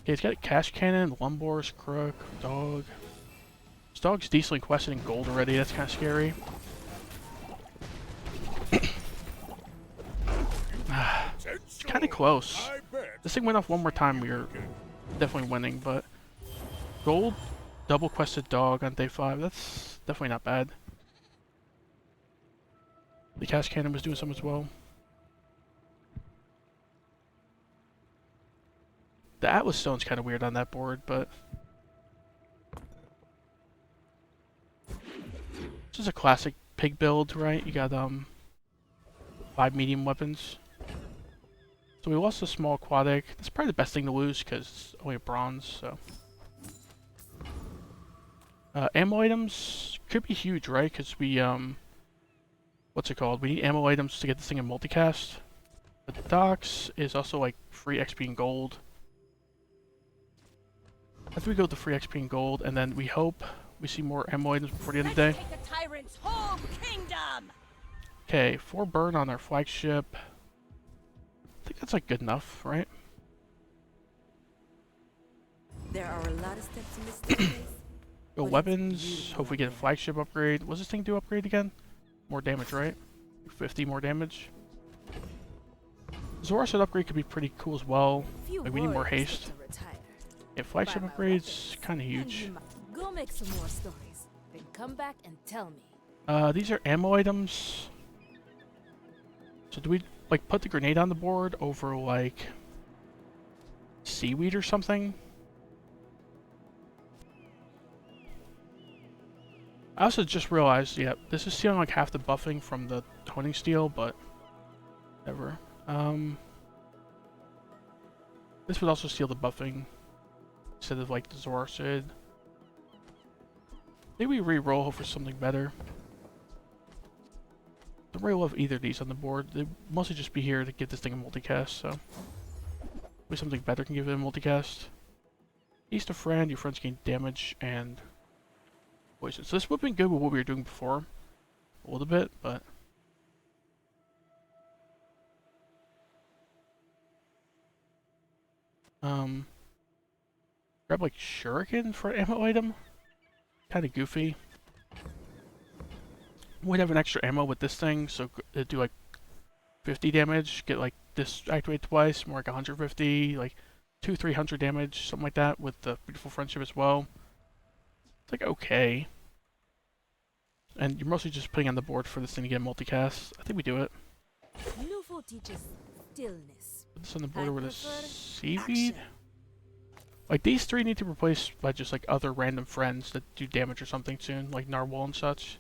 Okay, it's got a cash cannon, Lumbors, Crook, Dog. This dog's decently quested in gold already, that's kind of scary. It's kind of close. This thing went off one more time, we were definitely winning, but gold, double quested dog on day 5, that's definitely not bad. The cash cannon was doing some as well. The Atlas Stone's kind of weird on that board, but this is a classic pig build, right? You got 5 medium weapons. So we lost a small aquatic. That's probably the best thing to lose because it's only a bronze, so. Ammo items could be huge, right? Because we, what's it called? We need ammo items to get this thing in multicast. But the docks is also like free XP and gold. After we go with the free XP and gold, and then we hope we see more ammo items before the end of the day. Take the tyrant's home kingdom. Okay, 4 burn on our flagship. I think that's like good enough, right? There are a lot of steps in this staircase. Go weapons. Hopefully get a flagship upgrade. What's this thing do upgrade again? More damage, right? 50 more damage. Zora's upgrade could be pretty cool as well. Like we need more haste. Yeah, flagship upgrades kind of huge. Go make some more stories, then come back and tell me. These are ammo items. So do we like put the grenade on the board over like seaweed or something? I also just realized, yeah, this is stealing like half the buffing from the honing steel, but whatever. This would also steal the buffing instead of like the Zora Sid. Maybe we re-roll for something better. Don't really love either of these on the board. They mostly just be here to get this thing a multicast, so maybe something better can give it a multicast. East of friend, your friends gain damage and poison. So this would have been good with what we were doing before. A little bit, but grab like shuriken for an ammo item. Kind of goofy. We'd have an extra ammo with this thing, so it'd do like 50 damage. Get like this activate twice, more like 150, like 200-300 damage, something like that. With the beautiful friendship as well. It's like okay. And you're mostly just putting on the board for this thing to get a multicast. I think we do it. Lufo teaches stillness. Put this on the border with a seaweed. Like these 3 need to be replaced by just like other random friends that do damage or something soon, like Narwhal and such.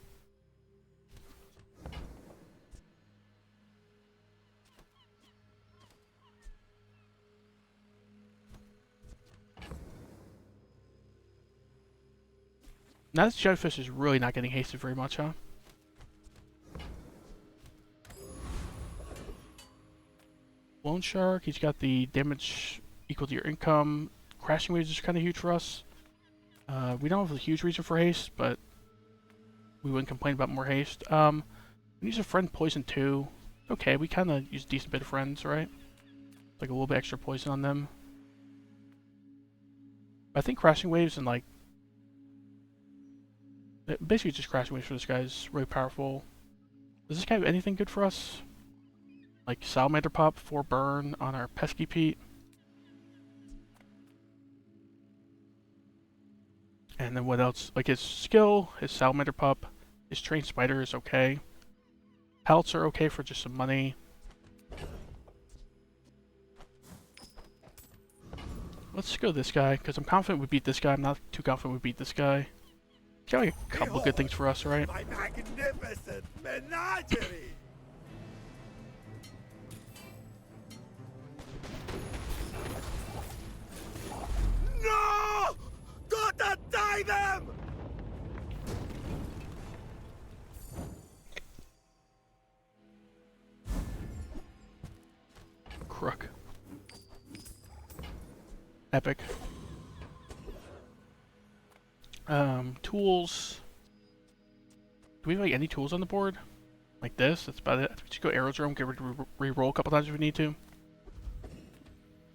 Now this jellyfish is really not getting hasted very much, huh? Lone Shark, he's got the damage equal to your income. Crashing waves is kind of huge for us. We don't have a huge reason for haste, but we wouldn't complain about more haste. We use a friend poison too. Okay, we kind of use a decent bit of friends, right? Like a little bit extra poison on them. I think crashing waves and like basically just crashing waves for this guy is really powerful. Does this guy have anything good for us? Like Salamander Pop, 4 burn on our Pesky Pete. And then what else? Like his skill, his Salamander Pup, his Trained Spider is okay. Pelts are okay for just some money. Let's go this guy, because I'm confident we beat this guy. I'm not too confident we beat this guy. He's got like a couple good things for us, right? My magnificent menagerie! No! Don't die them! Crook. Epic. Tools. we have like any tools on the board? Like this? That's about it. I think we should go Aerodrome, get rid of re-roll a couple times if we need to.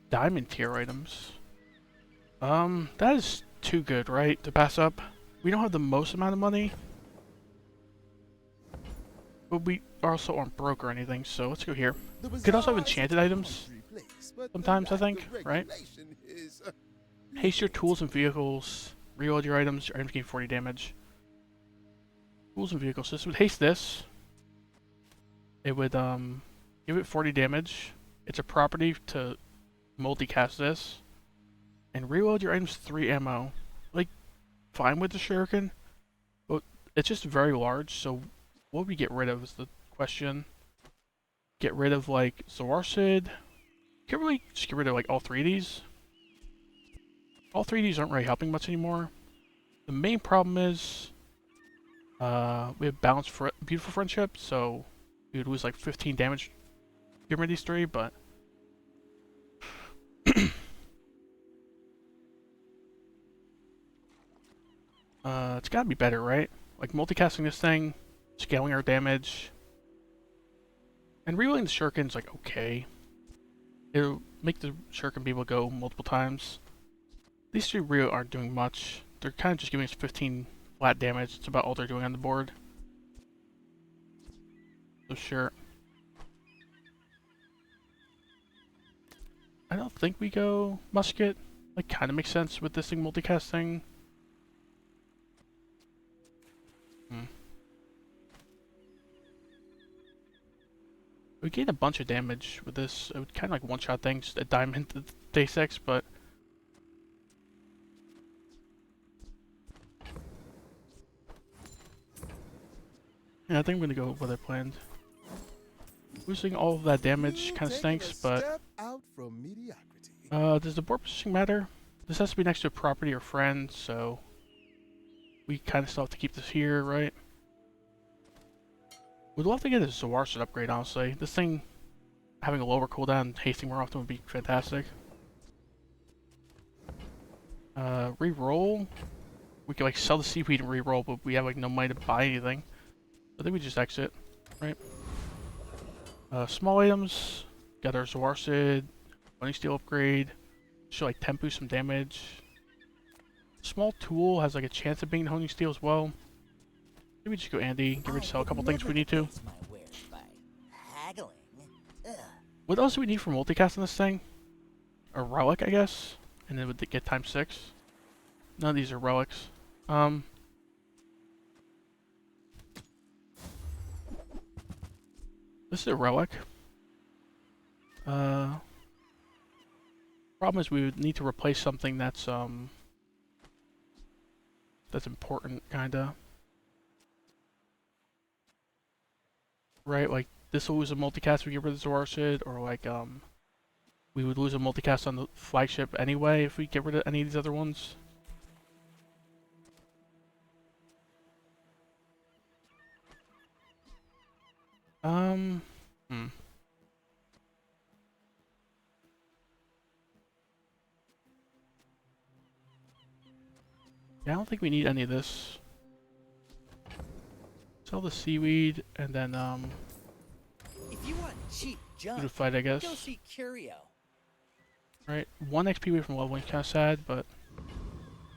Diamond tier items. That is too good, right? To pass up. We don't have the most amount of money. But we also aren't broke or anything, so let's go here. We could also have enchanted items. Sometimes, I think, right? Haste your tools and vehicles. Reload your items. Your items gain 40 damage. Tools and vehicles. This would haste this. It would give it 40 damage. It's a property to multicast this. And reload your items 3 ammo. Like, fine with the shuriken. But it's just very large, so what would we get rid of is the question. Get rid of like Zoarcid. Can't really just get rid of like all 3 of these. All 3 of these aren't really helping much anymore. The main problem is we have balanced for beautiful friendship, so we would lose like 15 damage getting rid of these 3, but it's gotta be better, right? Like multicasting this thing, scaling our damage, and reloading the shuriken's like okay. It'll make the shuriken be able to go multiple times. These 3 really aren't doing much. They're kind of just giving us 15 flat damage. It's about all they're doing on the board. So sure. I don't think we go musket. Like kind of makes sense with this thing multicasting. We gain a bunch of damage with this. It would kind of like one-shot things, a diamond to day 6, but yeah, I think I'm gonna go with what I planned. Losing all of that damage kind of stinks, but does the board positioning matter? This has to be next to a property or friend, so we kind of still have to keep this here, right? We'd love to get a Zoarcid upgrade, honestly. This thing having a lower cooldown and hasting more often would be fantastic. Reroll. We could like sell the seaweed and reroll, but we have like no money to buy anything. I think we just exit, right? Small items. Got our Zoarcid. Bunny Steel upgrade. Should like tempo some damage. Small tool has like a chance of being Honing Steel as well. Maybe just go Andy, get rid of sell a couple things if we need to. What else do we need for multicast on this thing? A relic, I guess? And then would get times 6. None of these are relics. This is a relic. Problem is we would need to replace something that's important, kinda. Right, like this will lose a multicast if we get rid of Zoarcid, or like we would lose a multicast on the flagship anyway if we get rid of any of these other ones. Yeah, I don't think we need any of this. Sell the seaweed and then if you want cheap junk, do the fight, I guess. go see Curio. Right, 1 XP away from leveling, kind of sad, but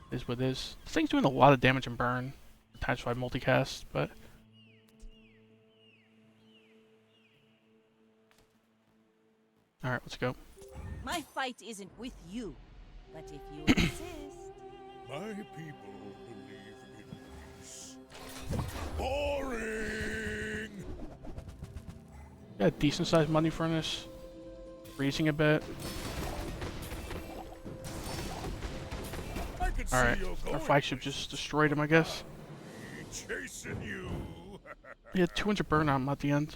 it is what it is. This thing's doing a lot of damage and burn, times 5 multicast, but all right, let's go. My fight isn't with you, but if you insist. My people believe in peace. Boring! Got a decent sized money furnace. Freezing a bit. Alright, our flagship just destroyed him, I guess. Chasing you. He had 200 burn on him at the end.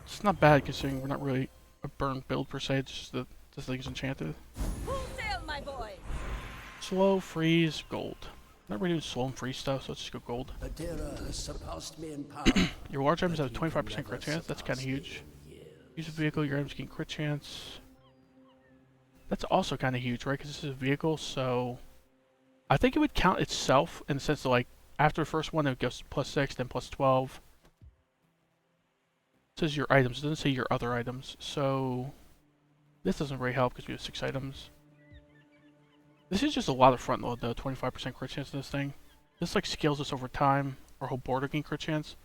It's not bad considering we're not really a burn build per se, it's just that this thing's enchanted. Full sail, my boy! Slow, freeze, gold. Not really doing slow and freeze stuff, so let's just go gold. Adira has surpassed me in power. Your large items have a 25% crit chance, that's kind of huge. Use a vehicle, your items gain crit chance. That's also kind of huge, right? Because this is a vehicle, so I think it would count itself in the sense that, like, After the first one, it goes +6, then +12. It says your items. It doesn't say your other items. So this doesn't really help because we have 6 items. This is just a lot of front load though. 25% crit chance in this thing. This like scales us over time. Our whole board will gain crit chance.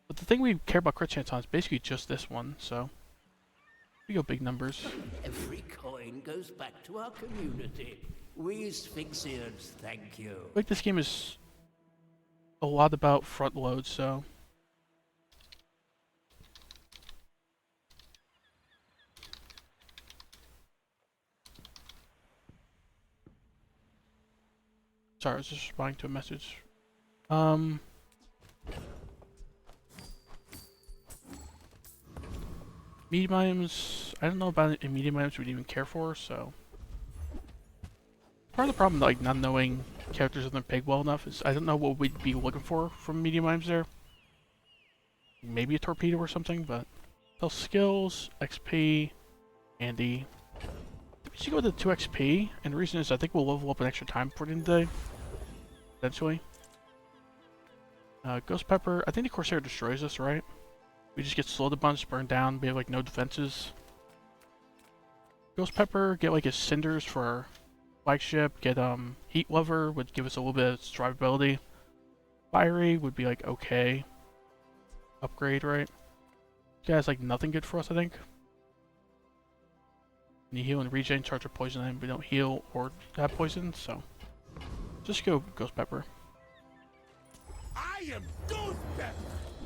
But the thing we care about crit chance on is basically just this one. So we go big numbers. Every coin goes back to our community. We Sphinxians thank you. Like this game is a lot about front load, so sorry, I was just responding to a message. Medium items, I don't know about any medium items we'd even care for, so part of the problem, like not knowing characters in the pig well enough, is I don't know what we'd be looking for from medium items there. Maybe a torpedo or something, but those skills, XP, Andy. We should go with the 2 XP, and the reason is I think we'll level up an extra time for the end of the day. Eventually. Ghost Pepper, I think the Corsair destroys us, right? We just get slowed a bunch, burned down, we have like no defenses. Ghost Pepper, get like his cinders for our flagship, get Heat Lover, would give us a little bit of survivability. Fiery would be like okay. Upgrade, right? This guy has like nothing good for us, I think. When you heal and regen, charge of poison, and we don't heal or have poison, so just go Ghost Pepper. I am Ghost Pepper.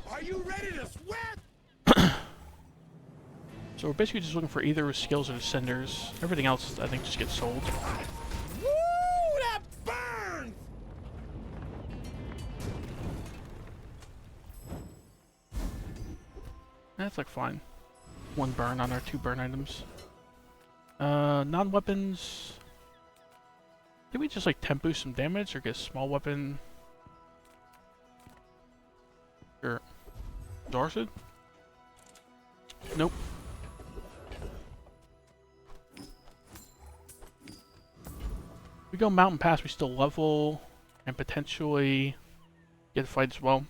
Are you ready to sweat? So we're basically just looking for either his skills or his cinders. Everything else, I think, just gets sold. Woo! That burns! That's like fine. 1 burn on our 2 burn items. Non-weapons. Did we just like temp boost some damage or get a small weapon? Sure. Dorset? Nope. We go Mountain Pass, we still level and potentially get a fight as well.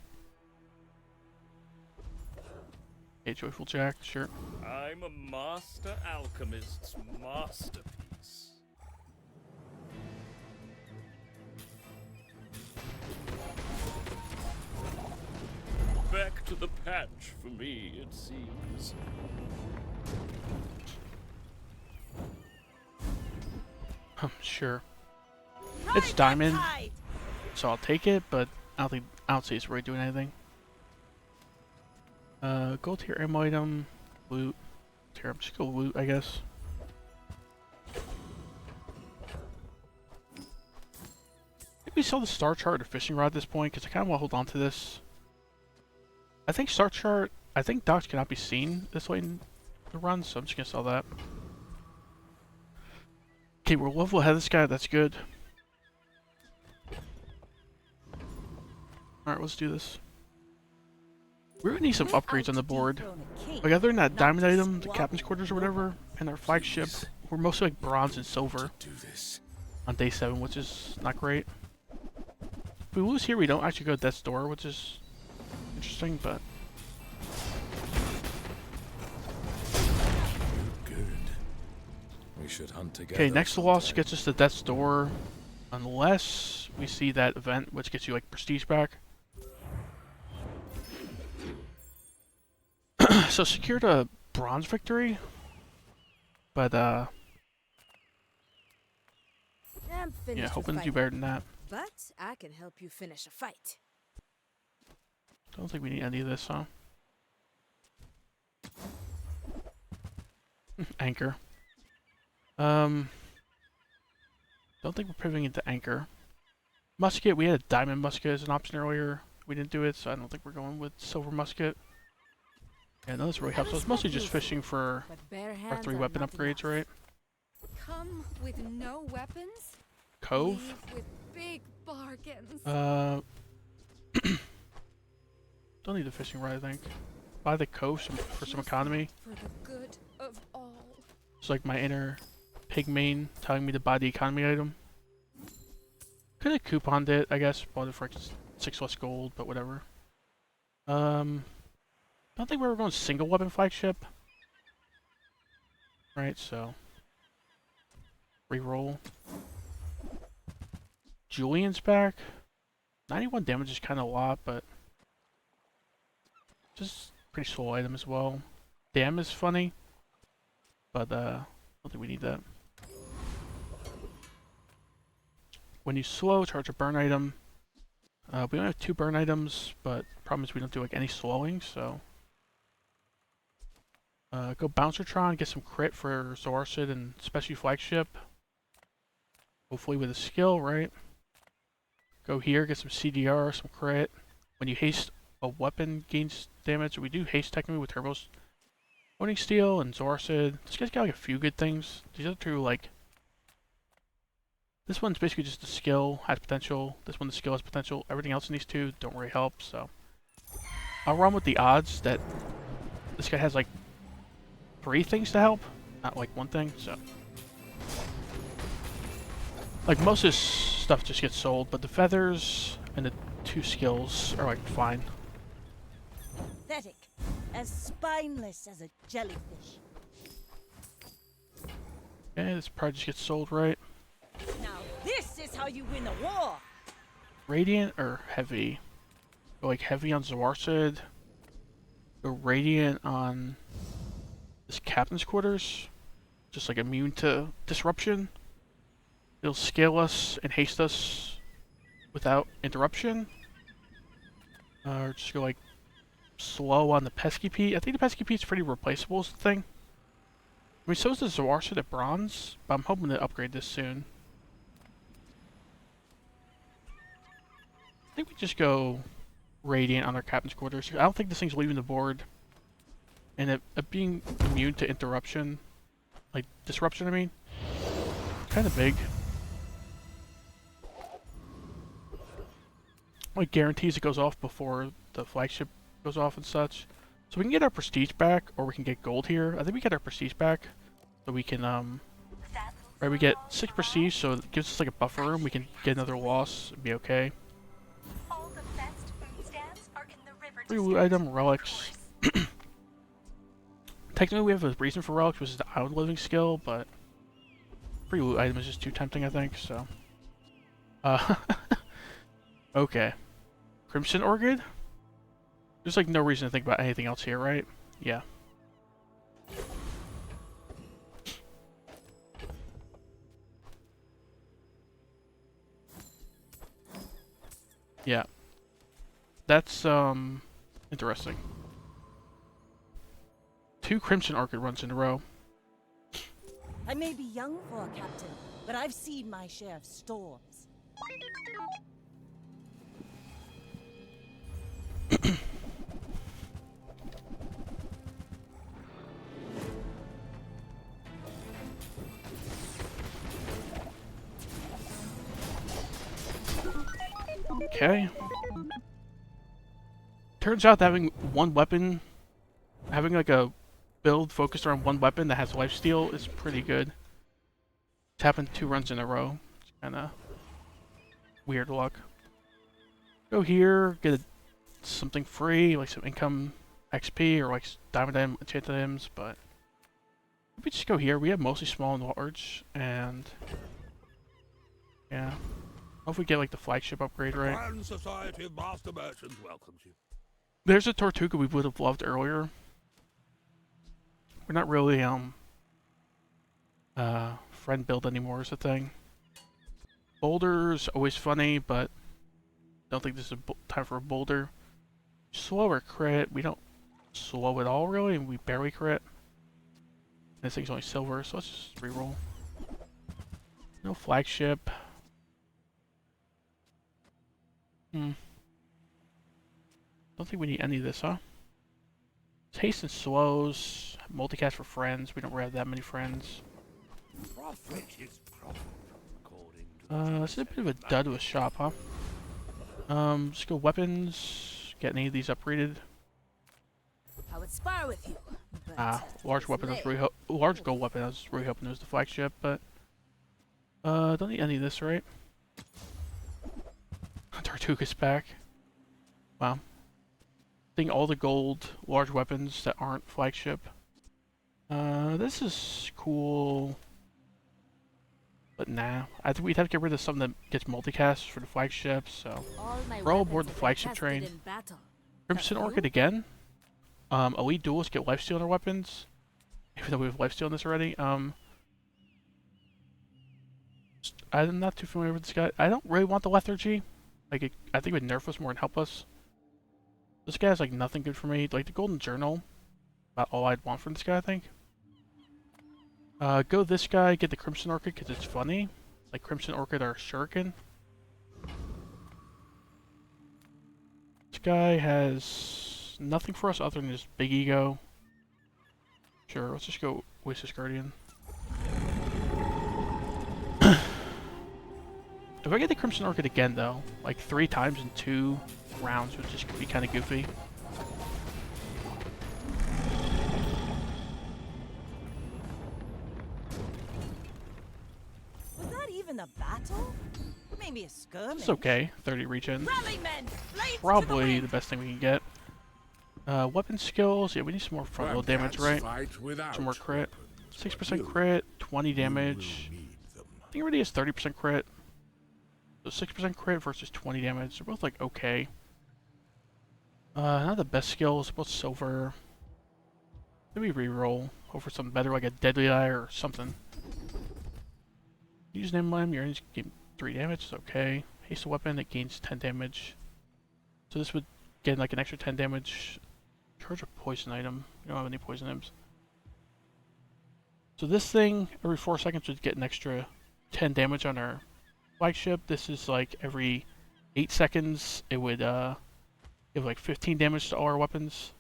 Okay, Joyful Jack, sure. I'm a master alchemist's masterpiece. Back to the patch for me, it seems. Sure. It's diamond, so I'll take it, but I don't see it's really doing anything. Gold tier ammo item, loot. Here, I'm just go loot, I guess. Maybe we sell the star chart or fishing rod at this point, because I kind of want to hold on to this. I think star chart, I think docks cannot be seen this way in the run, so I'm just gonna sell that. Okay, we're level ahead of this guy, that's good. Alright, let's do this. We really need some upgrades on the board. Like other than that diamond item, the captain's quarters or whatever, and our flagship, we're mostly like bronze and silver on day 7, which is not great. If we lose here, we don't actually go to Death's Door, which is interesting, but... Good. We should hunt together. Okay, next loss gets us to Death's Door, unless we see that event, which gets you like prestige back. So secured a bronze victory, but I'm finished yeah, with hoping to do fighting, better than that. But I can help you finish a fight. Don't think we need any of this, huh? Anchor. Don't think we're pivoting into anchor. Musket, we had a diamond musket as an option earlier. We didn't do it, so I don't think we're going with silver musket. Yeah, no, this really helps. I was mostly just fishing for our 3 weapon upgrades, right? Come with no weapons? Cove? Leave with big bargains. Don't need the fishing rod, I think. Buy the Cove for some economy. For the good of all. It's like my inner pig main telling me to buy the economy item. Could have couponed it, I guess. Bought it for like 6 less gold, but whatever. I don't think we were going single weapon flagship. Right, so reroll. Julian's back. 91 damage is kind of a lot, but just pretty slow item as well. Damn is funny, but I don't think we need that. When you slow, charge a burn item. We only have 2 burn items, but the problem is we don't do like any slowing, so go Bouncertron, get some crit for Zoarcid and Special Flagship. Hopefully with a skill, right? Go here, get some CDR, some crit. When you haste, a weapon gains damage. We do haste technically with Turbo's Owning Steel and Zoarcid. This guy's got like a few good things. These other two, like, this one's basically just the skill has potential. This one, the skill has potential. Everything else in these two don't really help, so I'll run with the odds that this guy has like 3 things to help, not like 1 thing, so. Like, most of this stuff just gets sold, but the feathers and the 2 skills are like fine. Pathetic. As spineless as a jellyfish. Okay, this probably just gets sold, right? Now this is how you win a war! Radiant or heavy? Go like heavy on Zoarcid. Go radiant on this captain's quarters. Just like immune to disruption. It'll scale us and haste us without interruption. Or just go like slow on the Pesky Pete. I think the Pesky Pete's pretty replaceable as the thing. I mean, so is the Zoarcid at bronze, but I'm hoping to upgrade this soon. I think we just go Radiant on our Captain's Quarters. I don't think this thing's leaving the board. And it being immune to interruption, like disruption, I mean, kind of big. Like guarantees it goes off before the flagship goes off and such. So we can get our prestige back, or we can get gold here. I think we get our prestige back, so we can right, we get 6 prestige, so it gives us like a buffer room. We can get another loss and be okay. Free loot item, relics. Technically we have a reason for relics, which is the Island Living skill, but free loot item is just too tempting, I think, so. Okay. Crimson Orchid? There's like no reason to think about anything else here, right? Yeah. Yeah. That's, interesting. 2 Crimson Orchid runs in a row. I may be young for a captain, but I've seen my share of storms. Okay. Turns out that having one weapon, having like a build focused around one weapon that has lifesteal is pretty good. It's happened 2 runs in a row. It's kinda weird luck. Go here, get something free, like some income XP or like diamond item, enchanted items, but maybe just go here. We have mostly small and large, and yeah. Hopefully get like the flagship upgrade, right? Grand Society of Master Merchants welcomes you. There's a Tortuga we would have loved earlier. We're not really friend build anymore is the thing. Boulder's always funny, but don't think this is time for a boulder. Slower crit. We don't slow at all really, and we barely crit. This thing's only silver, so let's just reroll. No flagship. Don't think we need any of this, huh? Haste and slows. Multicast for friends. We don't really have that many friends. Profit is profit, according to this is a bit of a dud with shop, huh? Just go weapons. Get any of these upgraded. I would spar with you. But large weapon. I was really large gold weapon. I was really hoping it was the flagship, but don't need any of this, right? Tortuga's back. Wow. I think all the gold large weapons that aren't flagship. This is cool. But nah. I think we'd have to get rid of something that gets multicast for the flagship, so we're all aboard the flagship train. Crimson Orchid again. Elite duelists get lifesteal on their weapons. Even though we have lifesteal in this already. I'm not too familiar with this guy. I don't really want the lethargy. Like, I think it would nerf us more and help us. This guy has like nothing good for me. Like the Golden Journal, about all I'd want from this guy, I think. Go this guy, get the Crimson Orchid because it's funny. Like Crimson Orchid or Shuriken. This guy has nothing for us other than his big ego. Sure, let's just go Oasis Guardian. If I get the Crimson Orchid again though, like 3 times in 2 rounds would just be kind of goofy. Was that even a battle? Maybe a skirmish. It's okay. 30 regen. Rally men, Probably the best thing we can get. Weapon skills. Yeah, we need some more front row damage, right? Some more crit. 6% crit, 20 damage. I think it already has 30% crit. So 6% crit versus 20 damage. They're both like okay. Not the best skills, both silver. Maybe reroll. Hope for something better, like a Deadly Eye or something. Use an emblem, your enemies gain 3 damage, it's okay. Haste a weapon, it gains 10 damage. So this would get like an extra 10 damage. Charge a poison item. We don't have any poison items. So this thing, every 4 seconds would get an extra 10 damage on our flagship. This is like every 8 seconds, it would give like 15 damage to all our weapons.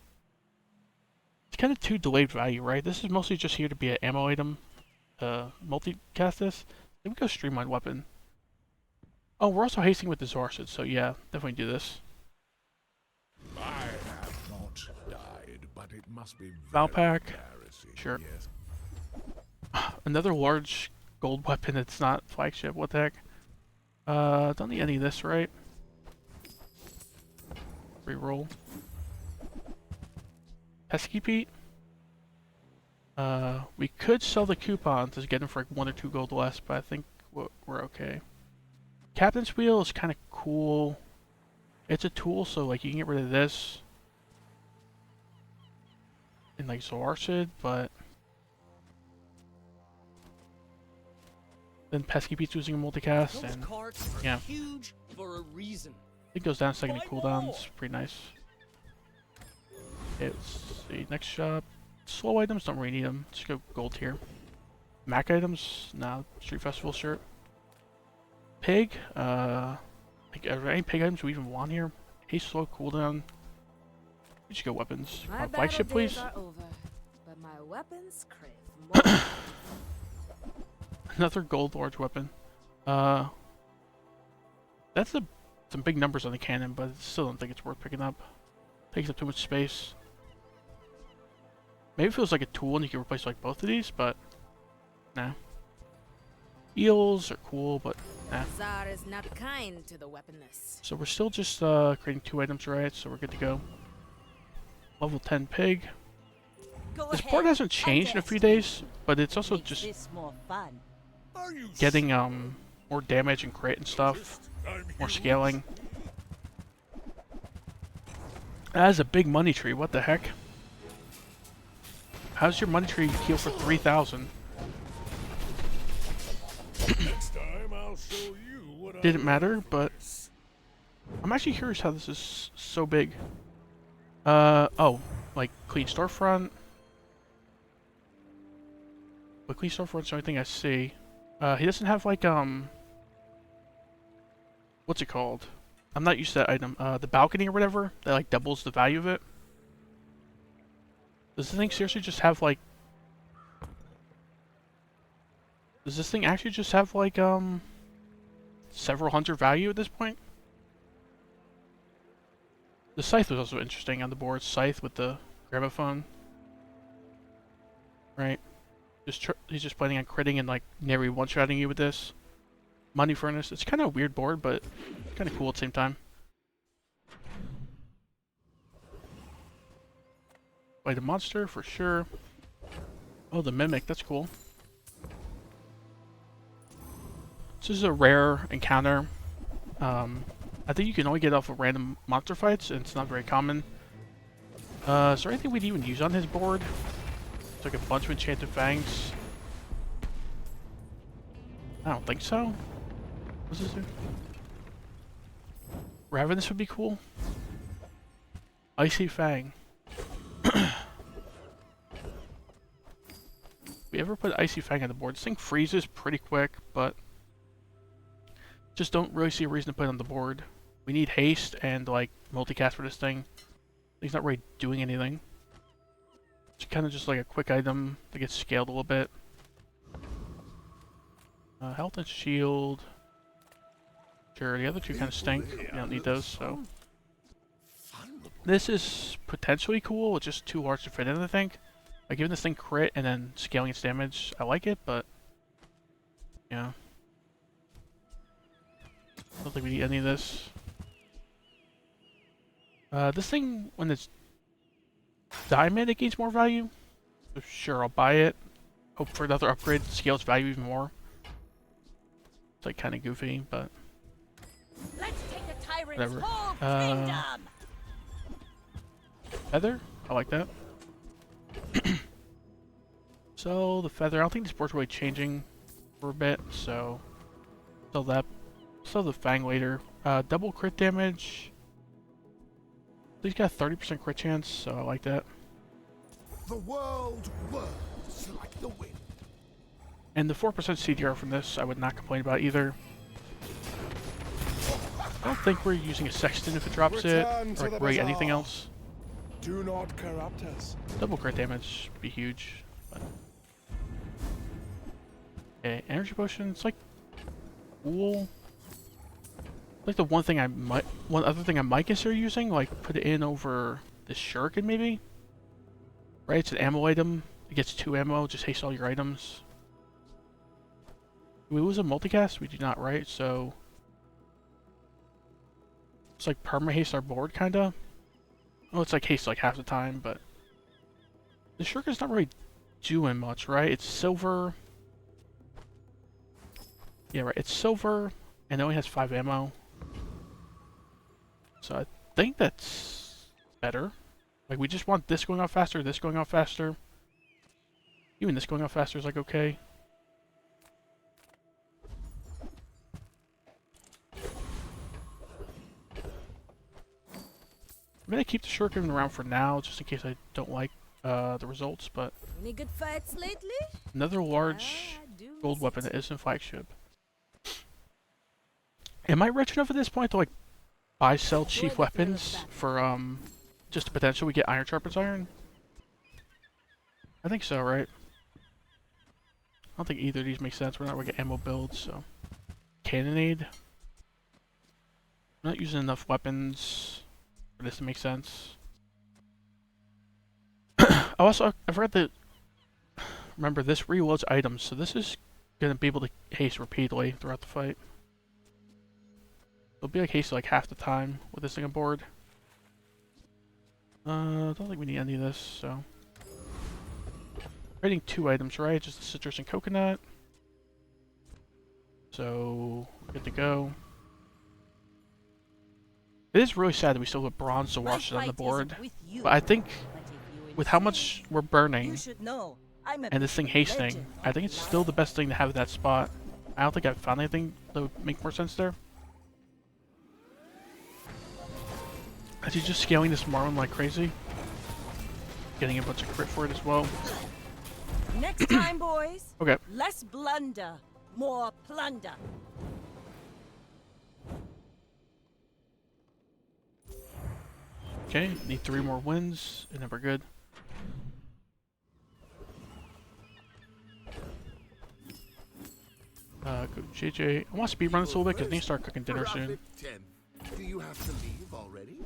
It's kind of too delayed value, right? This is mostly just here to be an ammo item. Multicast this. Then we go Streamline Weapon. Oh, we're also hasting with the Zorsid, so yeah, definitely do this. I have not died, but it must be Valpak. Sure. Yes. Another large gold weapon that's not flagship. What the heck? Don't need any of this, right? Reroll. Pesky Pete. We could sell the coupons to get them for like 1 or 2 gold less, but I think we're okay. Captain's Wheel is kind of cool. It's a tool, so like you can get rid of this in like Zoarcid, but then Pesky Pete's using a multicast, and yeah, huge for a reason. It goes down second cooldown. It's pretty nice. Okay, let's see. Next shop. Slow items, don't really need them. Just go gold here. Mac items, nah. Street Festival shirt. Pig, like, are there any pig items we even want here? Haste slow cooldown. We should go weapons. Flagship, please. Are over, but my weapons crave more. Another gold large weapon. That's some big numbers on the cannon, but I still don't think it's worth picking up. Takes up too much space. Maybe it feels like a tool and you can replace like both of these, but nah. Eels are cool, but nah. Tsar is not kind to the weaponless. So we're still just creating 2 items, right? So we're good to go. Level 10 pig. This board hasn't changed in a few days, but it's also just getting more damage and crit and stuff. More scaling. That is a big money tree, what the heck? How's your money tree heal for 3,000? Next time I'll show you what Didn't matter, but I'm actually curious how this is so big. Oh, like clean storefront. But clean storefront's the only thing I see. He doesn't have like what's it called? I'm not used to that item. The balcony or whatever that like doubles the value of it. Does this thing seriously just have like? Does this thing actually just have like several hundred value at this point? The scythe was also interesting on the board. Scythe with the gramophone. Right. He's just planning on critting and like nearly one-shotting you with this. Money Furnace. It's kind of a weird board, but kind of cool at the same time. Fight a monster for sure. Oh, the Mimic, that's cool. This is a rare encounter. I think you can only get off of random monster fights, and it's not very common. Is there anything we'd even use on his board? It's like a bunch of enchanted fangs. I don't think so. What's this do? Ravenous would be cool. Icy Fang. We ever put Icy Fang on the board? This thing freezes pretty quick, but just don't really see a reason to put it on the board. We need haste and like multicast for this thing. He's not really doing anything. It's kind of just like a quick item that gets scaled a little bit. Health and shield. Sure, the other two kind of stink. You don't need those, so. This is potentially cool. It's just too large to fit in, I think. Like, giving this thing crit and then scaling its damage, I like it, but yeah. I don't think we need any of this. This thing, when it's diamond, it gains more value. So sure, I'll buy it. Hope for another upgrade to scale its value even more. It's like kind of goofy, but Let's take a tyrant's whatever. whole kingdom. Feather? I like that. So, the feather, I don't think this board's really changing for a bit, so sell that. Sell the Fang later. Double crit damage. He's got a 30% crit chance, so I like that. The world whirls like the wind. And the 4% CDR from this, I would not complain about either. I don't think we're using a Sexton if it drops it, or like really anything else. Do not corrupt us. Double crit damage would be huge. But okay, energy potion, it's like cool. Like the one other thing I might consider using, like put it in over the shuriken maybe. Right, it's an ammo item. It gets 2 ammo, just haste all your items. Do we lose a multicast? We do not, right? So it's like perma haste our board kinda. Oh, it's like haste like half the time, but the shuriken's not really doing much, right? It's silver. Yeah, right. It's silver and it only has 5 ammo. So I think that's better. Like, we just want this going off faster, this going off faster. Even this going off faster is like okay. I'm gonna keep the shuriken around for now, just in case I don't like the results, but Any good fights lately? another large gold weapon that isn't flagship. Am I rich enough at this point to like buy sell chief weapons for just the potential we get iron sharpens iron? I think so, right? I don't think either of these make sense. We're not gonna get ammo builds, so cannonade. I'm not using enough weapons for this to make sense. I've read that. Remember, this reloads items, so this is gonna be able to haste repeatedly throughout the fight. It'll be like haste like half the time with this thing on board. I don't think we need any of this, so. Trading 2 items, right? Just the citrus and coconut. So, good to go. It is really sad that we still have bronze to wash it on the board. But I think with how much we're burning and this thing hasting, I think it's still the best thing to have at that spot. I don't think I've found anything that would make more sense there. As he's just scaling this Marlin like crazy. Getting a bunch of crit for it as well. Next time, boys. Okay. Less blunder, more plunder. Okay, need 3 more wins, and then we're good. Go JJ. I want to speedrun this a little bit because I need to start cooking dinner soon. Do you have to leave already?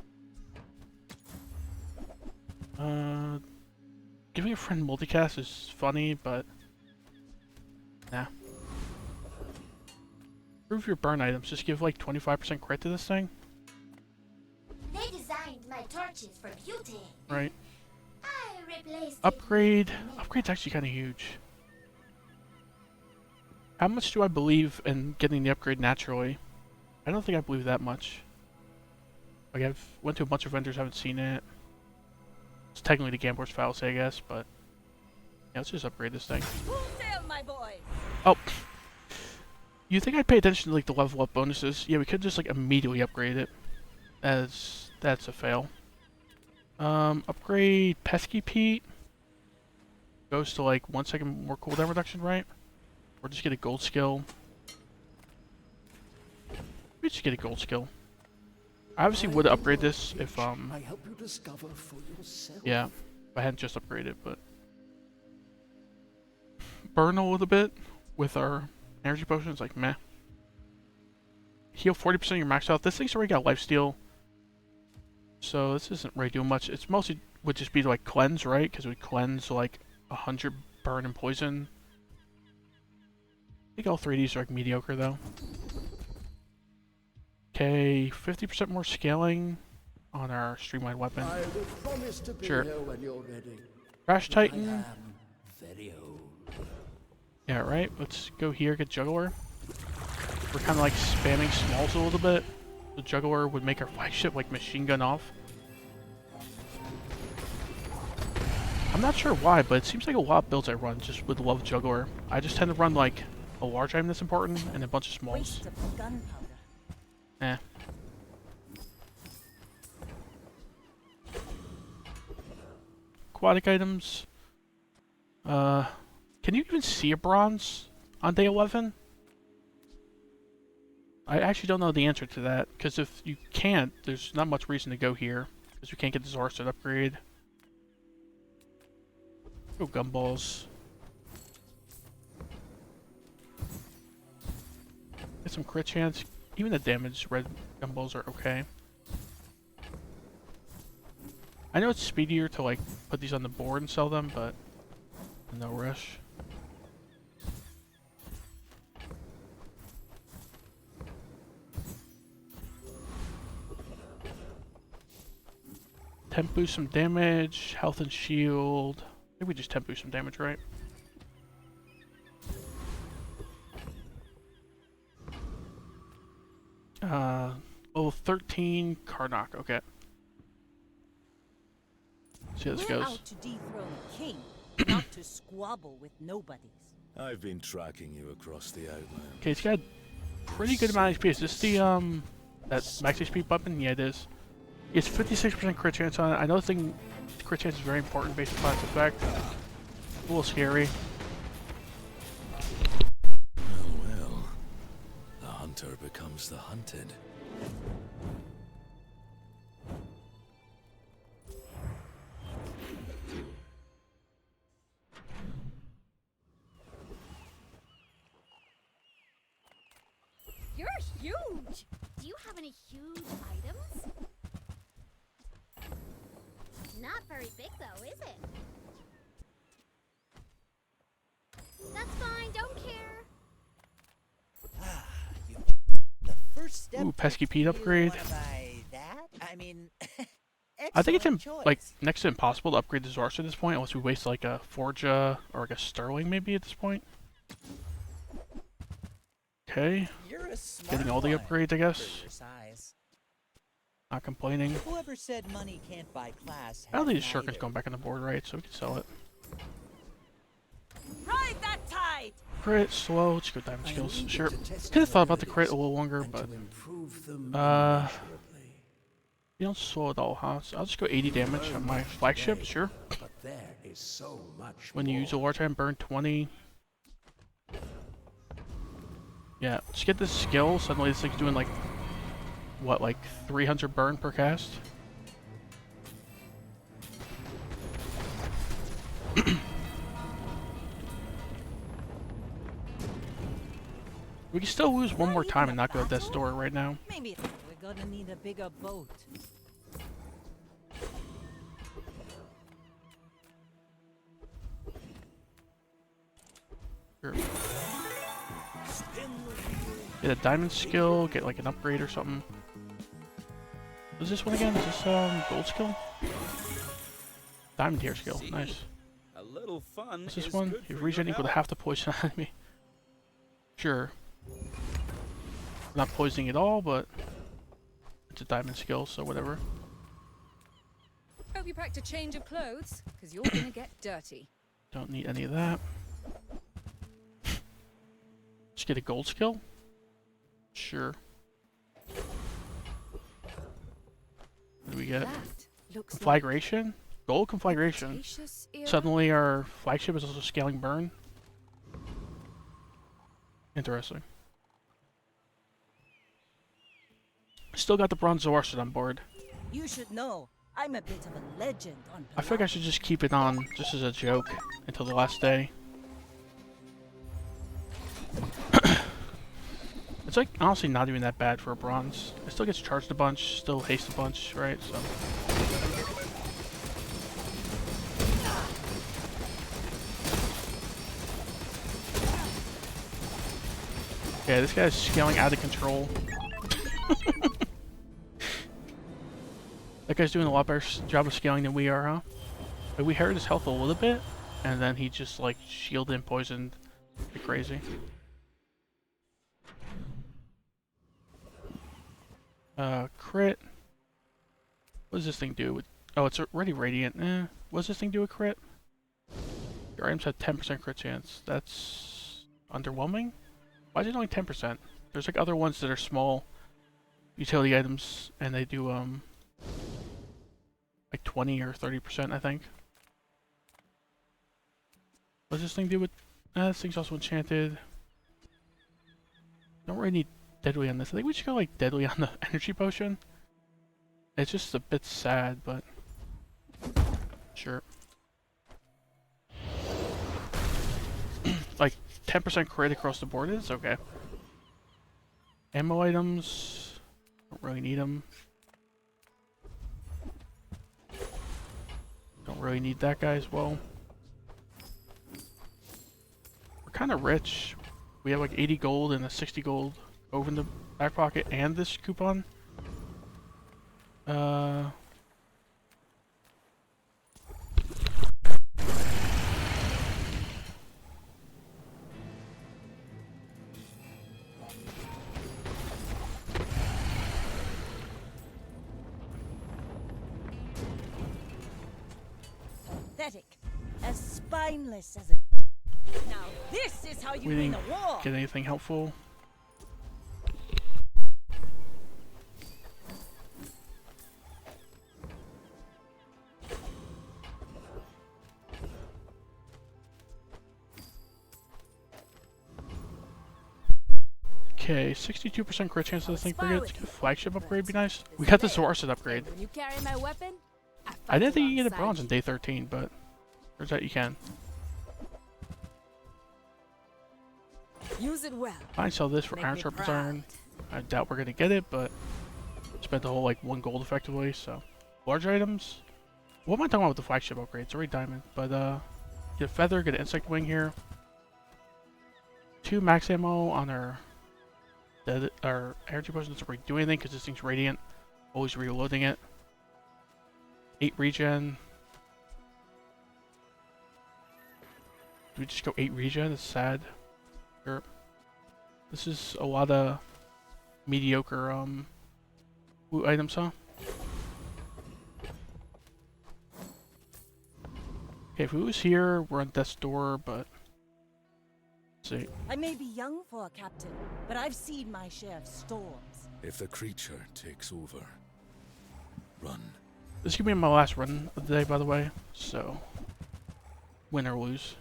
Giving a friend multicast is funny, but nah. Improve your burn items. Just give like 25% crit to this thing. They designed my torches for beauty. Right. I Upgrade. Upgrade's actually kind of huge. How much do I believe in getting the upgrade naturally? I don't think I believe that much. Like, I've went to a bunch of vendors, haven't seen it. It's technically the Gambler's fallacy, I guess, but yeah, let's just upgrade this thing. Full sail, my boy. Oh, you think I'd pay attention to like the level up bonuses? Yeah, we could just like immediately upgrade it. As that's a fail. Upgrade Pesky Pete. Goes to like 1 second more cooldown reduction, right? Or just get a gold skill. We just get a gold skill. I obviously would upgrade this if I help you discover for yourself. yeah, if I hadn't just upgraded, but burn a little bit with our energy potions, like meh. Heal 40% of your max health. This thing's already got lifesteal, so this isn't really doing much. It's mostly would just be like cleanse, right? Because we cleanse like 100 burn and poison. I think all 3 of these are like mediocre though. Okay, 50% more scaling on our streamlined weapon. I will promise to be Sure. here when you're ready. Crash I Titan. am very old. Yeah, right. Let's go here, get Juggler. We're kind of like spamming smalls a little bit. The Juggler would make our flagship like machine gun off. I'm not sure why, but it seems like a lot of builds I run just would love Juggler. I just tend to run like a large item that's important and a bunch of smalls. Waste of gunpowder. Eh. Aquatic items. Can you even see a bronze on day 11? I actually don't know the answer to that, because if you can't, there's not much reason to go here, because we can't get the Zorset upgrade. Go gumballs. Get some crit chance. Even the damage red gumballs are okay. I know it's speedier to like put these on the board and sell them, but no rush. Temp boost some damage, health and shield. I think we just temp boost some damage, right? Level 13 Karnak, okay. See how this We're goes. out to dethrone a king, not to squabble with nobodies. I've been tracking you across the Outland. Okay, it's got a pretty good amount of HP. Is this the that max HP weapon? Yeah, it is. It's 56% crit chance on it. I know the crit chance is very important based upon its effect. A little scary. Well, the hunter becomes the hunted. You're huge! Do you have any huge items? Not very big though, is it? That's fine, don't care. The first step. Ooh, Pesky Pete upgrade. Buy that? I mean, I think it's excellent like choice. next to impossible to upgrade the Zorsa at this point, unless we waste like a Forja or like a Sterling maybe at this point. Okay, You're a smart getting all the one upgrades, I guess. for your size. Not complaining. Whoever said money can't buy class. I don't think had the Shuriken's neither. going back on the board, right? So we can sell it. Ride that tide! Crit, slow, let's go diamond skills. needed Sure. to test Could have thought your about the crit a abilities little longer, and but to improve them uh, immeasurably. you don't slow it all, huh? So I'll just go 80 damage on my flagship, Today, sure. But there is so much When you more. use a large item, burn 20. Yeah, just get this skill. Suddenly this thing's doing like, what, like 300 burn per cast? We can still lose one more time and not go to Death's Door right now. Maybe we're gonna need a bigger boat. Sure. Get a diamond skill, get like an upgrade or something. What is this one again? Is this gold skill? Diamond tier skill. See? Nice. A little fun. What's this is one? good Your for regen your equal to health. half the poison enemy. Sure. Not poisoning at all, but it's a diamond skill, so whatever. Hope you packed a change of clothes, because you're gonna get dirty. Don't need any of that. Just get a gold skill? Sure. What do we get? Conflagration? Gold conflagration. Suddenly our flagship is also scaling burn. Interesting. Still got the bronze Zorsted on board. You should know, I'm a bit of a legend on I feel like I should just keep it on just as a joke until the last day. It's like honestly not even that bad for a bronze. It still gets charged a bunch, still haste a bunch, right? So yeah, this guy's scaling out of control. That guy's doing a lot better job of scaling than we are, huh? Like, we hurt his health a little bit, and then he just like shielded and poisoned like crazy. Crit. What does this thing do? Oh, it's already radiant. What does this thing do with crit? Your items have 10% crit chance. That's underwhelming. Why is it only 10%? There's like other ones that are small utility items, and they do like 20 or 30%, I think. What does this thing do with? This thing's also enchanted. Don't really need deadly on this. I think we should go like deadly on the energy potion. It's just a bit sad, but sure. Like 10% crit across the board is okay. Ammo items, don't really need them. Don't really need that guy as well. We're kind of rich. We have like 80 gold and a 60 gold over in the back pocket and this coupon. Pathetic, as spineless as a. Now this is how you We win didn't a war. get anything helpful. Okay, 62% crit chance of this thing for good. Flagship upgrade would be nice. We got the Zorsted upgrade. When you carry my weapon, I didn't think you could get a bronze on day 13, but turns out you can. use it well. Fine, sell this for Make Iron me Sharpen's proud. Iron. I doubt we're gonna get it, but spent the whole like 1 gold effectively, so. Large items. What am I talking about with the flagship upgrade? It's already diamond, but get a feather, get an insect wing here. 2 max ammo on our energy potion doesn't really do anything because this thing's radiant. Always reloading it. 8 regen. Do we just go 8 regen? It's sad. Sure. This is a lot of mediocre loot items, huh? Okay, if we was here, we're on death's door, but let's see. I may be young for a captain, but I've seen my share of storms. If the creature takes over, run. This is gonna be my last run of the day, by the way, so win or lose.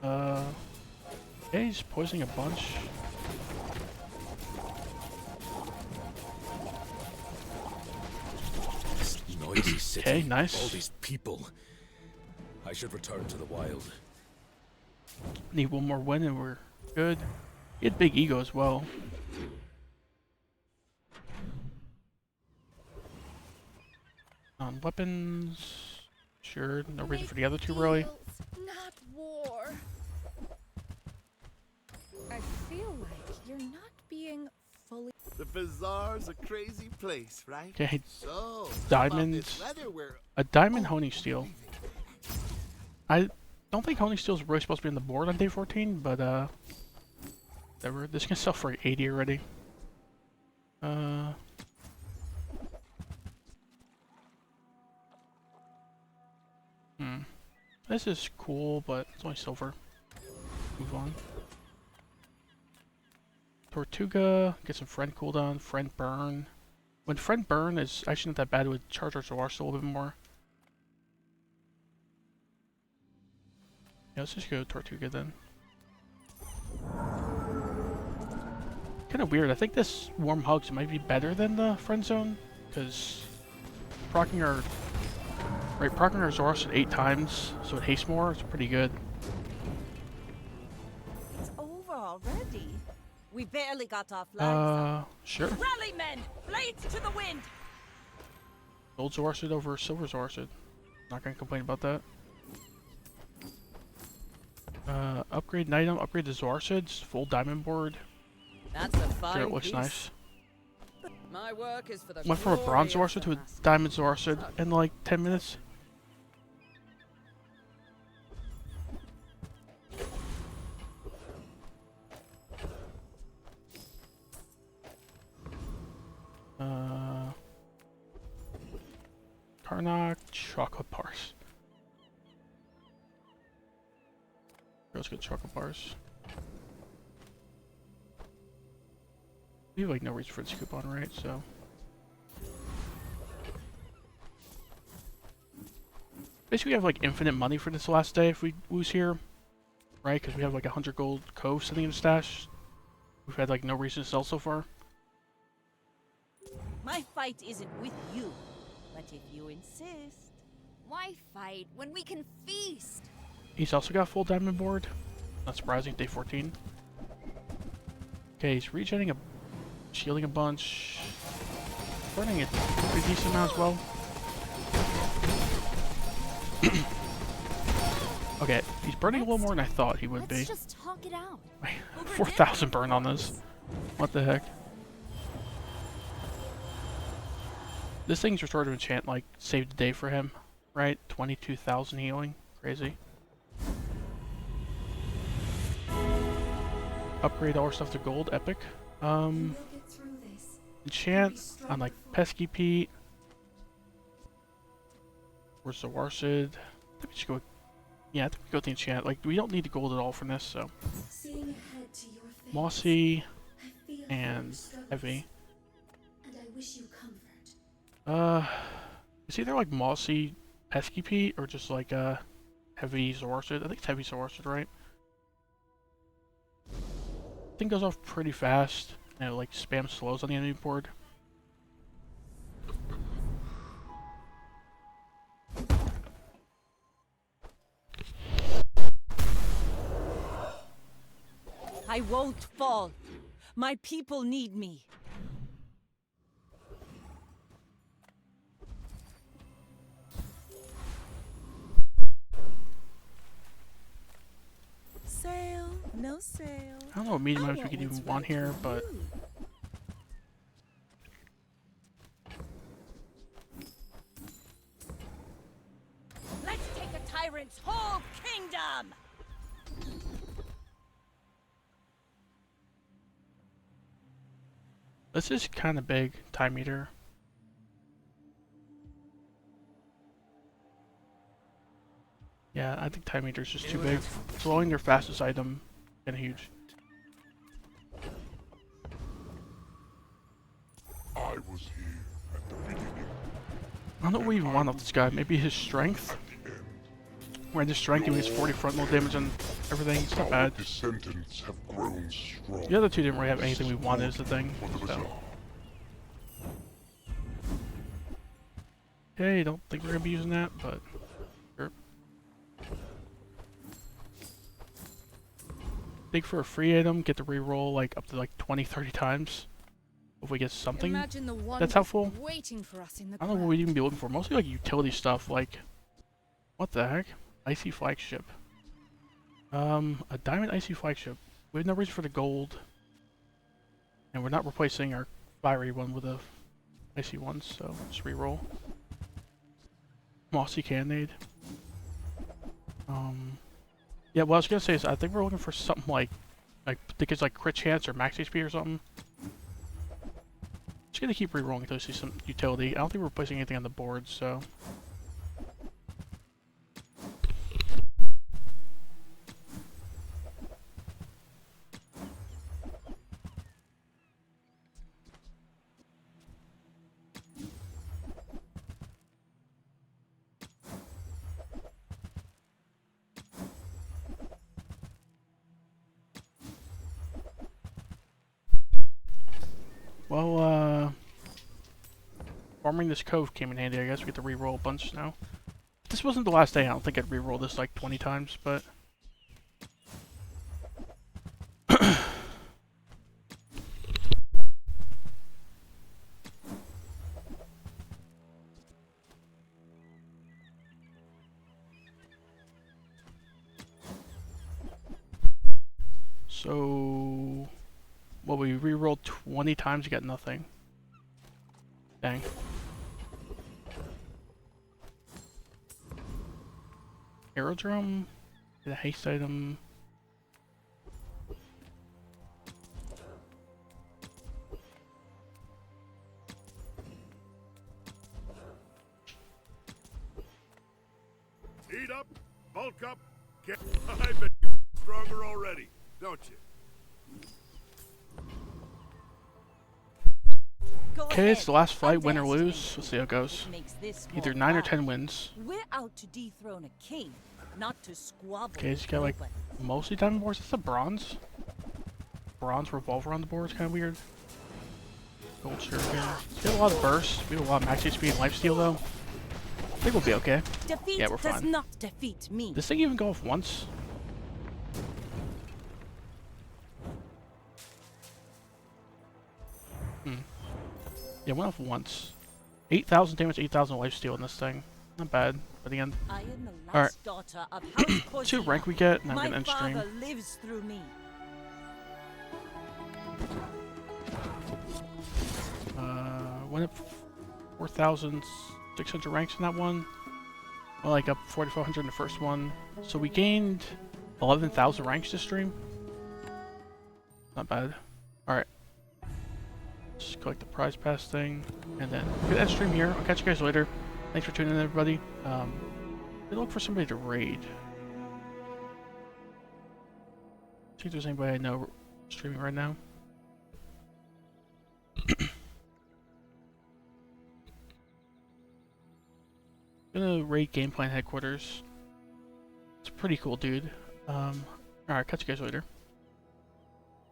Okay, he's poisoning a bunch. This noisy city. Okay, nice. All these people. I should return to the wild. Need one more win and we're good. He had big ego as well. On weapons, sure. No reason for the other two really. Not war. I feel like you're not being fully. The bazaar's a crazy place, right? Okay, So, diamond. about this weather, we're A diamond honing steel. I don't think Honing Steel's really supposed to be on the board on day 14, but this can sell for 80 already. This is cool, but it's only silver. Move on. Tortuga, get some Friend cooldown, Friend burn. When Friend burn is actually not that bad, with charge our Zoarsa a little bit more. Yeah, let's just go Tortuga then. Kind of weird. I think this Warm Hugs might be better than the Friend Zone, because proccing our Zoarsa 8 times, so it hastes more. It's pretty good. It's over already. We barely got off line. Sure. Rally, men! Blades to the wind! Gold Zoarsa over Silver Zoarsa. Not gonna complain about that. Upgrade an item, upgrade the Zoarsids, full diamond board. That's a fine Sure, it looks piece. nice. My work is for the Went from a bronze glory of Zoarsid the to a diamond Zoarsid Master. in like 10 minutes. Karnak, chocolate bars. Girls get chocolate bars. We have like no reason for this coupon, right? So basically we have like infinite money for this last day if we lose here, right? Because we have like 100 gold cove sitting in the stash. We've had like no reason to sell so far. My fight isn't with you, but if you insist. Why fight when we can feast? He's also got full diamond board. Not surprising, day 14. Okay, he's regenerating a shielding a bunch. Burning a pretty decent amount as well. Okay, he's burning a little more than I thought he would be. Let's just talk it out. 4,000 burn on this. What the heck? This thing's restored to enchant, like, saved the day for him, right? 22,000 healing. Crazy. Upgrade all our stuff to gold. Epic. Enchant on, like, Pesky Pete. Where's the Warsid? I think we should go... Yeah, I think we go with the enchant. Like, we don't need the gold at all from this, so... Mossy and Heavy. And I wish you comfort. It's either like Mossy Pesky Pete or just like Heavy Zoarsid. I think it's Heavy Zoarsid, right? Thing goes off pretty fast and it like spam slows on the enemy board. I won't fall. My people need me. Sale, no sale. I don't know what medium items we could even want here, but... Let's take a tyrant's whole kingdom! This is kind of big, Time Eater. Yeah, I think Time Eater's just too big. Slowing their fastest item, kinda huge. I was here at the beginning. I don't know what we even want off this guy. Maybe his strength? Where his strength giving us 40 frontal damage and everything. It's not bad. Descendants have grown strong. The other two didn't really have anything we wanted is the thing. So. Okay, don't think we're gonna be using that, but sure. Dig for a free item, get the reroll like up to like 20-30 times. If we get something Imagine the that's helpful. waiting for us in the I don't know what we'd even be looking for. Mostly like utility stuff, like what the heck? Icy flagship. A diamond icy flagship. We have no reason for the gold. And we're not replacing our fiery one with a icy one, so just reroll. Mossy Cannonade. Yeah, what I was gonna say is I think we're looking for something like I think it's like crit chance or max HP or something. Just gonna keep rerolling until I see some utility. I don't think we're placing anything on the board, so. Well, farming this cove came in handy, I guess. We get to reroll a bunch now. If this wasn't the last day, I don't think I'd reroll this like 20 times, but... So... Well, we re-rolled 20 times, you got nothing. Dang. Aerodrome? The haste item. Eat up, bulk up, get. I bet you're stronger already, don't you? Okay, it's the last fight, win or lose. Let's see how it goes. Either 9 or 10 wins. We're out to dethrone a king, not to squabble. Okay, he's got like mostly diamond boards. Is this a bronze? Bronze revolver on the board is kind of weird. Gold shuriken. We have a lot of bursts. We have a lot of max HP and lifesteal though. I think we'll be okay. Defeat yeah, we're fine. does not defeat me. This thing even go off once? Yeah, went off once. 8,000 damage, 8,000 lifesteal in this thing. Not bad by the end. I am the last daughter of House 2 rank we get, and I'm gonna end My stream. father lives through me. Went up 4,600 ranks in that one. Well, like up 4,400 in the first one. So we gained 11,000 ranks this stream. Not bad. Alright. Just collect the prize pass thing, and then we'll get that stream here. I'll catch you guys later. Thanks for tuning in, everybody. We look for somebody to raid. See if there's anybody I know streaming right now. Gonna raid Game Plan headquarters. It's a pretty cool dude. Alright, catch you guys later.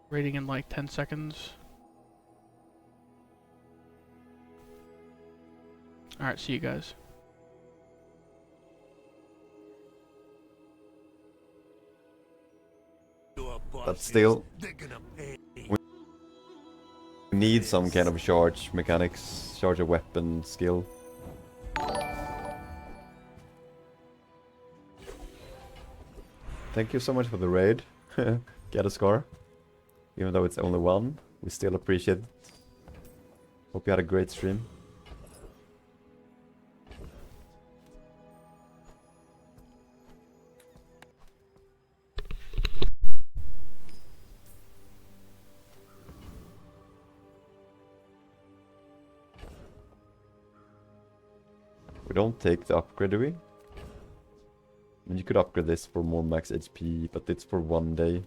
Raiding in like 10 seconds. Alright, see you guys. But still, we need some kind of charge mechanics, charge a weapon skill. Thank you so much for the raid. Get a score. Even though it's only one, we still appreciate it. Hope you had a great stream. We don't take the upgrade, do we? I mean, you could upgrade this for more max HP, but it's for 1 day.